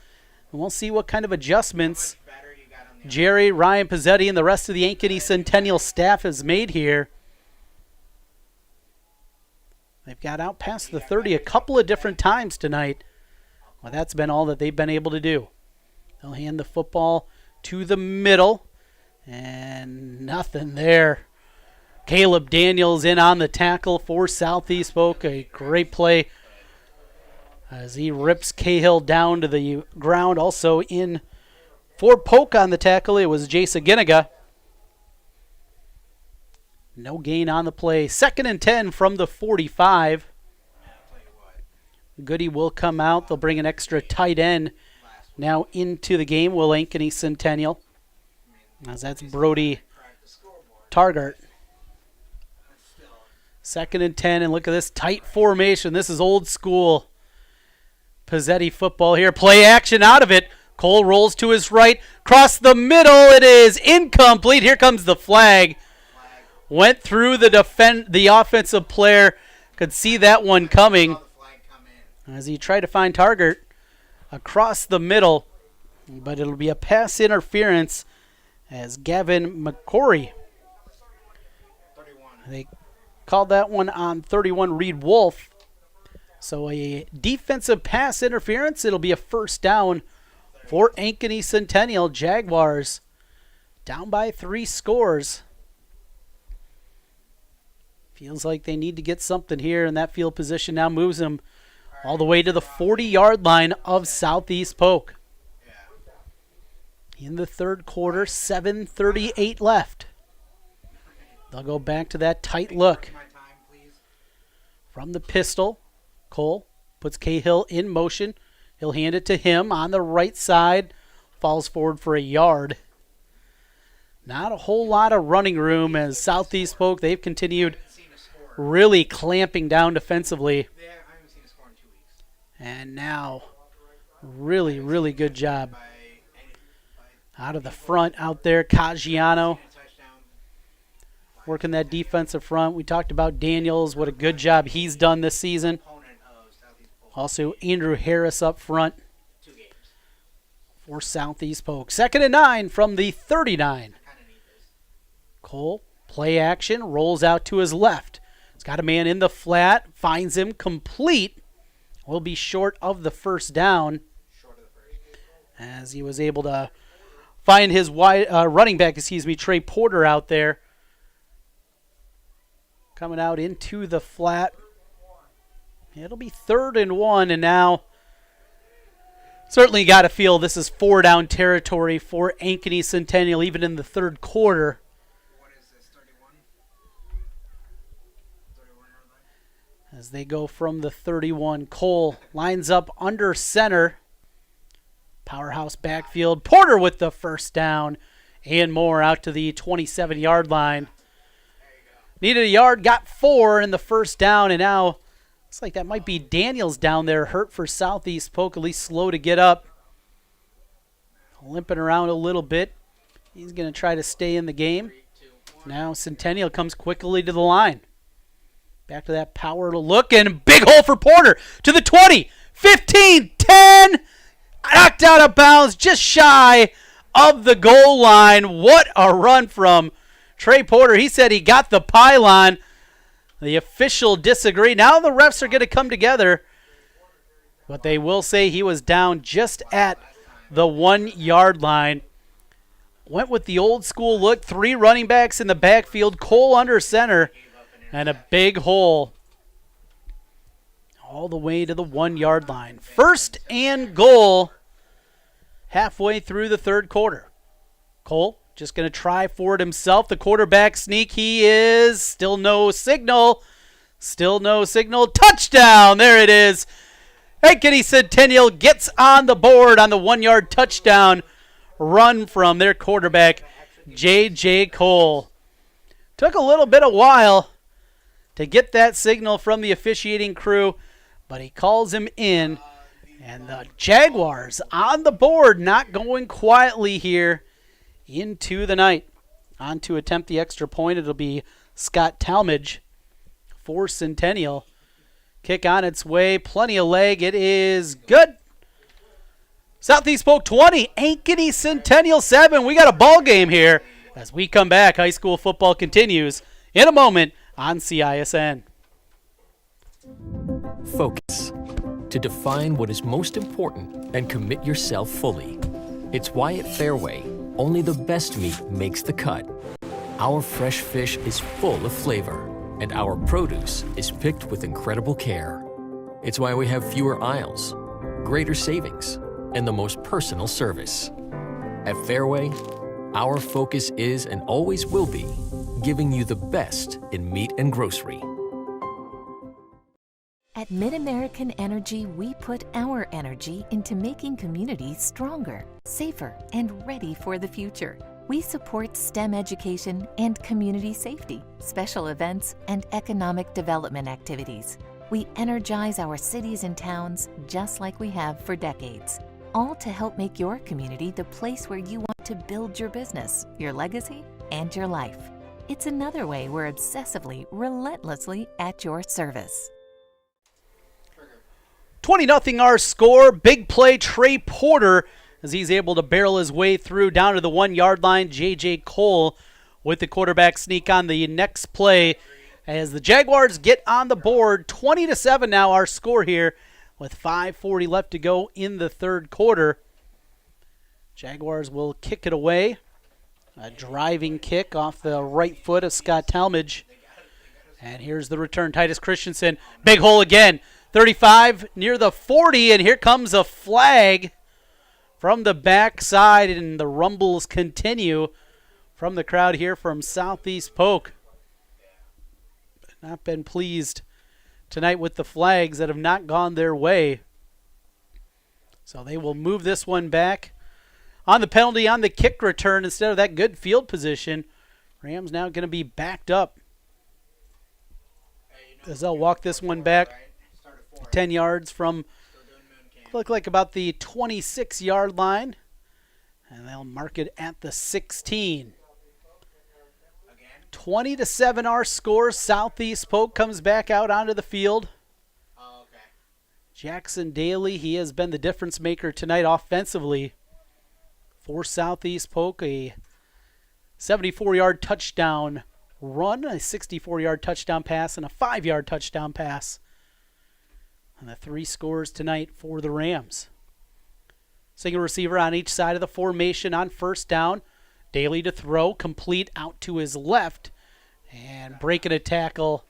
S1: and we'll see what kind of adjustments Jerry, Ryan Pizzetti, and the rest of the Ankeny Centennial staff has made here. They've got out past the 30 a couple of different times tonight. Well, that's been all that they've been able to do. They'll hand the football to the middle, and nothing there. Caleb Daniels in on the tackle for Southeast Polk. A great play as he rips Cahill down to the ground. Also in for Polk on the tackle, it was Jason Ginniga. No gain on the play. 2nd and 10 from the 45. Goody will come out. They'll bring an extra tight end now into the game. Will Ankeny Centennial, as that's Brody Targart. 2nd and 10, and look at this tight formation. This is old school Pizzetti football here. Play action out of it. Cole rolls to his right. Cross the middle. It is incomplete. Here comes the flag. Went through the offensive player. Could see that one coming as he tried to find Targart across the middle. But it'll be a pass interference as Gavin McCory. They called that one on 31, Reed Wolf. So a defensive pass interference. It'll be a first down for Ankeny Centennial. Jaguars down by 3 scores. Feels like they need to get something here, and that field position now moves them all the way to the 40-yard line of Southeast Polk. In the third quarter, 7:38 left. They'll go back to that tight look. From the pistol, Cole puts Cahill in motion. He'll hand it to him on the right side. Falls forward for a yard. Not a whole lot of running room as Southeast Polk, they've continued really clamping down defensively. And now, really, really good job out of the front out there. Caggiano working that defensive front. We talked about Daniels, what a good job he's done this season. Also, Andrew Harris up front for Southeast Polk. 2nd and 9 from the 39. Cole, play action, rolls out to his left. He's got a man in the flat, finds him complete. Will be short of the first down as he was able to find his running back, Trey Porter out there. Coming out into the flat. It'll be 3rd and 1, and now Certainly got to feel this is 4-down territory for Ankeny Centennial, even in the third quarter. As they go from the 31, Cole lines up under center. Powerhouse backfield. Porter with the first down. And more out to the 27-yard line. Needed a yard, got 4 in the first down, and now looks like that might be Daniels down there, hurt for Southeast Polk, at least slow to get up. Limping around a little bit. He's going to try to stay in the game. Now Centennial comes quickly to the line. Back to that power to look, and big hole for Porter to the 20, 15, 10. Knocked out of bounds, just shy of the goal line. What a run from Trey Porter. He said he got the pylon. The official disagreed. Now the refs are going to come together, but they will say he was down just at the 1-yard line. Went with the old school look. 3 running backs in the backfield. Cole under center. And a big hole all the way to the 1-yard line. First and goal halfway through the third quarter. Cole just going to try for it himself. The quarterback sneak. He is still no signal. Still no signal. Touchdown. There it is. Ankeny Centennial gets on the board on the 1-yard touchdown run from their quarterback, J.J. Cole. Took a little bit of while to get that signal from the officiating crew, but he calls him in. And the Jaguars on the board, not going quietly here into the night. On to attempt the extra point. It'll be Scott Talmadge for Centennial. Kick on its way. Plenty of leg. It is good. Southeast Polk 20, Ankeny Centennial 7. We got a ball game here. As we come back, high school football continues in a moment on CISN.
S2: Focus. To define what is most important and commit yourself fully. It's why at Fairway, only the best meat makes the cut. Our fresh fish is full of flavor, and our produce is picked with incredible care. It's why we have fewer aisles, greater savings, and the most personal service. At Fairway, our focus is and always will be giving you the best in meat and grocery.
S3: At MidAmerican Energy, we put our energy into making communities stronger, safer, and ready for the future. We support STEM education and community safety, special events, and economic development activities. We energize our cities and towns just like we have for decades, all to help make your community the place where you want to build your business, your legacy, and your life. It's another way we're obsessively, relentlessly at your service.
S1: 20-0 our score. Big play, Trey Porter, as he's able to barrel his way through down to the 1-yard line. J.J. Cole with the quarterback sneak on the next play as the Jaguars get on the board. 20-7 now our score here with 5:40 left to go in the third quarter. Jaguars will kick it away. A driving kick off the right foot of Scott Talmadge. And here's the return. Titus Christensen, big hole again. 35 near the 40, and here comes a flag from the backside, and the rumbles continue from the crowd here from Southeast Polk. Not been pleased tonight with the flags that have not gone their way. So they will move this one back. On the penalty on the kick return instead of that good field position, Rams now going to be backed up. As they'll walk this one back 10 yards from, look like about the 26-yard line. And they'll mark it at the 16. 20-7 our score. Southeast Polk comes back out onto the field. Jackson Daly, he has been the difference maker tonight offensively for Southeast Polk. A 74-yard touchdown run, a 64-yard touchdown pass, and a 5-yard touchdown pass. And the 3 scores tonight for the Rams. Single receiver on each side of the formation on first down. Daly to throw, complete out to his left, and breaking a tackle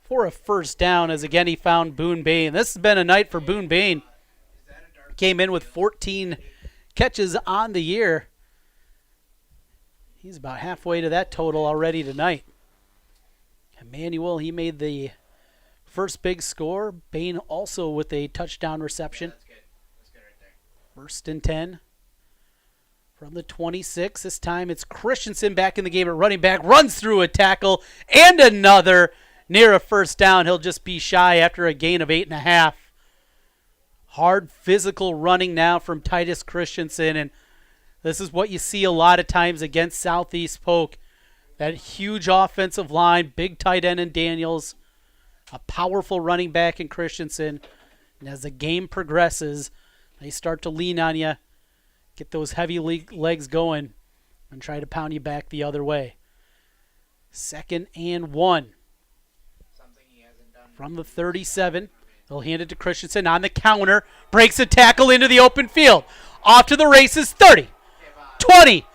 S1: for a first down as again he found Boone Bain. This has been a night for Boone Bain. came in with 14 catches on the year. He's about halfway to that total already tonight. Emmanuel, he made the first big score. Bain also with a touchdown reception.
S11: That's good right there.
S1: 1st and 10 from the 26. This time it's Christensen back in the game at running back. Runs through a tackle and another near a first down. He'll just be shy after a gain of 8.5. Hard physical running now from Titus Christensen, and this is what you see a lot of times against Southeast Polk. That huge offensive line, big tight end in Daniels, a powerful running back in Christensen. And as the game progresses, they start to lean on you, get those heavy legs going, and try to pound you back the other way. 2nd and 1. From the 37. They'll hand it to Christensen on the counter. Breaks a tackle into the open field. Off to the races. 30, 20,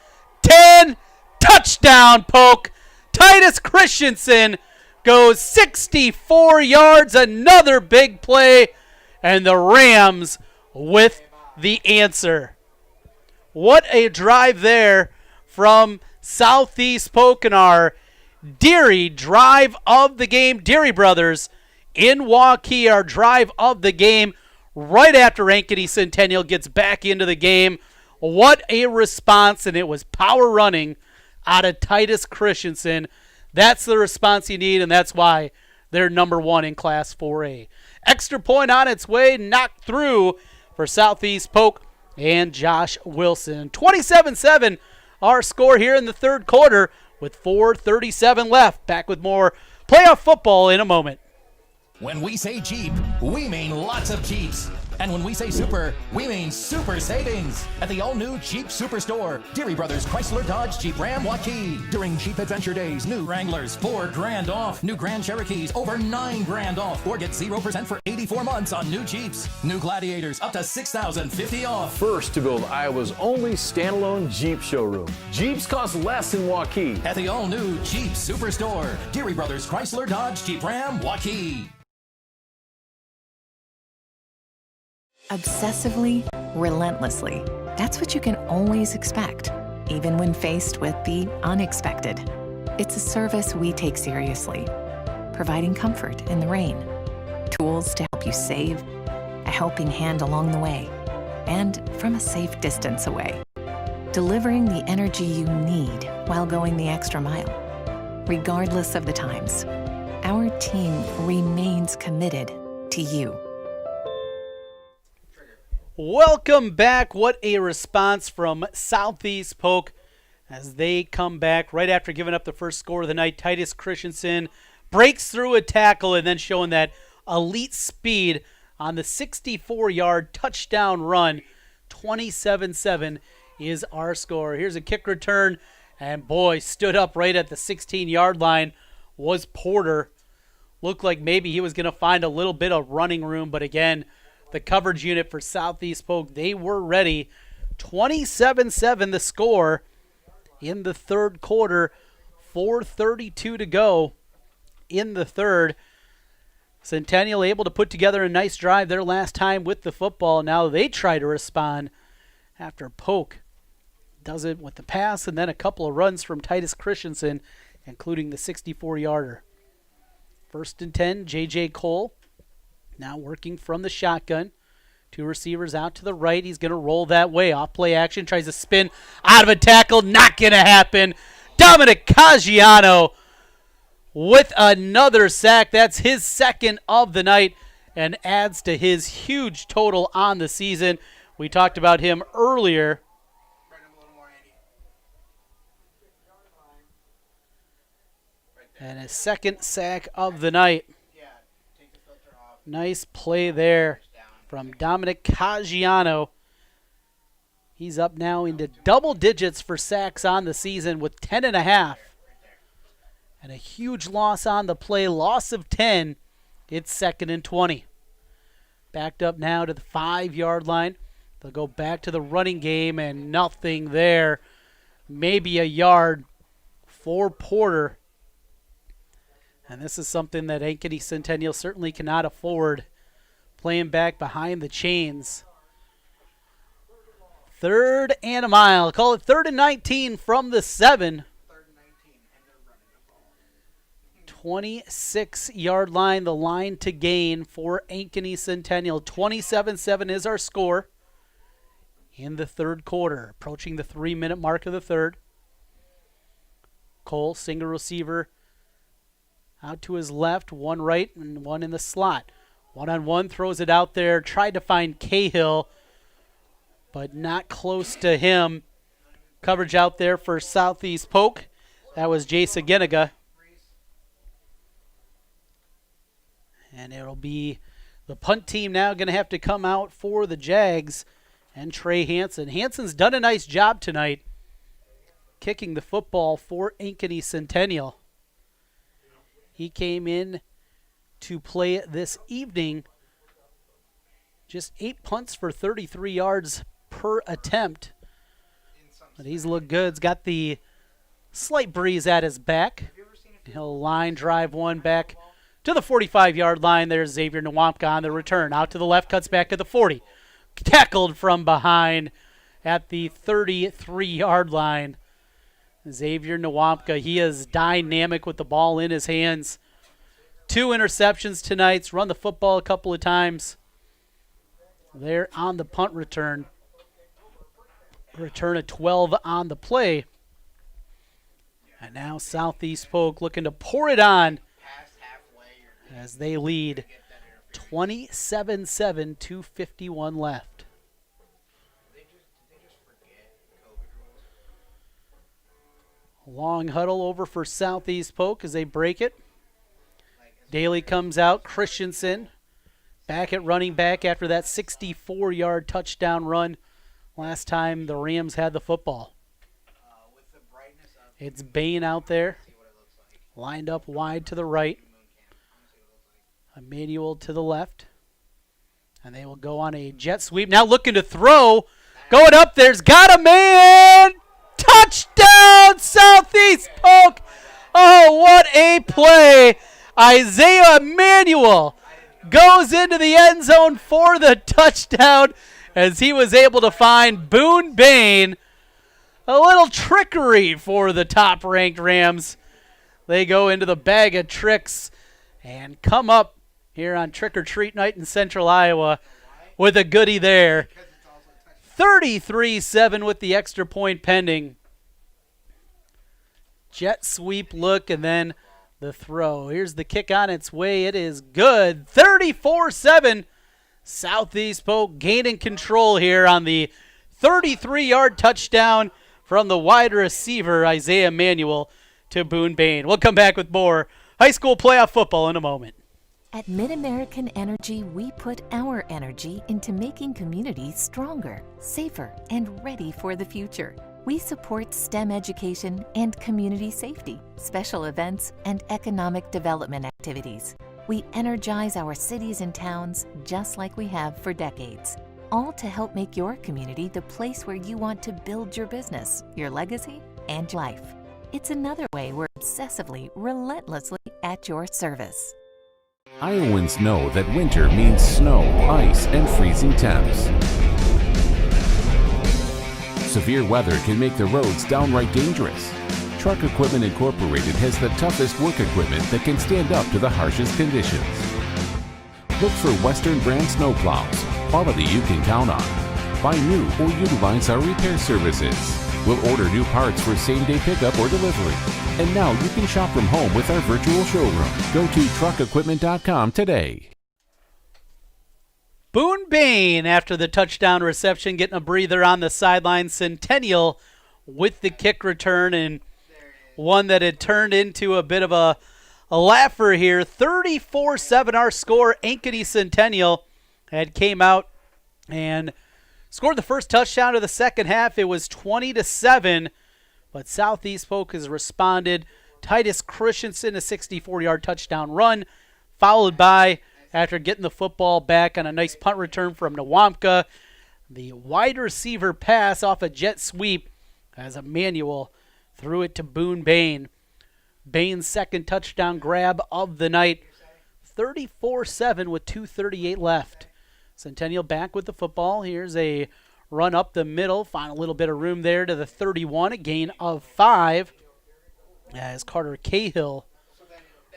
S1: 10. Touchdown, Polk. Titus Christensen goes 64 yards. Another big play. And the Rams with the answer. What a drive there from Southeast Polk and our Deary drive of the game. Deary Brothers in Waukee, our drive of the game right after Ankeny Centennial gets back into the game. What a response, and it was power running out of Titus Christensen. That's the response you need, and that's why they're number 1 in Class 4A. Extra point on its way, knocked through for Southeast Polk and Josh Wilson. 27-7 our score here in the third quarter with 4:37 left. Back with more playoff football in a moment.
S7: When we say Jeep, we mean lots of Jeeps. And when we say super, we mean super savings at the all-new Jeep Superstore, Deary Brothers Chrysler Dodge Jeep Ram Waukee. During Jeep Adventure Days, new Wranglers $4,000 off, new Grand Cherokees over $9,000 off, or get 0% for 84 months on new Jeeps. New Gladiators up to $6,050 off.
S8: First to build Iowa's only standalone Jeep showroom. Jeeps cost less in Waukee.
S7: At the all-new Jeep Superstore, Deary Brothers Chrysler Dodge Jeep Ram Waukee.
S3: Obsessively, relentlessly. That's what you can always expect, even when faced with the unexpected. It's a service we take seriously, providing comfort in the rain, tools to help you save, a helping hand along the way, and from a safe distance away. Delivering the energy you need while going the extra mile. Regardless of the times, our team remains committed to you.
S1: Welcome back. What a response from Southeast Polk as they come back right after giving up the first score of the night. Titus Christensen breaks through a tackle and then showing that elite speed on the 64-yard touchdown run. 27-7 is our score. Here's a kick return, and boy, stood up right at the 16-yard line was Porter. Looked like maybe he was going to find a little bit of running room, but again, the coverage unit for Southeast Polk, they were ready. 27-7 the score in the third quarter. 4:32 to go in the third. Centennial able to put together a nice drive their last time with the football. Now they try to respond after Polk does it with the pass and then a couple of runs from Titus Christensen, including the 64-yarder. 1st and 10, J.J. Cole. Now working from the shotgun. 2 receivers out to the right. He's going to roll that way. Off play action. Tries to spin out of a tackle. Not going to happen. Dominic Caggiano with another sack. That's his second of the night and adds to his huge total on the season. We talked about him earlier. And his second sack of the night. Nice play there from Dominic Caggiano. He's up now into double digits for sacks on the season with 10.5. And a huge loss on the play, loss of 10. It's 2nd and 20. Backed up now to the 5-yard line. They'll go back to the running game and nothing there. Maybe a yard for Porter. And this is something that Ankeny Centennial certainly cannot afford, playing back behind the chains. 3rd and a mile. Call it 3rd and 19 from the 7. 26-yard line, the line to gain for Ankeny Centennial. 27-7 is our score in the 3rd quarter. Approaching the 3-minute mark of the 3rd. Cole, single receiver, out to his left, one right and one in the slot. One-on-one, throws it out there, tried to find Cahill, but not close to him. Coverage out there for Southeast Polk. That was Jace Ageniga. And it'll be the punt team now going to have to come out for the Jags and Trey Hansen. Hansen's done a nice job tonight kicking the football for Ankeny Centennial. He came in to play this evening. Just 8 punts for 33 yards per attempt. But he's looked good. He's got the slight breeze at his back. He'll line drive one back to the 45-yard line. There's Xavier Nwamka on the return. Out to the left, cuts back at the 40. Tackled from behind at the 33-yard line. Xavier Nwamka, he is dynamic with the ball in his hands. 2 interceptions tonight. He's run the football a couple of times. There on the punt return. Return of 12 on the play. And now Southeast Polk looking to pour it on as they lead 27-7, 2:51 left. Long huddle over for Southeast Polk as they break it. Daly comes out. Christensen back at running back after that 64-yard touchdown run last time the Rams had the football. It's Bain out there, lined up wide to the right. Emmanuel to the left. And they will go on a jet sweep. Now looking to throw. Going up there's got a man. Touchdown, Southeast Polk. Oh, what a play. Isaiah Emmanuel goes into the end zone for the touchdown as he was able to find Boone Bain. A little trickery for the top-ranked Rams. They go into the bag of tricks and come up here on trick-or-treat night in Central Iowa with a goodie there. 33-7 with the extra point pending. Jet sweep look and then the throw. Here's the kick on its way. It is good. 34-7. Southeast Polk gaining control here on the 33-yard touchdown from the wide receiver, Isaiah Emmanuel, to Boone Bain. We'll come back with more high school playoff football in a moment.
S3: At MidAmerican Energy, we put our energy into making communities stronger, safer, and ready for the future. We support STEM education and community safety, special events, and economic development activities. We energize our cities and towns just like we have for decades, all to help make your community the place where you want to build your business, your legacy, and life. It's another way we're obsessively, relentlessly at your service.
S9: Iowans know that winter means snow, ice, and freezing temps. Severe weather can make the roads downright dangerous. Truck Equipment Incorporated has the toughest work equipment that can stand up to the harshest conditions. Look for Western brand snowplows, quality you can count on. Buy new or utilize our repair services. We'll order new parts for same-day pickup or delivery. And now you can shop from home with our virtual showroom. Go to truckequipment.com today.
S1: Boone Bain, after the touchdown reception, getting a breather on the sideline. Centennial with the kick return, and one that had turned into a bit of a laugher here. 34-7 our score. Ankeny Centennial had came out and scored the first touchdown of the second half. It was 20-7, but Southeast Polk has responded. Titus Christensen, a 64-yard touchdown run, followed by, after getting the football back on a nice punt return from Nwamka, the wide receiver pass off a jet sweep as Emmanuel threw it to Boone Bain. Bain's second touchdown grab of the night. 34-7 with 2:38 left. Centennial back with the football. Here's a run up the middle, find a little bit of room there to the 31, a gain of 5 as Carter Cahill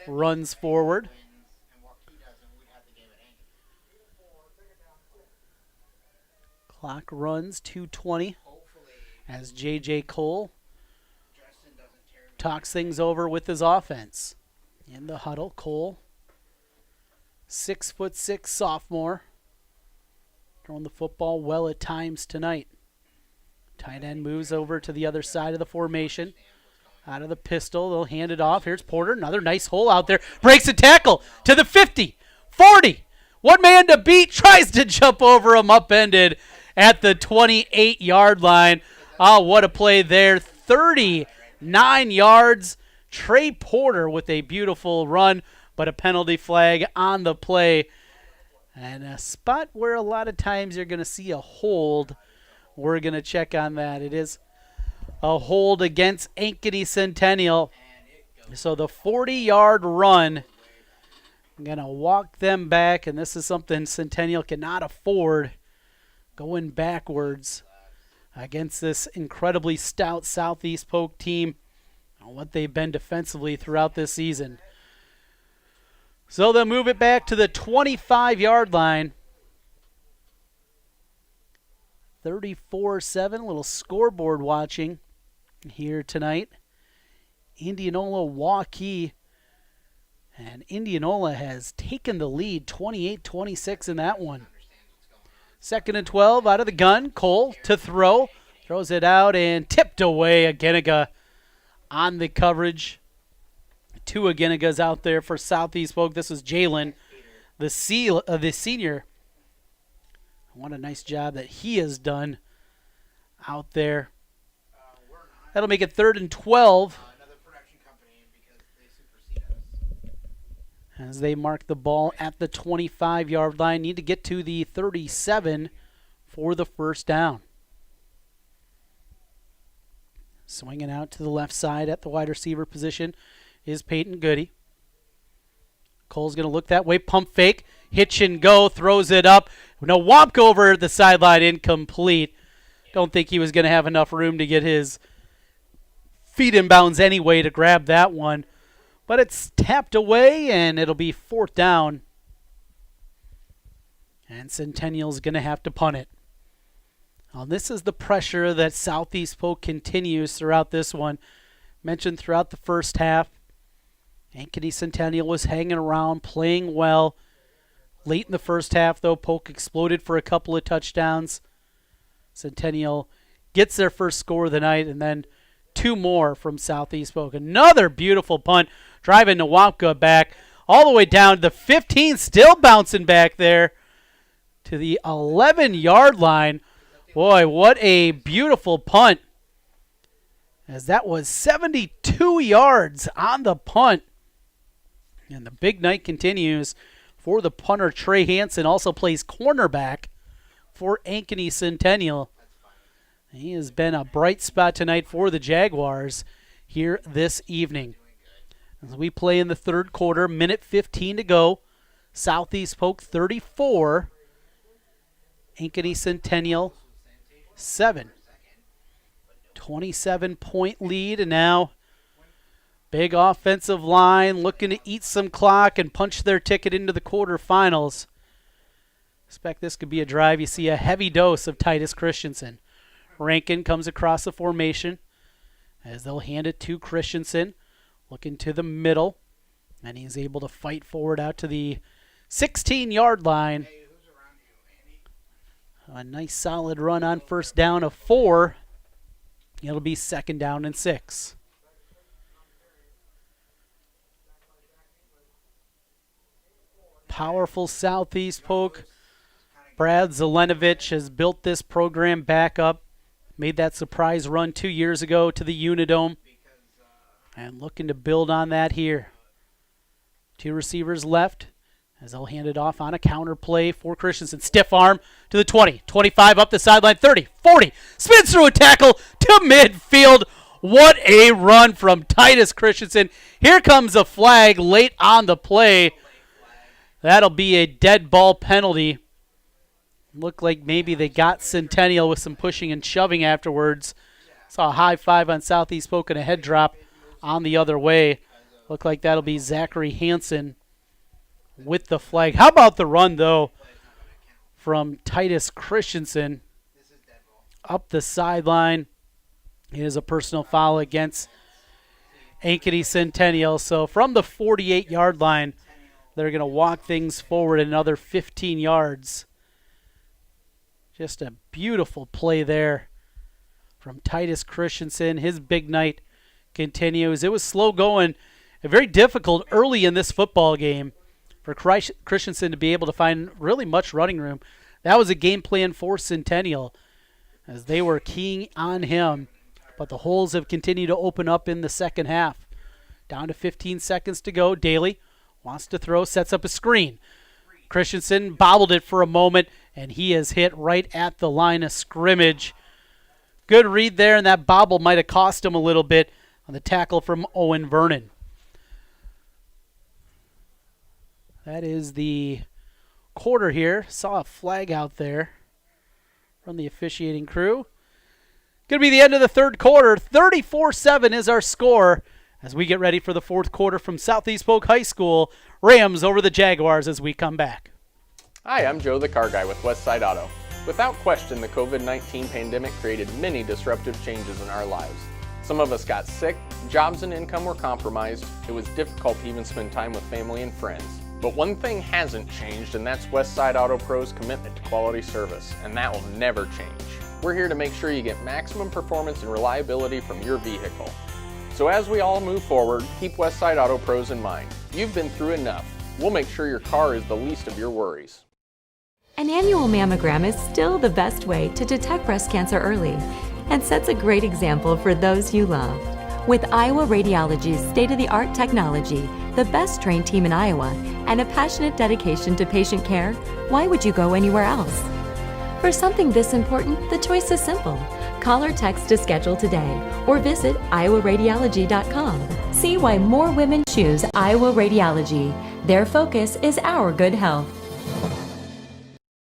S1: runs forward. Clock runs 2:20 as J.J. Cole talks things over with his offense. In the huddle, Cole, 6'6" sophomore, throwing the football well at times tonight. Tight end moves over to the other side of the formation. Out of the pistol, they'll hand it off. Here's Porter, another nice hole out there. Breaks a tackle to the 50, 40. One man to beat, tries to jump over him, upended at the 28-yard line. Oh, what a play there. 39 yards. Trey Porter with a beautiful run, but a penalty flag on the play. And a spot where a lot of times you're going to see a hold. We're going to check on that. It is a hold against Ankeny Centennial. So the 40-yard run, I'm going to walk them back, and this is something Centennial cannot afford, going backwards against this incredibly stout Southeast Polk team and what they've been defensively throughout this season. So they'll move it back to the 25-yard line. 34-7, a little scoreboard watching here tonight. Indianola Waukee, and Indianola has taken the lead 28-26 in that one. 2nd and 12 out of the gun. Cole to throw. Throws it out and tipped away. Ageniga on the coverage. 2 Agenigas out there for Southeast Polk. This is Jalen, the senior. What a nice job that he has done out there. That'll make it 3rd and 12. As they mark the ball at the 25-yard line. Need to get to the 37 for the first down. Swinging out to the left side at the wide receiver position is Peyton Goody. Cole's going to look that way. Pump fake. Hitch and go. Throws it up. No, womp over the sideline. Incomplete. Don't think he was going to have enough room to get his feet in bounds anyway to grab that one. But it's tapped away, and it'll be 4th down. And Centennial's going to have to punt it. Now, this is the pressure that Southeast Polk continues throughout this one. Mentioned throughout the first half, Ankeny Centennial was hanging around, playing well. Late in the first half, though, Polk exploded for a couple of touchdowns. Centennial gets their first score of the night, and then 2 more from Southeast Polk. Another beautiful punt, driving Nwapka back all the way down to the 15, still bouncing back there to the 11-yard line. Boy, what a beautiful punt, as that was 72 yards on the punt. And the big night continues for the punter. Trey Hansen also plays cornerback for Ankeny Centennial. He has been a bright spot tonight for the Jaguars here this evening. As we play in the third quarter, minute 15 to go. Southeast Polk 34, Ankeny Centennial 7. 27-point lead, and now big offensive line looking to eat some clock and punch their ticket into the quarterfinals. Expect this could be a drive. You see a heavy dose of Titus Christensen. Rankin comes across the formation as they'll hand it to Christensen. Looking to the middle, and he's able to fight forward out to the 16-yard line. A nice solid run on first down of 4. It'll be 2nd down and 6. Powerful Southeast Polk. Brad Zelenovich has built this program back up. Made that surprise run 2 years ago to the Unidome. And looking to build on that here. 2 receivers left as they'll hand it off on a counter play for Christensen. Stiff arm to the 20, 25 up the sideline, 30, 40. Spins through a tackle to midfield. What a run from Titus Christensen. Here comes a flag late on the play. That'll be a dead ball penalty. Looked like maybe they got Centennial with some pushing and shoving afterwards. Saw a high five on Southeast Polk and a head drop on the other way. Looked like that'll be Zachary Hansen with the flag. How about the run, though, from Titus Christensen up the sideline? It is a personal foul against Ankeny Centennial. So from the 48-yard line, they're going to walk things forward another 15 yards. Just a beautiful play there from Titus Christensen. His big night continues. It was slow going and very difficult early in this football game for Christensen to be able to find really much running room. That was a game plan for Centennial as they were keying on him. But the holes have continued to open up in the second half. Down to 15 seconds to go. Daly wants to throw, sets up a screen. Christensen bobbled it for a moment, and he is hit right at the line of scrimmage. Good read there, and that bobble might have cost him a little bit on the tackle from Owen Vernon. That is the quarter here. Saw a flag out there from the officiating crew. Going to be the end of the third quarter. 34-7 is our score as we get ready for the fourth quarter from Southeast Polk High School. Rams over the Jaguars as we come back.
S12: Hi, I'm Joe the Car Guy with Westside Auto. Without question, the COVID-19 pandemic created many disruptive changes in our lives. Some of us got sick, jobs and income were compromised, it was difficult to even spend time with family and friends. But one thing hasn't changed, and that's Westside Auto Pro's commitment to quality service, and that will never change. We're here to make sure you get maximum performance and reliability from your vehicle. So as we all move forward, keep Westside Auto Pros in mind. You've been through enough. We'll make sure your car is the least of your worries.
S10: An annual mammogram is still the best way to detect breast cancer early and sets a great example for those you love. With Iowa Radiology's state-of-the-art technology, the best trained team in Iowa, and a passionate dedication to patient care, why would you go anywhere else? For something this important, the choice is simple. Call or text to schedule today or visit iowaradiology.com. See why more women choose Iowa Radiology. Their focus is our good health.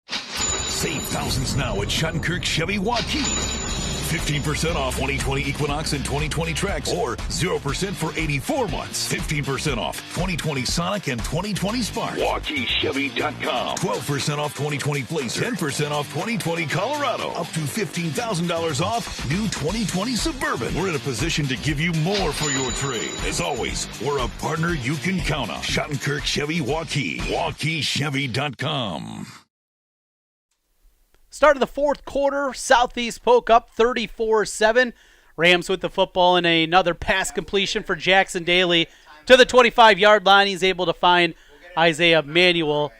S15: Save thousands now at Schottenkirk Chevy Waukee. 15% off 2020 Equinox and 2020 Trax, or 0% for 84 months. 15% off 2020 Sonic and 2020 Spark. WaukeeChevy.com. 12% off 2020 Blazer. 10% off 2020 Colorado. Up to $15,000 off new 2020 Suburban. We're in a position to give you more for your trade. As always, we're a partner you can count on. Schottenkirk Chevy Waukee. WaukeeChevy.com.
S1: Start of the fourth quarter, Southeast Polk up 34-7. Rams with the football and another pass completion for Jackson Daly to the 25-yard line. He's able to find Isaiah Manuel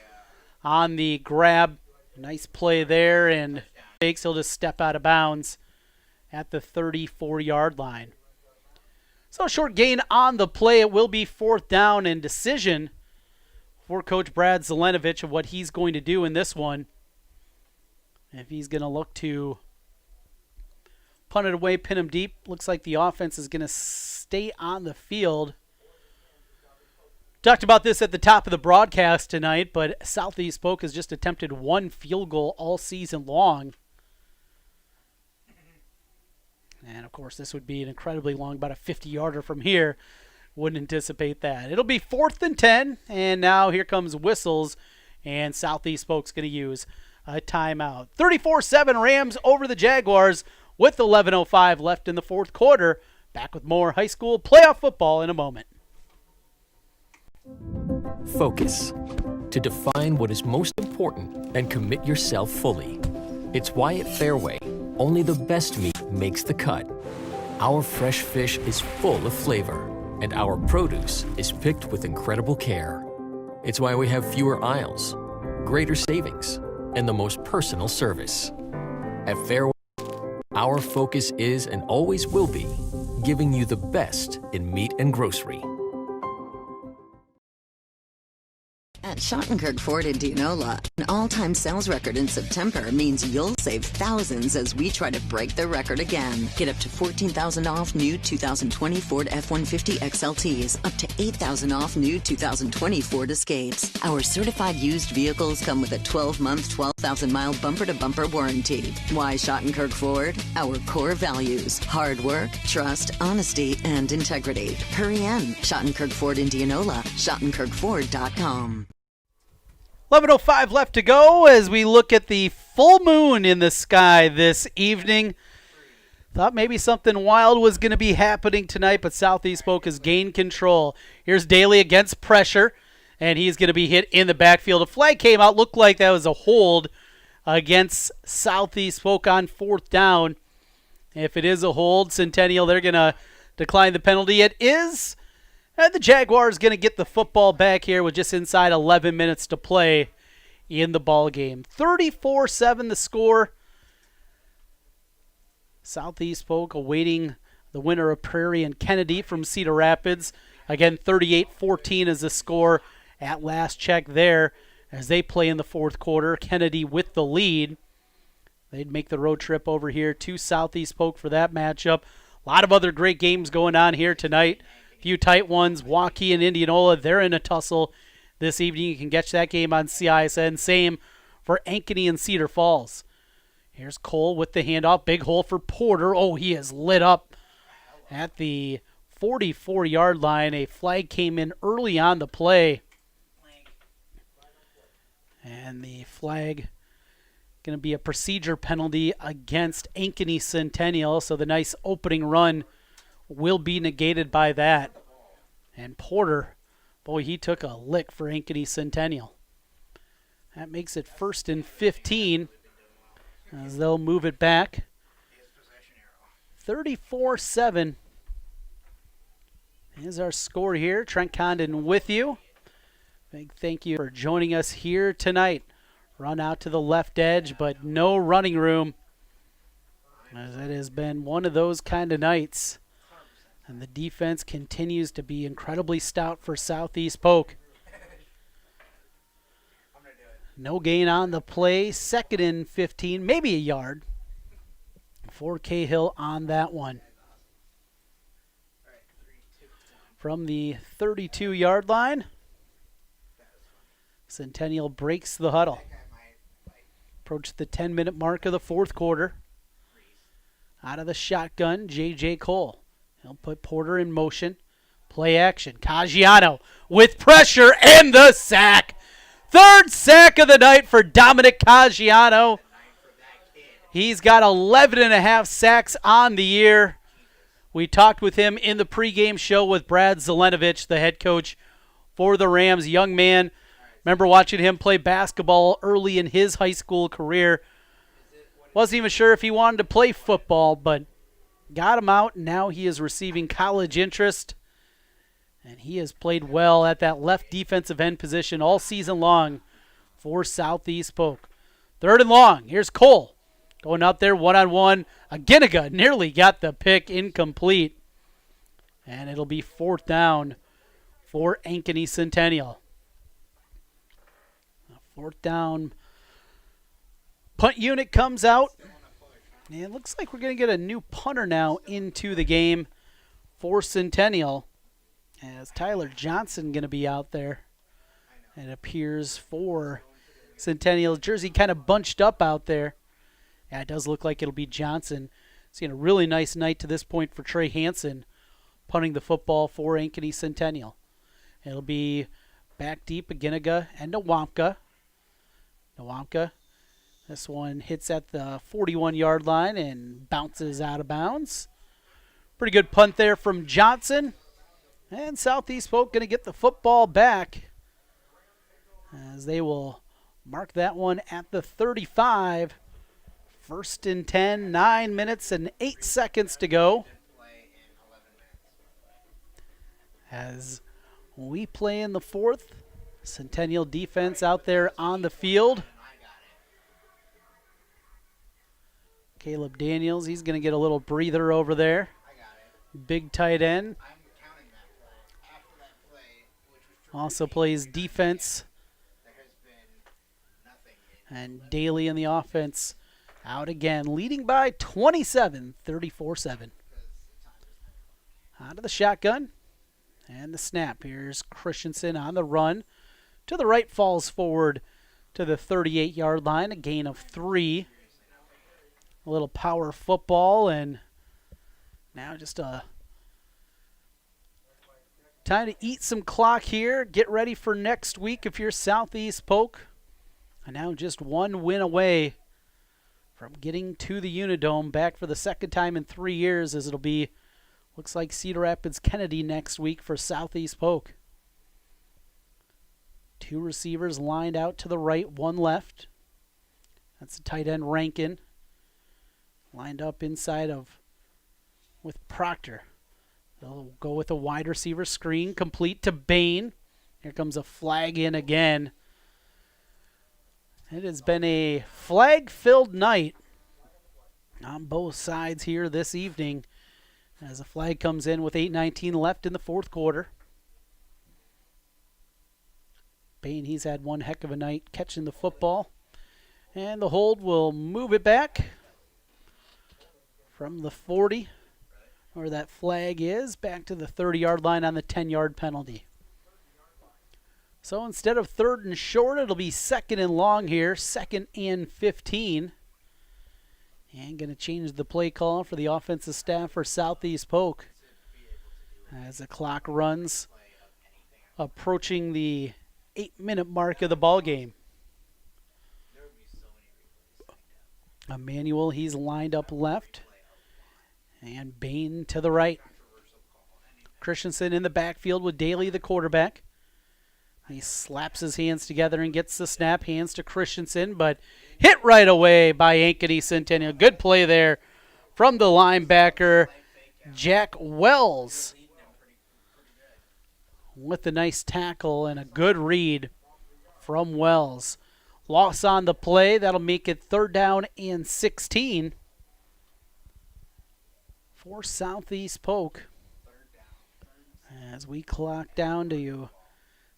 S1: on the grab. Nice play there, and he'll just step out of bounds at the 34-yard line. So a short gain on the play. It will be fourth down and decision for Coach Brad Zelenovich of what he's going to do in this one. If he's going to look to punt it away, pin him deep, looks like the offense is going to stay on the field. Talked about this at the top of the broadcast tonight, but Southeast Polk has just attempted one field goal all season long. And, of course, this would be an incredibly long, about a 50-yarder from here. Wouldn't anticipate that. It'll be 4th and 10, and now here comes whistles, and Southeast Polk's going to use a timeout. 34-7 Rams over the Jaguars with 11:05 left in the fourth quarter. Back with more high school playoff football in a moment.
S2: Focus. To define what is most important and commit yourself fully. It's why at Fairway, only the best meat makes the cut. Our fresh fish is full of flavor, and our produce is picked with incredible care. It's why we have fewer aisles, greater savings, and the most personal service. At Fairway, our focus is and always will be giving you the best in meat and grocery.
S4: At Schottenkirk Ford Indianola, an all-time sales record in September means you'll save thousands as we try to break the record again. Get up to $14,000 off new 2020 Ford F-150 XLTs, up to $8,000 off new 2020 Ford Escapes. Our certified used vehicles come with a 12-month, 12,000-mile bumper-to-bumper warranty. Why Schottenkirk Ford? Our core values: hard work, trust, honesty, and integrity. Hurry in. Schottenkirk Ford Indianola, SchottenkirkFord.com.
S1: 11:05 left to go as we look at the full moon in the sky this evening. Thought maybe something wild was going to be happening tonight, but Southeast Polk has gained control. Here's Daly against pressure, and he's going to be hit in the backfield. A flag came out, looked like that was a hold against Southeast Polk on 4th down. If it is a hold, Centennial, they're going to decline the penalty. It is. And the Jaguars going to get the football back here with just inside 11 minutes to play in the ball game. 34-7 the score. Southeast Polk awaiting the winner of Prairie and Kennedy from Cedar Rapids. Again, 38-14 is the score at last check there as they play in the fourth quarter. Kennedy with the lead. They'd make the road trip over here to Southeast Polk for that matchup. A lot of other great games going on here tonight. Few tight ones. Waukee and Indianola, they're in a tussle this evening. You can catch that game on CISN. Same for Ankeny and Cedar Falls. Here's Cole with the handoff. Big hole for Porter. Oh, he is lit up at the 44-yard line. A flag came in early on the play. And the flag going to be a procedure penalty against Ankeny Centennial. So the nice opening run will be negated by that. And Porter, boy, he took a lick for Ankeny Centennial. That makes it 1st and 15 as they'll move it back. 34-7 is our score here. Trent Condon with you. Big thank you for joining us here tonight. Run out to the left edge, but no running room, as it has been one of those kind of nights. And the defense continues to be incredibly stout for Southeast Polk. No gain on the play. 2nd and 15, maybe a yard for Cahill on that one. From the 32-yard line, Centennial breaks the huddle. Approach the 10-minute mark of the fourth quarter. Out of the shotgun, J.J. Cole. He'll put Porter in motion. Play action. Caggiano with pressure and the sack. 3rd sack of the night for Dominic Caggiano. He's got 11.5 sacks on the year. We talked with him in the pregame show with Brad Zelenovich, the head coach for the Rams. Young man. Remember watching him play basketball early in his high school career. Wasn't even sure if he wanted to play football, but got him out, and now he is receiving college interest. And he has played well at that left defensive end position all season long for Southeast Polk. 3rd and long. Here's Cole going out there one-on-one. Aginiga nearly got the pick, incomplete. And it'll be 4th down for Ankeny Centennial. 4th down. Punt unit comes out. And it looks like we're going to get a new punter now into the game for Centennial. As Tyler Johnson going to be out there. It appears for Centennial's jersey kind of bunched up out there. Yeah, it does look like it'll be Johnson. Seeing a really nice night to this point for Trey Hansen punting the football for Ankeny Centennial. It'll be back deep, Aginiga and Nwampka. This one hits at the 41-yard line and bounces out of bounds. Pretty good punt there from Johnson. And Southeast Polk going to get the football back as they will mark that one at the 35. 1st and 10, 9 minutes and 8 seconds to go. As we play in the 4th, Centennial defense out there on the field. Caleb Daniels, he's going to get a little breather over there. Big tight end. Also plays defense And Daly in the offense out again, leading by 27, 34-7. Out of the shotgun. And the snap. Here's Christensen on the run. To the right, falls forward to the 38-yard line. A gain of 3. A little power football, and now just time to eat some clock here. Get ready for next week if you're Southeast Polk. And now just one win away from getting to the Unidome, back for the second time in 3 years, as it'll be, looks like Cedar Rapids Kennedy next week for Southeast Polk. 2 receivers lined out to the right, 1 left. That's the tight end Rankin. Lined up inside of with Proctor. They'll go with a wide receiver screen, complete to Bain. Here comes a flag in again. It has been a flag-filled night on both sides here this evening, as a flag comes in with 8:19 left in the fourth quarter. Bain, he's had one heck of a night catching the football. And the hold will move it back from the 40, where that flag is, back to the 30-yard line on the 10-yard penalty. So instead of 3rd and short, it'll be 2nd and long here, 2nd and 15. And going to change the play call for the offensive staff for Southeast Polk as the clock runs, approaching the 8-minute mark of the ball game. Emmanuel, he's lined up left. And Bain to the right. Christensen in the backfield with Daly, the quarterback. He slaps his hands together and gets the snap. Hands to Christensen, but hit right away by Ankeny Centennial. Good play there from the linebacker, Jack Wells, with a nice tackle and a good read from Wells. Loss on the play. That'll make it 3rd down and 16 for Southeast Polk, as we clock down to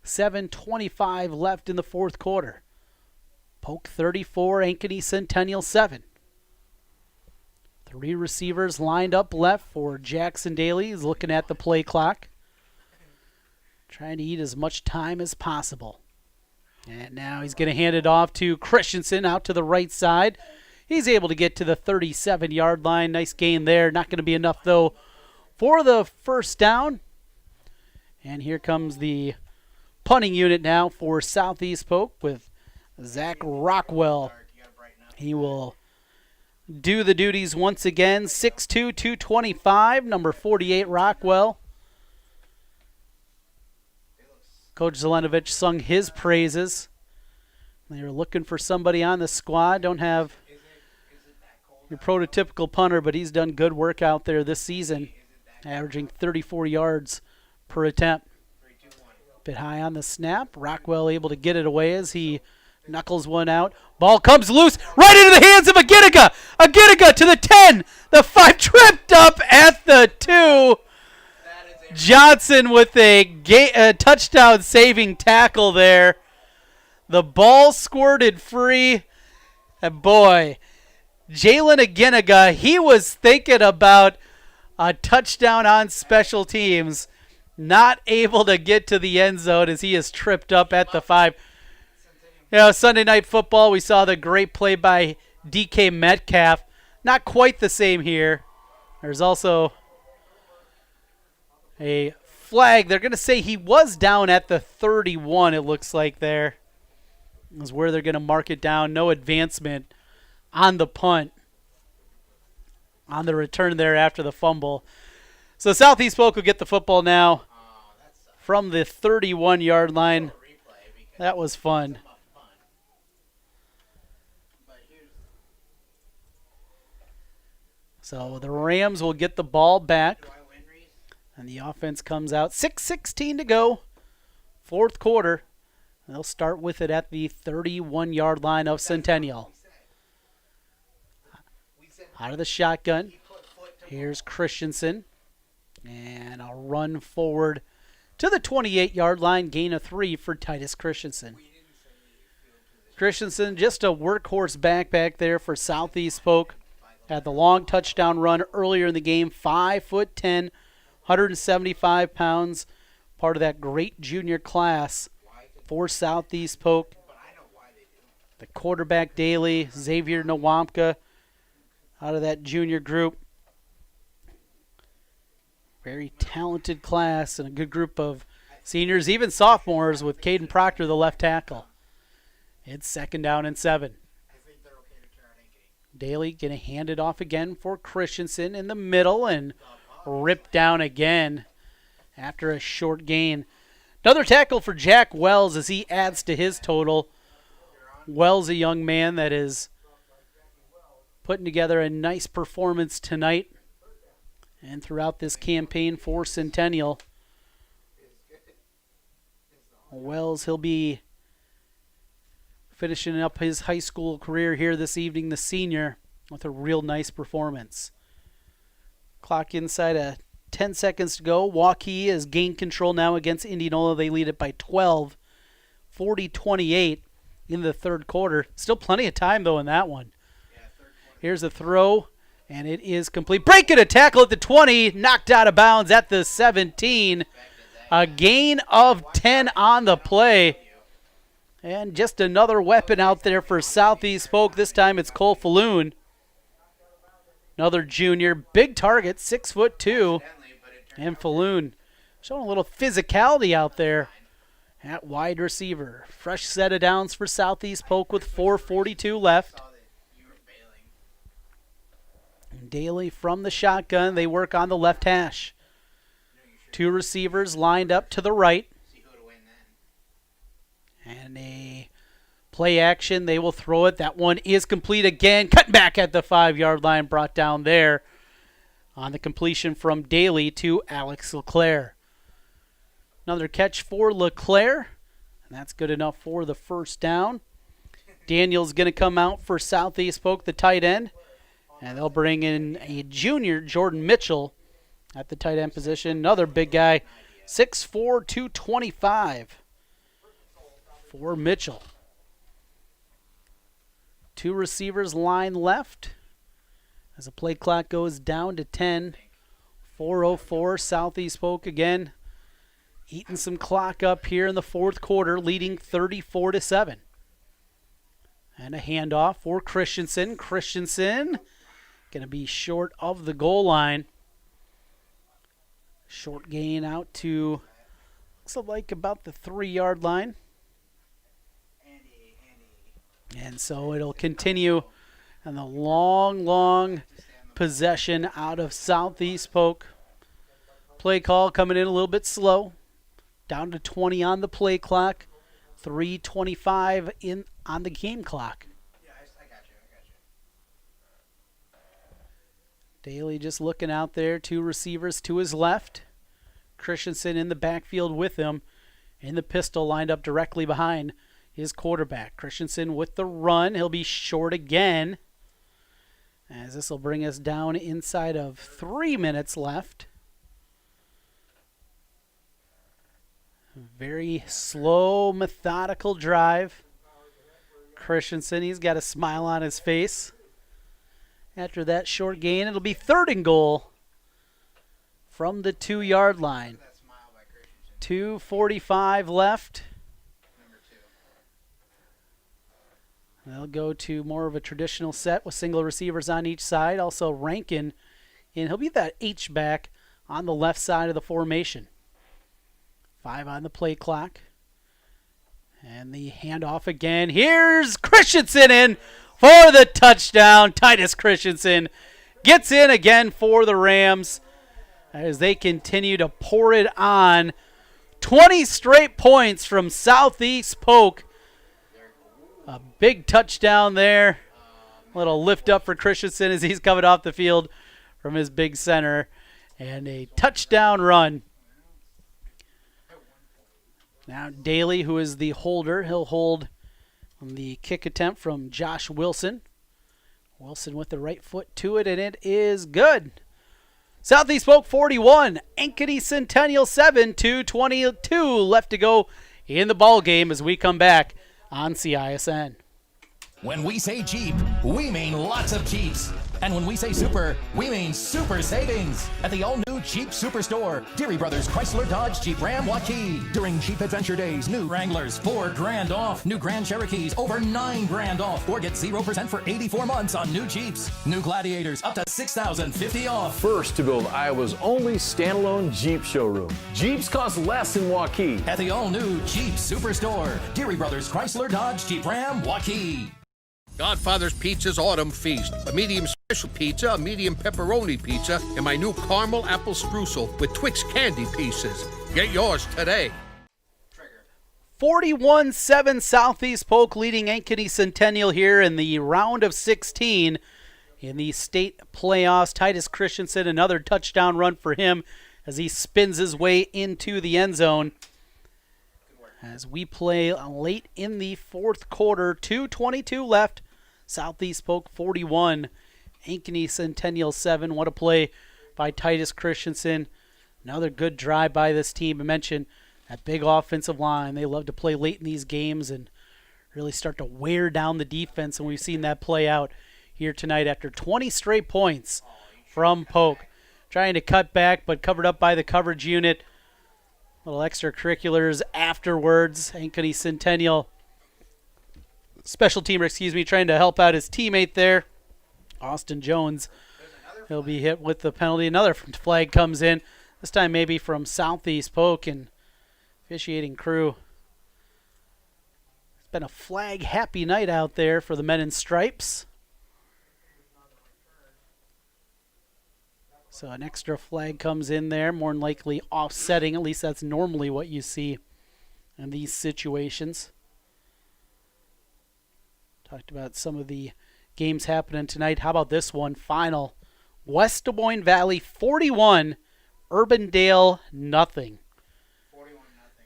S1: 7:25 left in the fourth quarter. Polk 34, Ankeny Centennial 7. 3 receivers lined up left for Jackson Daly. He's looking at the play clock, trying to eat as much time as possible. And now he's going to hand it off to Christensen out to the right side. He's able to get to the 37-yard line. Nice gain there. Not going to be enough, though, for the first down. And here comes the punting unit now for Southeast Polk with Zach Rockwell. He will do the duties once again. 6'2", 225, number 48, Rockwell. Coach Zelenovich sung his praises. They were looking for somebody on the squad. Don't have your prototypical punter, but he's done good work out there this season, averaging 34 yards per attempt. Bit high on the snap. Rockwell able to get it away as he knuckles one out. Ball comes loose right into the hands of Agitiga. Agitiga to the 10. The 5 tripped up at the 2. Johnson with a touchdown saving tackle there. The ball squirted free. And boy, Jalen Agitiga, he was thinking about a touchdown on special teams. Not able to get to the end zone as he is tripped up at the 5. You know, Sunday Night Football, we saw the great play by DK Metcalf. Not quite the same here. There's also a flag. They're going to say he was down at the 31, it looks like there. Is where they're going to mark it down. No advancement on the punt. On the return there after the fumble. So Southeast Polk will get the football now from the 31-yard line. That was fun. So the Rams will get the ball back. And the offense comes out. 6:16 to go. Fourth quarter. They'll start with it at the 31-yard line of Centennial. Out of the shotgun. Here's Christensen. And a run forward to the 28-yard line. Gain of 3 for Titus Christensen. Christensen, just a workhorse back there for Southeast Polk. Had the long touchdown run earlier in the game, 5'10", 175 pounds, part of that great junior class for Southeast Polk. The quarterback Daly, Xavier Nwampka, out of that junior group. Very talented class and a good group of seniors, even sophomores, with Caden Proctor, the left tackle. It's 2nd down and 7. Daly going to hand it off again for Christensen in the middle and ripped down again after a short gain. Another tackle for Jack Wells as he adds to his total. Wells, a young man that is putting together a nice performance tonight and throughout this campaign for Centennial. Wells, he'll be finishing up his high school career here this evening, the senior, with a real nice performance. Clock inside of 10 seconds to go. Waukee has gained control now against Indianola. They lead it by 12, 40-28 in the third quarter. Still plenty of time, though, in that one. Here's a throw, and it is complete. Breaking a tackle at the 20, knocked out of bounds at the 17. A gain of 10 on the play. And just another weapon out there for Southeast Polk. This time it's Cole Falloon. Another junior, big target, 6'2". And Falloon showing a little physicality out there at wide receiver. Fresh set of downs for Southeast Polk with 4:42 left. Daly from the shotgun. They work on the left hash. 2 receivers lined up to the right. And a play action. They will throw it. That one is complete again. Cut back at the 5-yard line. Brought down there on the completion from Daly to Alex LeClaire. Another catch for LeClaire. And that's good enough for the first down. Daniel's going to come out for Southeast Polk, the tight end. And they'll bring in a junior, Jordan Mitchell, at the tight end position. Another big guy, 6'4", 225 for Mitchell. 2 receivers line left as the play clock goes down to 10. 4:04, Southeast Polk again eating some clock up here in the fourth quarter, leading 34-7. And a handoff for Christensen. Christensen going to be short of the goal line. Short gain out to, looks like about the 3-yard line. And so it'll continue. And the long possession out of Southeast Polk. Play call coming in a little bit slow. Down to 20 on the play clock. 3:25 in on the game clock. Daly just looking out there. 2 receivers to his left. Christensen in the backfield with him. In the pistol lined up directly behind his quarterback. Christensen with the run. He'll be short again, as this will bring us down inside of 3 minutes left. Very slow, methodical drive. Christensen, he's got a smile on his face. After that short gain, it'll be 3rd and goal from the 2-yard line. 2:45 left. They'll go to more of a traditional set with single receivers on each side. Also Rankin, and he'll be that H-back on the left side of the formation. 5 on the play clock. And the handoff again. Here's Christensen in for the touchdown. Titus Christensen gets in again for the Rams as they continue to pour it on. 20 straight points from Southeast Polk. A big touchdown there. A little lift up for Christensen as he's coming off the field from his big center. And a touchdown run. Now Daly, who is the holder, he'll hold on the kick attempt from Josh Wilson. Wilson with the right foot to it, and it is good. Southeast Polk 41, Ankeny Centennial 7, 2:22 left to go in the ball game as we come back on CISN.
S7: When we say Jeep, we mean lots of Jeeps. And when we say super, we mean super savings at the all-new Jeep Superstore, Deary Brothers Chrysler Dodge Jeep Ram Waukee. During Jeep Adventure Days, new Wranglers $4,000 off, new Grand Cherokees over $9,000 off, or get 0% for 84 months on new Jeeps. New Gladiators up to $6,050 off.
S8: First to build Iowa's only standalone Jeep showroom. Jeeps cost less in Waukee.
S7: At the all-new Jeep Superstore, Deary Brothers Chrysler Dodge Jeep Ram Waukee.
S14: Godfather's Pizza's Autumn Feast. A medium special pizza, a medium pepperoni pizza, and my new caramel apple streusel with Twix candy pieces. Get yours today.
S1: 41-7 Southeast Polk leading Ankeny Centennial here in the round of 16 in the state playoffs. Titus Christensen, another touchdown run for him as he spins his way into the end zone. As we play late in the fourth quarter, 2:22 left. Southeast Polk 41, Ankeny Centennial 7. What a play by Titus Christensen. Another good drive by this team. I mentioned that big offensive line. They love to play late in these games and really start to wear down the defense, and we've seen that play out here tonight after 20 straight points from Polk. Trying to cut back, but covered up by the coverage unit. Little extracurriculars afterwards. Ankeny Centennial special teamer, trying to help out his teammate there. Austin Jones. He'll be hit with the penalty. Another flag comes in. This time maybe from Southeast Polk, and officiating crew. It's been a flag happy night out there for the men in stripes. So an extra flag comes in there, more than likely offsetting. At least that's normally what you see in these situations. Talked about some of the games happening tonight. How about this one? Final. West Des Moines Valley 41, Urbandale nothing.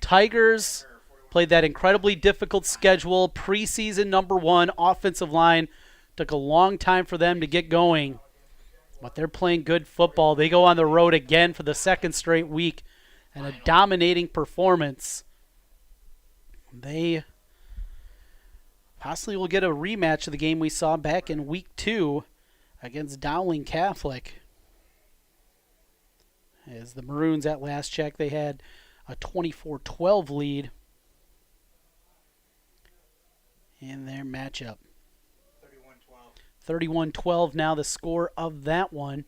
S1: Tigers played that incredibly difficult schedule. Preseason number 1 offensive line. Took a long time for them to get going. But they're playing good football. They go on the road again for the second straight week and a dominating performance. They possibly will get a rematch of the game we saw back in week 2 against Dowling Catholic. As the Maroons at last check, they had a 24-12 lead in their matchup. 31-12 now the score of that one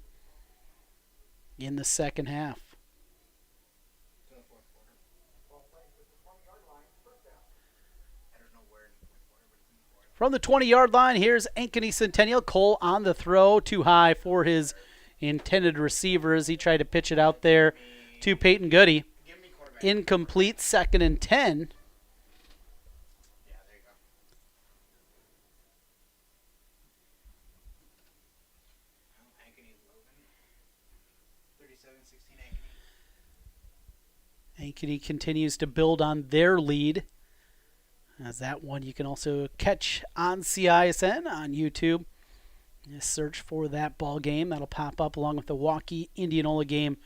S1: in the second half. From the 20-yard line, here's Ankeny Centennial. Cole on the throw, too high for his intended receiver as he tried to pitch it out there to Peyton Goody. Incomplete, 2nd and 10. Ankeny continues to build on their lead. As that one you can also catch on CISN on YouTube. Just search for that ball game. That'll pop up along with the Waukee Indianola game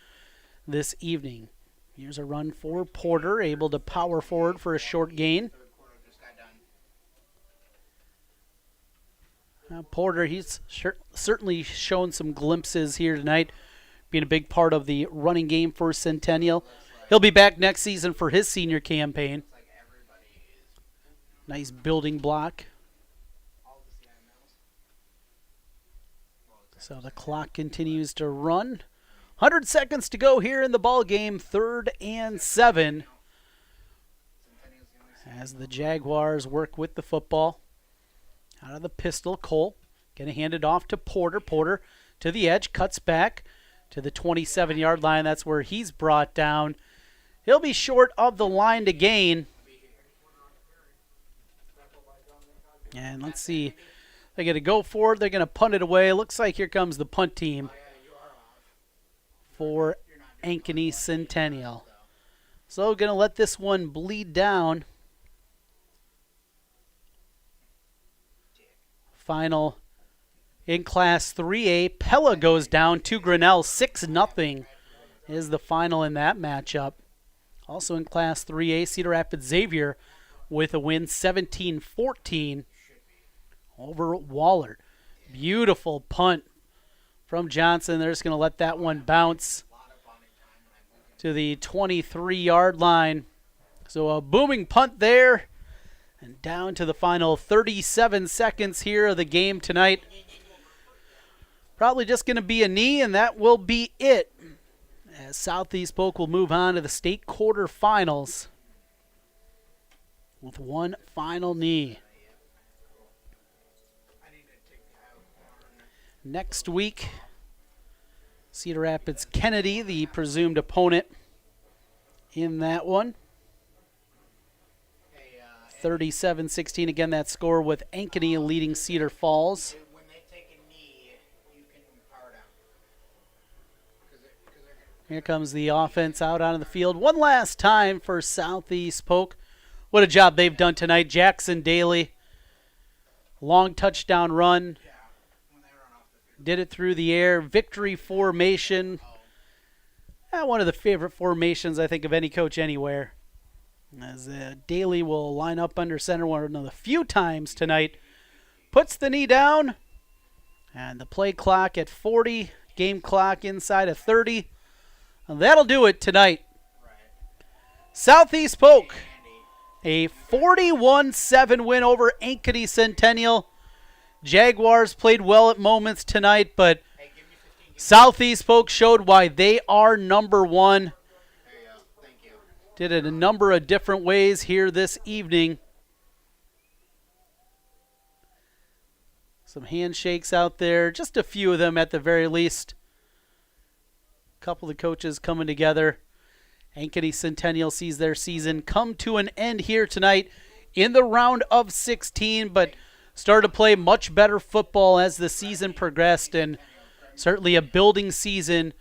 S1: this evening. Here's a run for Porter, able to power forward for a short gain. Porter, he's certainly shown some glimpses here tonight, being a big part of the running game for Centennial. He'll be back next season for his senior campaign. Nice building block. So the clock continues to run. 100 seconds to go here in the ball game. 3rd and 7. As the Jaguars work with the football. Out of the pistol, Cole going to hand it off to Porter. Porter to the edge, cuts back to the 27-yard line. That's where he's brought down. He'll be short of the line to gain. And let's see. They're going to go for it. They're going to punt it away. Looks like here comes the punt team for Ankeny Centennial. So going to let this one bleed down. Final in Class 3A. Pella goes down to Grinnell. 6-0 is the final in that matchup. Also in Class 3A, Cedar Rapids Xavier with a win 17-14 over Waller. Beautiful punt from Johnson. They're just going to let that one bounce to the 23-yard line. So a booming punt there. And down to the final 37 seconds here of the game tonight. Probably just going to be a knee, and that will be it. As Southeast Polk will move on to the state quarterfinals with one final knee. Next week, Cedar Rapids Kennedy, the presumed opponent in that one. 37-16, again, that score with Ankeny leading Cedar Falls. Here comes the offense out onto the field. One last time for Southeast Polk. What a job they've done tonight. Jackson Daly, long touchdown run. Did it through the air. Victory formation. One of the favorite formations, I think, of any coach anywhere. As Daly will line up under center one of the few times tonight. Puts the knee down. And the play clock at 40. Game clock inside of 30. And that'll do it tonight. Southeast Polk, a 41-7 win over Ankeny Centennial. Jaguars played well at moments tonight, but Southeast Polk showed why they are number one. Did it a number of different ways here this evening. Some handshakes out there, just a few of them at the very least. A couple of the coaches coming together. Ankeny Centennial sees their season come to an end here tonight in the round of 16, but started to play much better football as the season progressed, and certainly a building season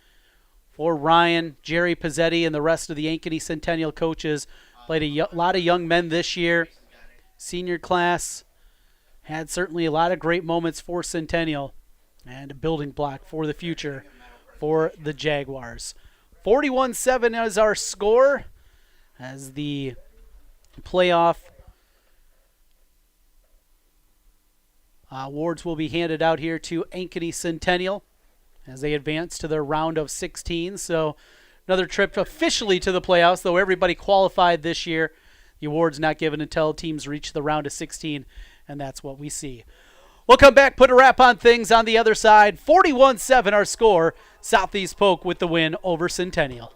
S1: for Ryan, Jerry Pizzetti, and the rest of the Ankeny Centennial coaches. Played a lot of young men this year. Senior class had certainly a lot of great moments for Centennial, and a building block for the future for the Jaguars. 41-7 is our score as the playoff awards will be handed out here to Ankeny Centennial as they advance to their round of 16. So another trip officially to the playoffs, though everybody qualified this year. The award's not given until teams reach the round of 16, and that's what we see. We'll come back, put a wrap on things on the other side. 41-7 our score. Southeast Polk with the win over Centennial.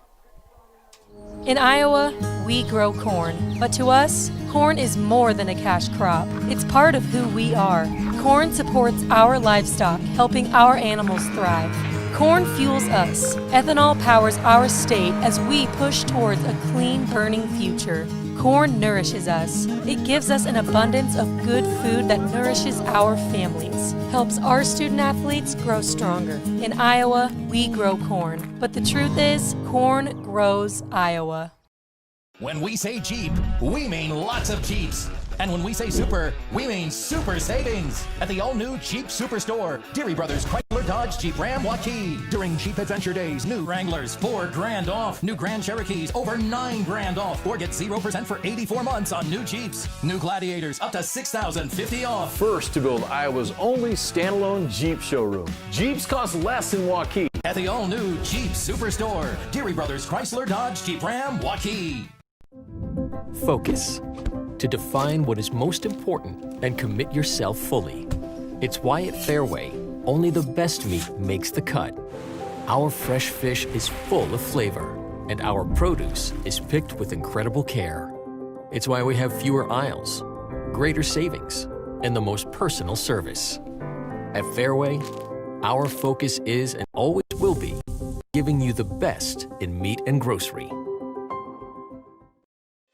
S6: In Iowa, we grow corn. But to us, corn is more than a cash crop. It's part of who we are. Corn supports our livestock, helping our animals thrive. Corn fuels us. Ethanol powers our state as we push towards a clean, burning future. Corn nourishes us. It gives us an abundance of good food that nourishes our families, helps our student athletes grow stronger. In Iowa, we grow corn. But the truth is, corn grows Iowa.
S7: When we say Jeep, we mean lots of Jeeps. And when we say super, we mean super savings. At the all-new Jeep Superstore, Deary Brothers Chrysler Dodge Jeep Ram Waukee. During Jeep Adventure Days, new Wranglers, $4,000 off. New Grand Cherokees, over $9,000 off. Or get 0% for 84 months on new Jeeps. New Gladiators, up to $6,050 off.
S8: First to build Iowa's only standalone Jeep showroom. Jeeps cost less in Waukee.
S7: At the all-new Jeep Superstore, Deary Brothers Chrysler Dodge Jeep Ram Waukee.
S2: Focus. To define what is most important and commit yourself fully. It's why at Fairway, only the best meat makes the cut. Our fresh fish is full of flavor, and our produce is picked with incredible care. It's why we have fewer aisles, greater savings, and the most personal service. At Fairway, our focus is and always will be giving you the best in meat and grocery.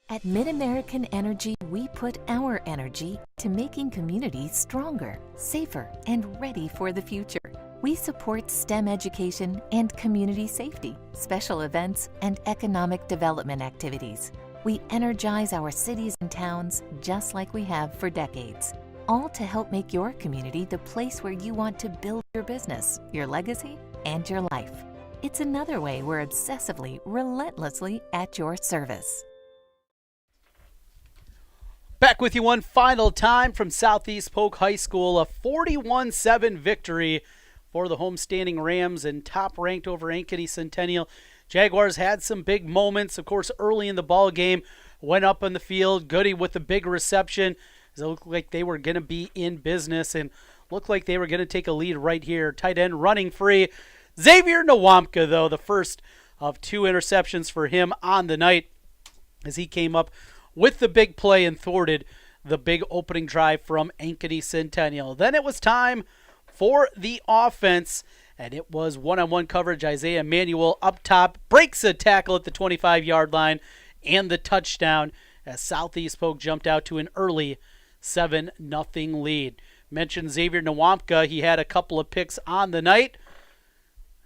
S3: At MidAmerican Energy, we put our energy to making communities stronger, safer, and ready for the future. We support STEM education and community safety, special events, and economic development activities. We energize our cities and towns just like we have for decades, all to help make your community the place where you want to build your business, your legacy, and your life. It's another way we're obsessively, relentlessly at your service.
S1: Back with you one final time from Southeast Polk High School. A 41-7 victory for the homestanding Rams and top ranked over Ankeny Centennial. Jaguars had some big moments, of course, early in the ball game. Went up on the field. Goody with the big reception. It looked like they were going to be in business and looked like they were going to take a lead right here. Tight end running free. Xavier Nwampka, though, the first of 2 interceptions for him on the night as he came up with the big play and thwarted the big opening drive from Ankeny Centennial. Then it was time for the offense, and it was one-on-one coverage. Isaiah Manuel up top, breaks a tackle at the 25-yard line, and the touchdown as Southeast Polk jumped out to an early 7-0 lead. Mentioned Xavier Nwampka. He had a couple of picks on the night.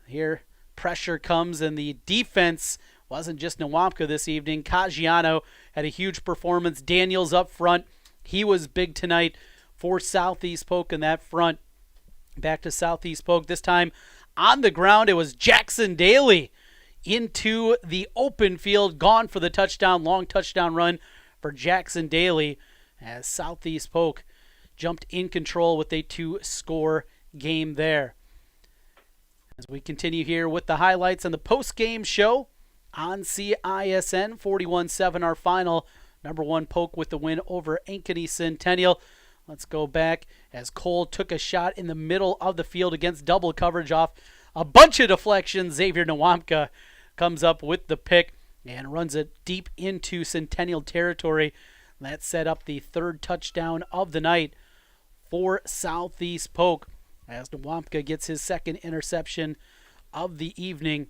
S1: Here, pressure comes, and the defense wasn't just Nwampka this evening. Caggiano had a huge performance. Daniels up front. He was big tonight for Southeast Polk in that front. Back to Southeast Polk. This time on the ground, it was Jackson Daly into the open field. Gone for the touchdown. Long touchdown run for Jackson Daly as Southeast Polk jumped in control with a 2-score game there. As we continue here with the highlights on the post-game show on CISN, 41-7 our final. Number 1 Polk with the win over Ankeny Centennial. Let's go back as Cole took a shot in the middle of the field against double coverage off a bunch of deflections. Xavier Nwampka comes up with the pick and runs it deep into Centennial territory. That set up the 3rd touchdown of the night for Southeast Polk as Nwampka gets his 2nd interception of the evening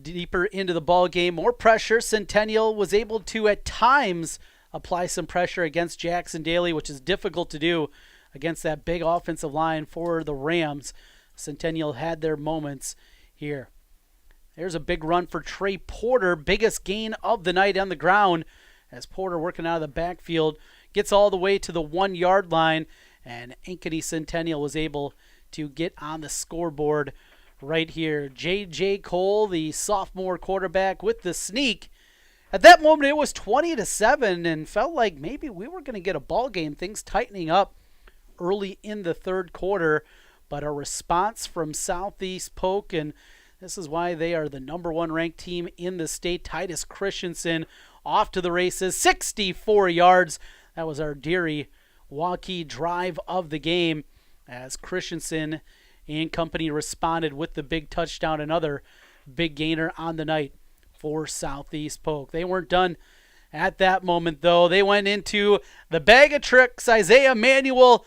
S1: deeper into the ball game. More pressure. Centennial was able to at times apply some pressure against Jackson Daly, which is difficult to do against that big offensive line for the Rams. Centennial had their moments here. There's a big run for Trey Porter. Biggest gain of the night on the ground as Porter, working out of the backfield, gets all the way to the 1-yard line, and Ankeny Centennial was able to get on the scoreboard right here. J.J. Cole, the sophomore quarterback, with the sneak. At that moment, it was 20-7 and felt like maybe we were going to get a ball game. Things tightening up early in the 3rd quarter, but a response from Southeast Polk, and this is why they are the number 1 ranked team in the state. Titus Christensen off to the races, 64 yards. That was our Deary Waukee drive of the game as Christensen and company responded with the big touchdown. Another big gainer on the night for Southeast Polk. They weren't done at that moment, though. They went into the bag of tricks. Isaiah Manuel,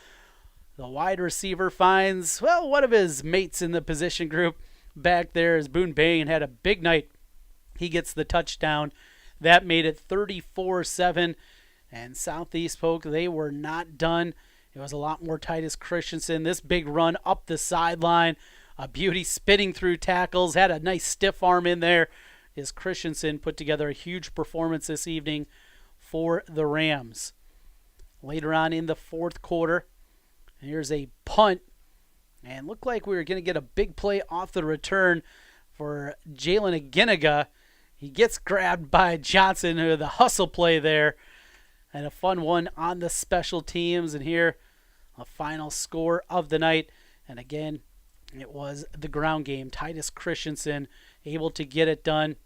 S1: the wide receiver, finds, one of his mates in the position group back there as Boone Bain had a big night. He gets the touchdown. That made it 34-7. And Southeast Polk, they were not done. It was a lot more Titus Christensen. This big run up the sideline. A beauty, spinning through tackles. Had a nice stiff arm in there. As Christensen put together a huge performance this evening for the Rams. Later on in the 4th quarter, here's a punt. And looked like we were going to get a big play off the return for Jalen Aginaga. He gets grabbed by Johnson, who the hustle play there. And a fun one on the special teams. And here, a final score of the night. And again, it was the ground game. Titus Christensen able to get it done.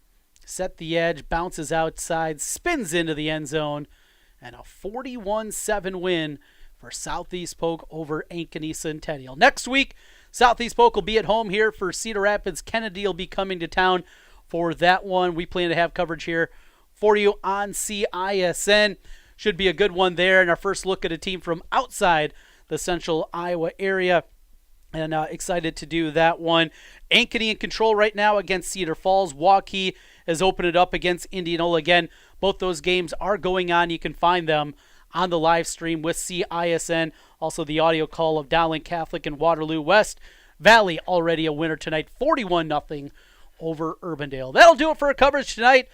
S1: Set the edge, bounces outside, spins into the end zone. And a 41-7 win for Southeast Polk over Ankeny Centennial. Next week, Southeast Polk will be at home here for Cedar Rapids. Kennedy will be coming to town for that one. We plan to have coverage here for you on CISN. Should be a good one there. And our first look at a team from outside the central Iowa area. And excited to do that one. Ankeny in control right now against Cedar Falls. Waukee has opened it up against Indianola again. Both those games are going on. You can find them on the live stream with CISN. Also the audio call of Dowling Catholic and Waterloo West. Valley already a winner tonight, 41-0 over Urbandale. That'll do it for our coverage tonight.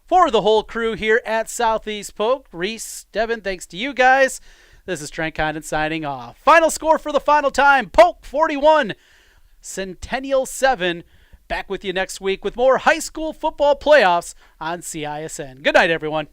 S1: For the whole crew here at Southeast Polk, Reese, Devin, thanks to you guys. This is Trent Condon signing off. Final score for the final time, Polk 41, Centennial 7. Back with you next week with more high school football playoffs on CISN. Good night, everyone.